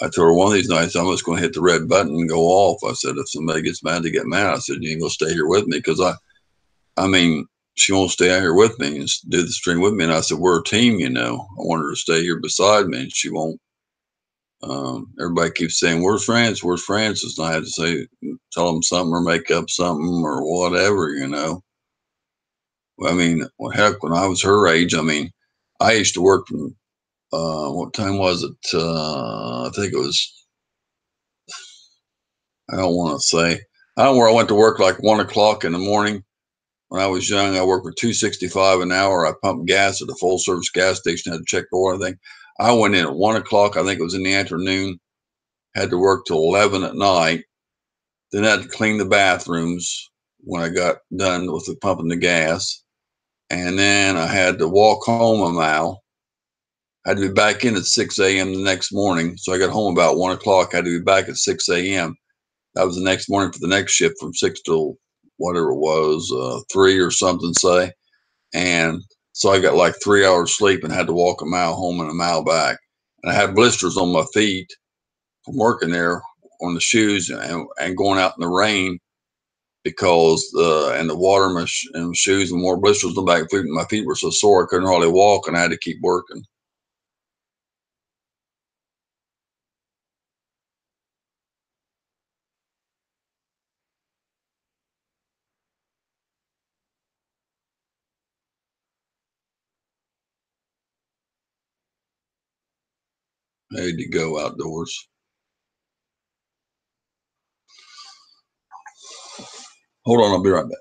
I told her one of these nights I'm just going to hit the red button and go off. I said, if somebody gets mad, they get mad. I said, you ain't going to stay here with me, because I mean, she won't stay out here with me and do the stream with me. And I said, we're a team, you know. I want her to stay here beside me, and she won't. Everybody keeps saying, where's Francis? Where's Francis? And I had to say, tell them something or make up something or whatever, you know. I mean, well, heck, when I was her age, I mean, I used to work from, what time was it? I think it was, I don't want to say, I don't know where I went to work like 1 o'clock in the morning. When I was young, I worked for $2.65 an hour. I pumped gas at a full service gas station, had to check the oil, thing. I went in at 1 o'clock. I think it was in the afternoon, had to work till 11 at night. Then I had to clean the bathrooms when I got done with the pumping the gas. And then I had to walk home a mile. I had to be back in at 6 a.m. the next morning. So I got home about 1 o'clock. I had to be back at 6 a.m. That was the next morning for the next shift from 6 till whatever it was, 3 or something, say. And so I got like 3 hours sleep and had to walk a mile home and a mile back. And I had blisters on my feet from working there on the shoes and going out in the rain because the water in my shoes and more blisters on the back feet. My feet were so sore I couldn't hardly walk, and I had to keep working. I had to go outdoors. Hold on, I'll be right back.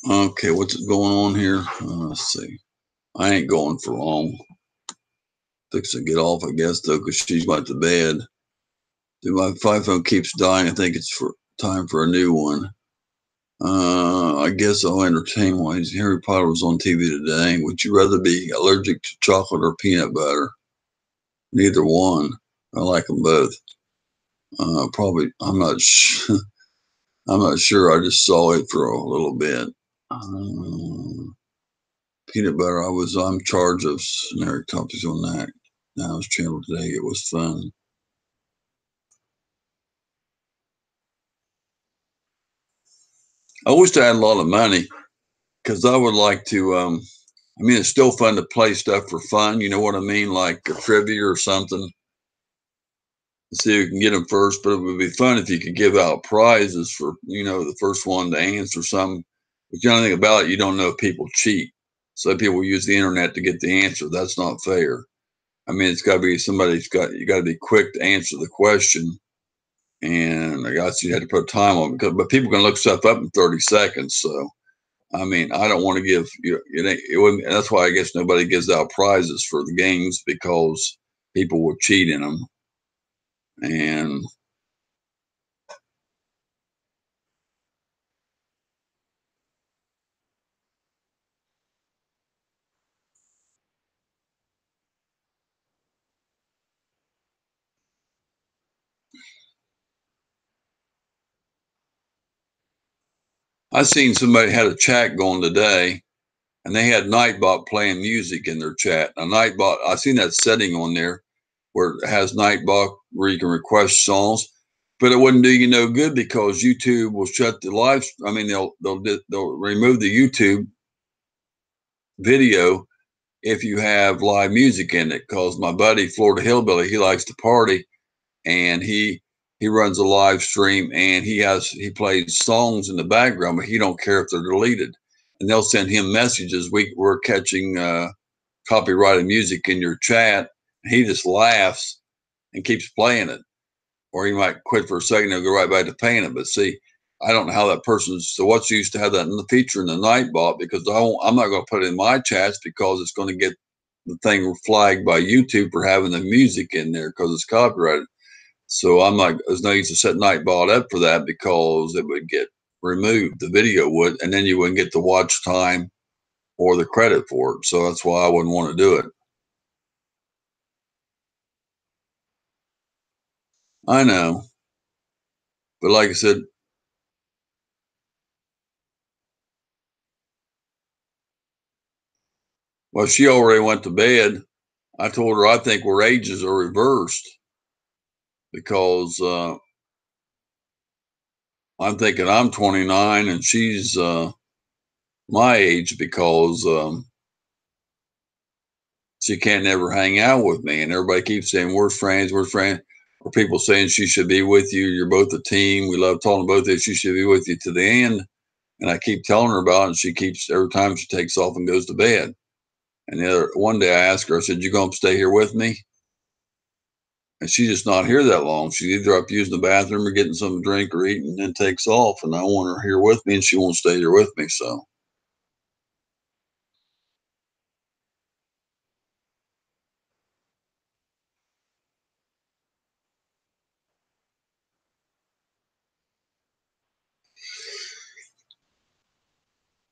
Okay, what's going on here? Let's see. I ain't going for long. Fix to get off, I guess, though, because she's about to bed. My phone keeps dying. I think it's for time for a new one. I guess I'll entertain wise. Harry Potter was on TV today. Would you rather be allergic to chocolate or peanut butter? Neither one. I like them both. Probably. I'm not sure. I'm not sure. I just saw it for a little bit. Peanut butter. I'm in charge of generic topics on that. Now I was channel today. It was fun. I wish I had a lot of money because I would like to. I mean, it's still fun to play stuff for fun. You know what I mean? Like a trivia or something. See who can get them first, but it would be fun if you could give out prizes for, the first one to answer something. But the only thing about it, you don't know if people cheat. So people use the internet to get the answer. That's not fair. I mean, it's got to be you got to be quick to answer the question. And I guess you had to put time on it, but people can look stuff up in 30 seconds. So, I mean, I don't want to give it wouldn't, that's why I guess nobody gives out prizes for the games because people will cheat in them. And I seen somebody had a chat going today, and they had Nightbot playing music in their chat. Now, Nightbot, I seen that setting on there where it has Nightbot where you can request songs, but it wouldn't do you no good because YouTube will shut the live. I mean, they'll remove the YouTube video if you have live music in it, because my buddy Florida Hillbilly, he likes to party, and he runs a live stream, and he plays songs in the background, but he don't care if they're deleted, and they'll send him messages. We're catching copyrighted music in your chat. And he just laughs and keeps playing it, or he might quit for a second and go right back to paying it. But see, I don't know how that person's. So what's used to have that in the feature in the Nightbot, because I'm not going to put it in my chats because it's going to get the thing flagged by YouTube for having the music in there because it's copyrighted. So I'm like, there's no use to set Nightbot up for that because it would get removed. The video would, and then you wouldn't get the watch time or the credit for it. So that's why I wouldn't want to do it. I know. But like I said, well, she already went to bed. I told her I think our ages are reversed because I'm thinking I'm 29 and she's my age because she can't never hang out with me. And everybody keeps saying, we're friends. Or people saying she should be with you. You're both a team. We love talking both of you. She should be with you to the end. And I keep telling her about it. And she keeps, every time she takes off and goes to bed. And one day I asked her, I said, you going to stay here with me? And she's just not here that long. She's either up using the bathroom or getting some drink or eating and then takes off. And I want her here with me and she won't stay here with me. So.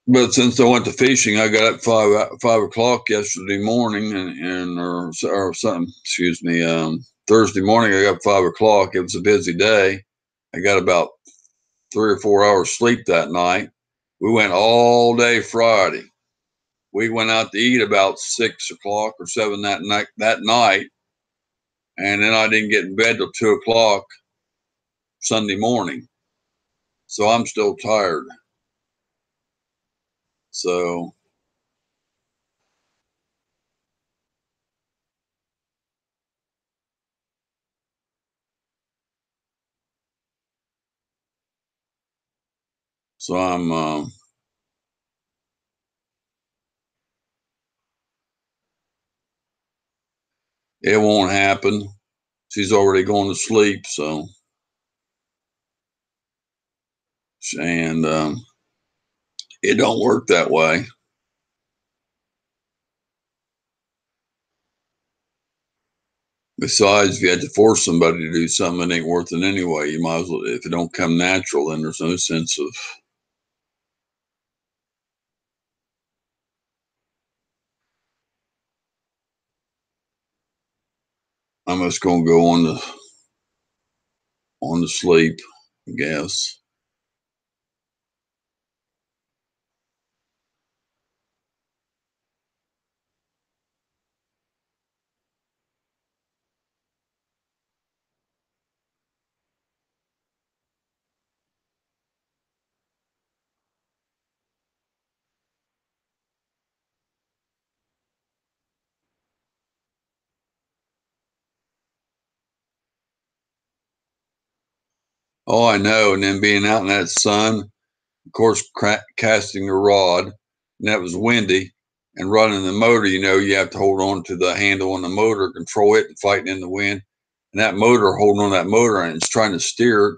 But since I went to fishing, I got up 5 o'clock yesterday morning or something, excuse me, Thursday morning, I got up 5 o'clock. It was a busy day. I got about 3 or 4 hours sleep that night. We went all day Friday. We went out to eat about 6 o'clock or 7 that night. And then I didn't get in bed till 2 o'clock Sunday morning. So I'm still tired. So I'm it won't happen. She's already going to sleep, so. And it don't work that way. Besides, if you had to force somebody to do something, it ain't worth it anyway. You might as well, if it don't come natural, then there's no sense of. I'm just gonna go on to sleep, I guess. Oh, I know. And then being out in that sun, of course, casting a rod, and that was windy, and running the motor. You have to hold on to the handle on the motor, control it, and fighting in the wind. And that motor, holding on that motor, and it's trying to steer it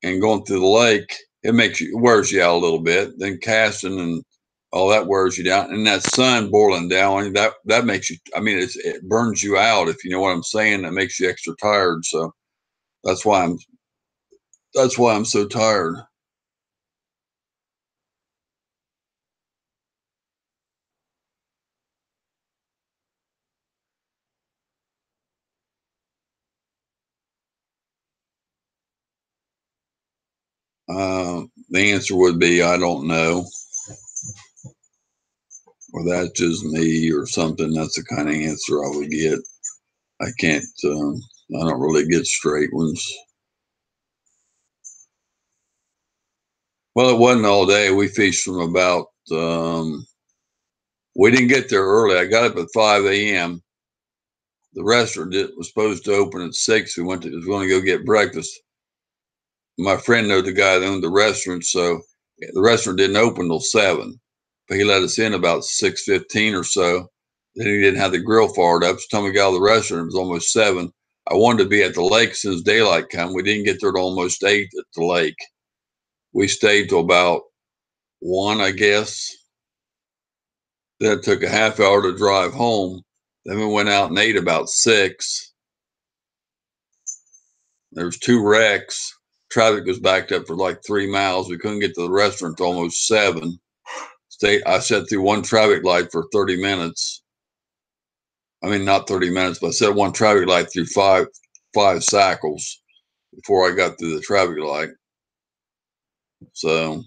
and going through the lake. It wears you out a little bit. Then casting and all that wears you down. And that sun boiling down, that makes you. I mean, it burns you out. If you know what I'm saying, that makes you extra tired. So that's why I'm so tired. The answer would be I don't know, or that's just me or something. That's the kind of answer I would get. I can't. I don't really get straight ones. Well, it wasn't all day. We fished from about We didn't get there early. I got up at 5 a.m. The restaurant was supposed to open at 6. We was going to go get breakfast. My friend knew the guy that owned the restaurant, so the restaurant didn't open till 7. But he let us in about 6:15 or so. Then he didn't have the grill fired up. So time we got out of the restaurant, it was almost 7. I wanted to be at the lake since daylight come. We didn't get there till almost 8 at the lake. We stayed till about 1, I guess. Then it took a half hour to drive home. Then we went out and ate about 6. There was 2 wrecks. Traffic was backed up for like 3 miles. We couldn't get to the restaurant till almost 7. I sat through one traffic light for 30 minutes. I mean, not 30 minutes, but I sat one traffic light through five cycles before I got through the traffic light. So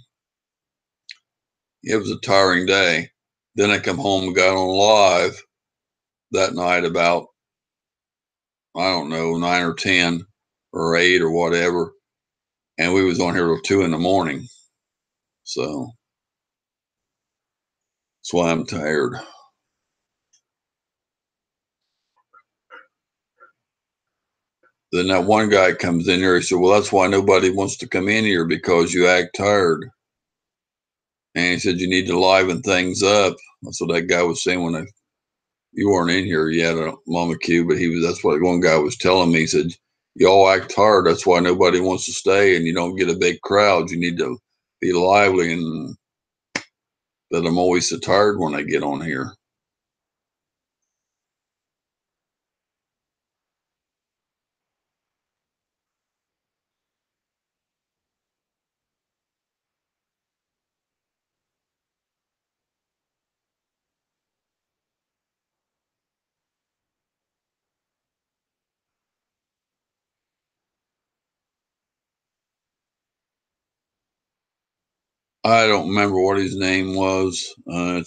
it was a tiring day. Then I come home and got on live that night about, I don't know, 9 or 10 or 8 or whatever. And we was on here till 2 in the morning. So that's why I'm tired. Then that one guy comes in here. He said, well, that's why nobody wants to come in here, because you act tired. And he said, you need to liven things up. That's what that guy was saying when you weren't in here yet, Mama Q, but that's what one guy was telling me. He said, you all act tired. That's why nobody wants to stay, and you don't get a big crowd. You need to be lively. And that I'm always so tired when I get on here. I don't remember what his name was. I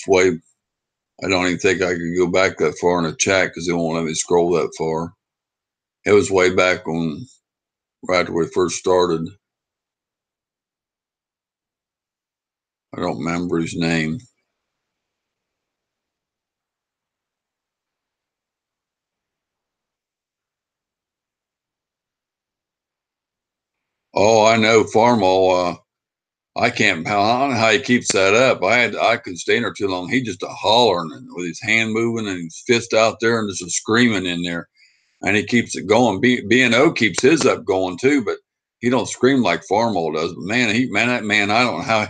don't even think I could go back that far in the chat because they won't let me scroll that far. It was way back right after we first started. I don't remember his name. Oh, I know Farmall. I don't know how he keeps that up. I couldn't stay in there too long. He just a hollering and with his hand moving and his fist out there and just a screaming in there. And he keeps it going. B&O keeps his up going too, but he don't scream like Farmall does. But that man, I don't know how.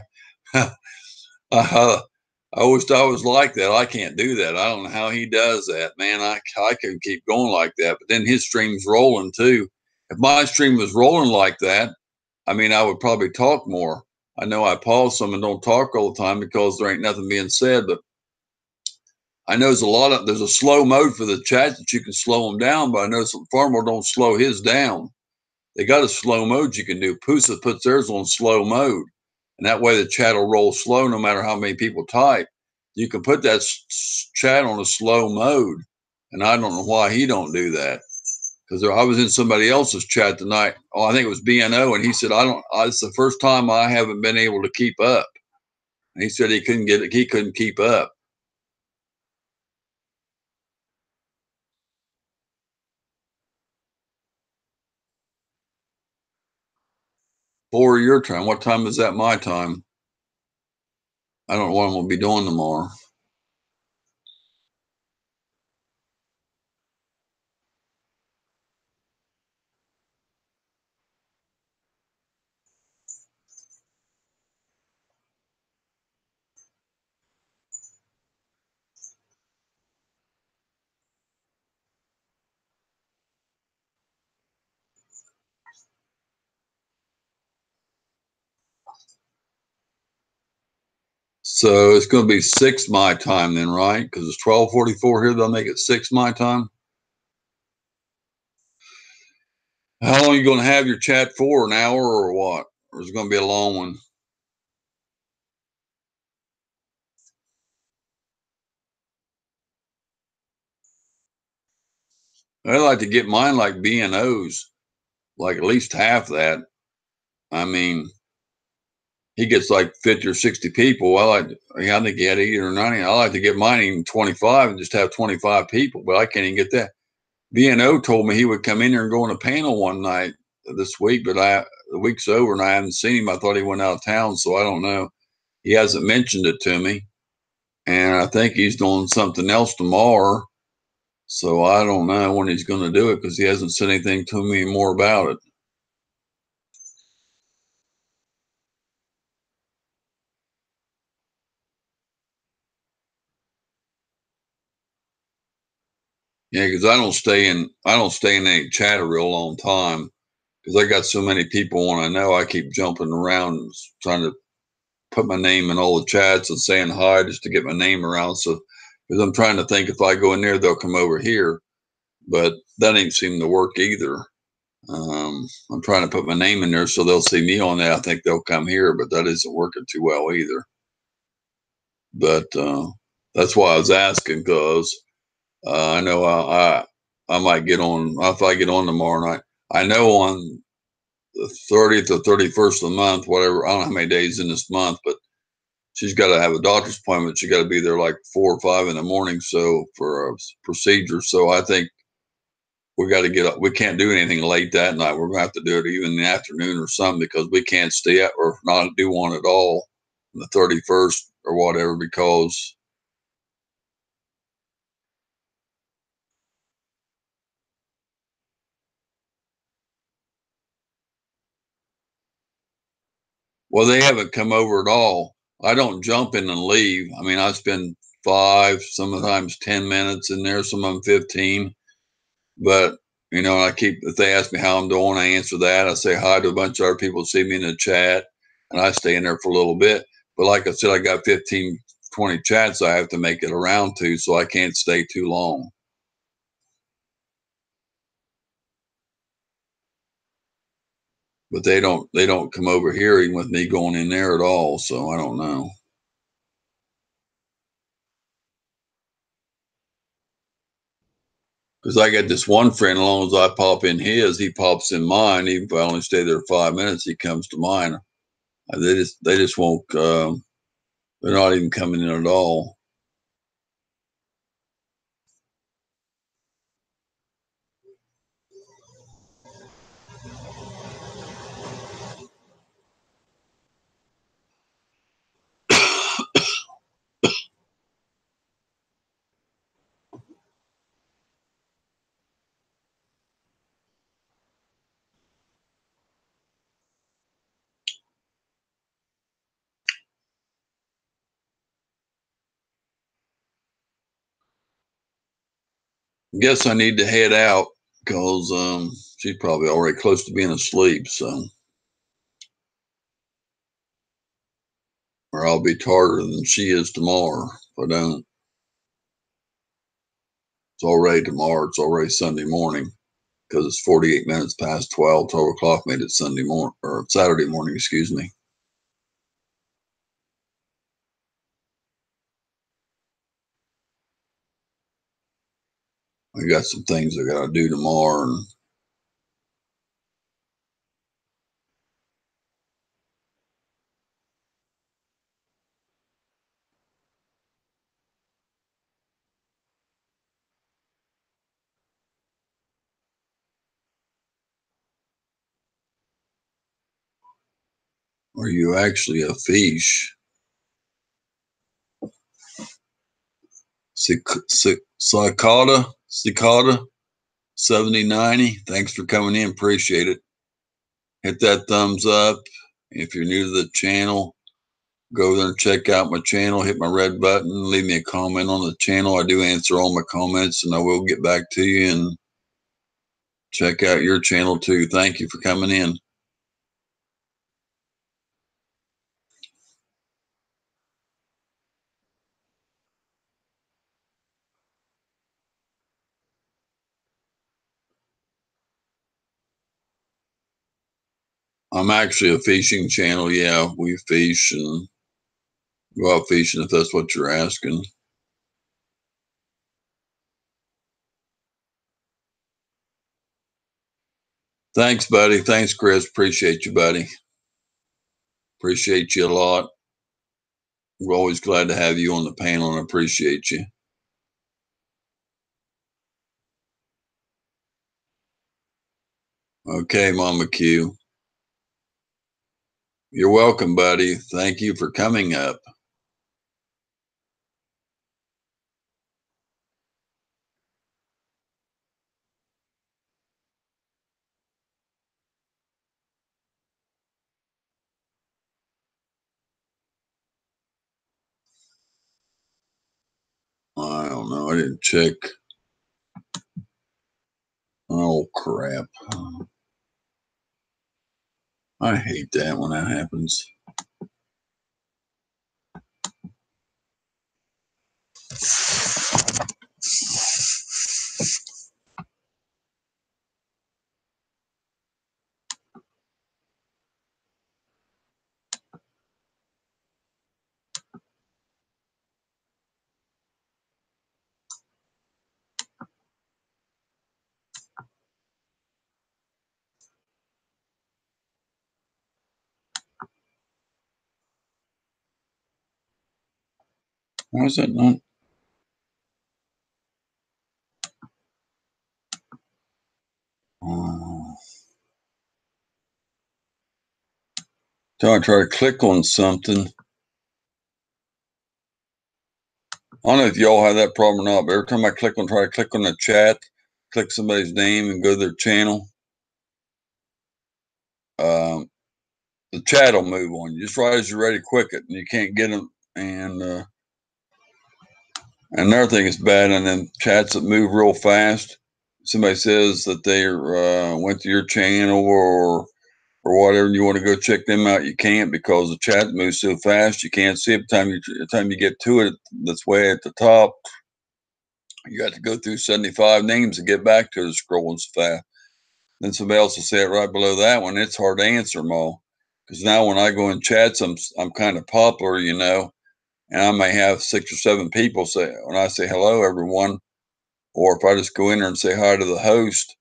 I always thought I was like that. I can't do that. I don't know how he does that, man. I couldn't keep going like that. But then his stream's rolling too. If my stream was rolling like that, I mean, I would probably talk more. I know I pause some and don't talk all the time because there ain't nothing being said, but I know there's a slow mode for the chat that you can slow them down, but I know some Farmer don't slow his down. They got a slow mode you can do. Pusa puts theirs on slow mode, and that way the chat will roll slow no matter how many people type. You can put that chat on a slow mode, and I don't know why he don't do that. Because I was in somebody else's chat tonight. Oh, I think it was B&O, and he said, it's the first time I haven't been able to keep up. And he said he couldn't keep up. For your time. What time is that my time? I don't know what I'm going to be doing tomorrow. So it's going to be 6 my time then, right? Because it's 12:44 here. They'll make it 6 my time. How long are you going to have your chat for? An hour or what? Or is it going to be a long one? I'd like to get mine like B&O's, like at least half that. I mean, he gets like 50 or 60 people. I think he had 80 or 90. I like to get mine even 25 and just have 25 people, but I can't even get that. BNO told me he would come in here and go on a panel one night this week, but the week's over and I haven't seen him. I thought he went out of town, so I don't know. He hasn't mentioned it to me, and I think he's doing something else tomorrow. So I don't know when he's going to do it because he hasn't said anything to me more about it. Yeah, because I don't stay in any chat a real long time because I got so many people when I know I keep jumping around trying to put my name in all the chats and saying hi just to get my name around. So because I'm trying to think if I go in there, they'll come over here, but that ain't seem to work either. I'm trying to put my name in there so they'll see me on that. I think they'll come here, but that isn't working too well either. But that's why I was asking because I know I might get on if I get on tomorrow night. I know on the 30th or 31st of the month, whatever. I don't know how many days in this month, but she's got to have a doctor's appointment. She got to be there like 4 or 5 in the morning, so for a procedure. So I think we got to get up. We can't do anything late that night. We're going to have to do it even in the afternoon or something because we can't stay at or not do one at all on the 31st or whatever because well, they haven't come over at all. I don't jump in and leave. I mean, I spend 5, sometimes 10 minutes in there, some of them 15. But, you know, if they ask me how I'm doing, I answer that. I say hi to a bunch of other people who see me in the chat, and I stay in there for a little bit. But like I said, I got 15, 20 chats I have to make it around to, so I can't stay too long. But they don't come over here even with me going in there at all, so I don't know. Because I got this one friend, as long as I pop in his, he pops in mine. Even if I only stay there 5 minutes, he comes to mine. They just won't. They're not even coming in at all. Guess I need to head out because she's probably already close to being asleep. So, or I'll be tighter than she is tomorrow if I don't. It's already tomorrow. It's already Sunday morning because it's 48 minutes past 12. 12 o'clock made it Sunday morning or Saturday morning. Excuse me. I got some things I got to do tomorrow. And are you actually a fish? Cicada 7090. Thanks for coming in. Appreciate it. Hit that thumbs up. If you're new to the channel, go there and check out my channel. Hit my red button. Leave me a comment on the channel. I do answer all my comments, and I will get back to you and check out your channel too. Thank you for coming in. I'm actually a fishing channel. Yeah, we fish and go out fishing if that's what you're asking. Thanks, buddy. Thanks, Chris. Appreciate you, buddy. Appreciate you a lot. We're always glad to have you on the panel and appreciate you. Okay, Mama Q. You're welcome, buddy. Thank you for coming up. I don't know. I didn't check. Oh, crap. I hate that when that happens. Why is that not? So I try to click on something. I don't know if y'all have that problem or not, but every time I try to click on the chat, click somebody's name and go to their channel, the chat will move on you. Just right as you're ready to click it, and you can't get them. And another thing is bad, and then chats that move real fast. Somebody says that they went to your channel or whatever, and you want to go check them out, you can't because the chat moves so fast. You can't see it. By the time you get to it, that's way at the top. You got to go through 75 names to get back to the scrolling so fast. Then somebody else will say it right below that one. It's hard to answer them all because now when I go in chats, I'm kind of popular, you know, and I may have 6 or 7 people say when I say hello, everyone, or if I just go in there and say hi to the host,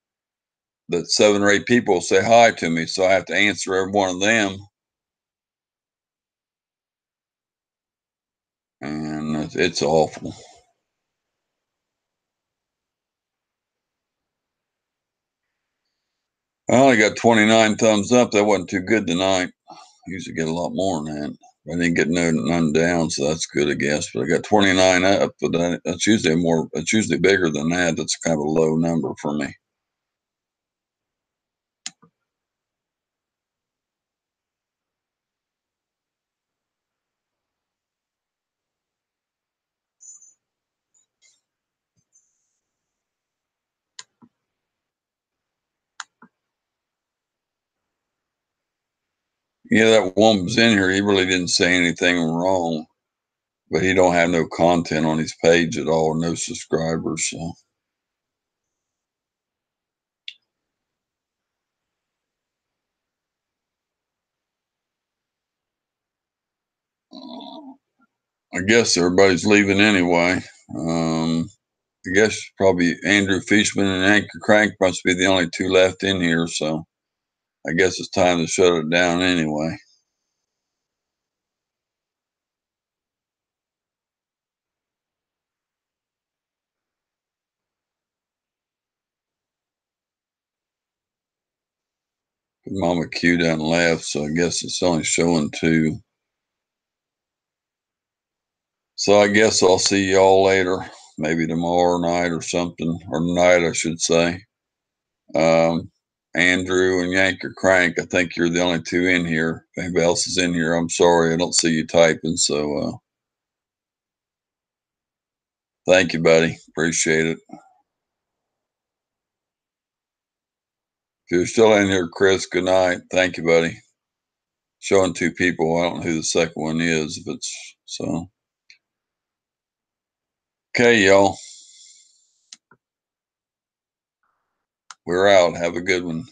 that 7 or 8 people say hi to me, so I have to answer every one of them, and it's awful. I only got 29 thumbs up. That wasn't too good tonight. I usually get a lot more than that. I didn't get none down, so that's good, I guess. But I got 29 up, but that's usually it's usually bigger than that. That's kind of a low number for me. Yeah, that one was in here. He really didn't say anything wrong, but he don't have no content on his page at all, no subscribers. So I guess everybody's leaving anyway. I guess probably Andrew Fishman and Anchor Crank must be the only 2 left in here. So I guess it's time to shut it down anyway. Mama Q done left, so I guess it's only showing 2. So I guess I'll see y'all later, maybe tomorrow night or something, or tonight, I should say. Andrew and Yanker Crank, I think you're the only 2 in here. If anybody else is in here, I'm sorry, I don't see you typing. So thank you, buddy. Appreciate it. If you're still in here, Chris, good night. Thank you, buddy. Showing 2 people. I don't know who the second one is. If it's so. Okay, y'all. We're out. Have a good one.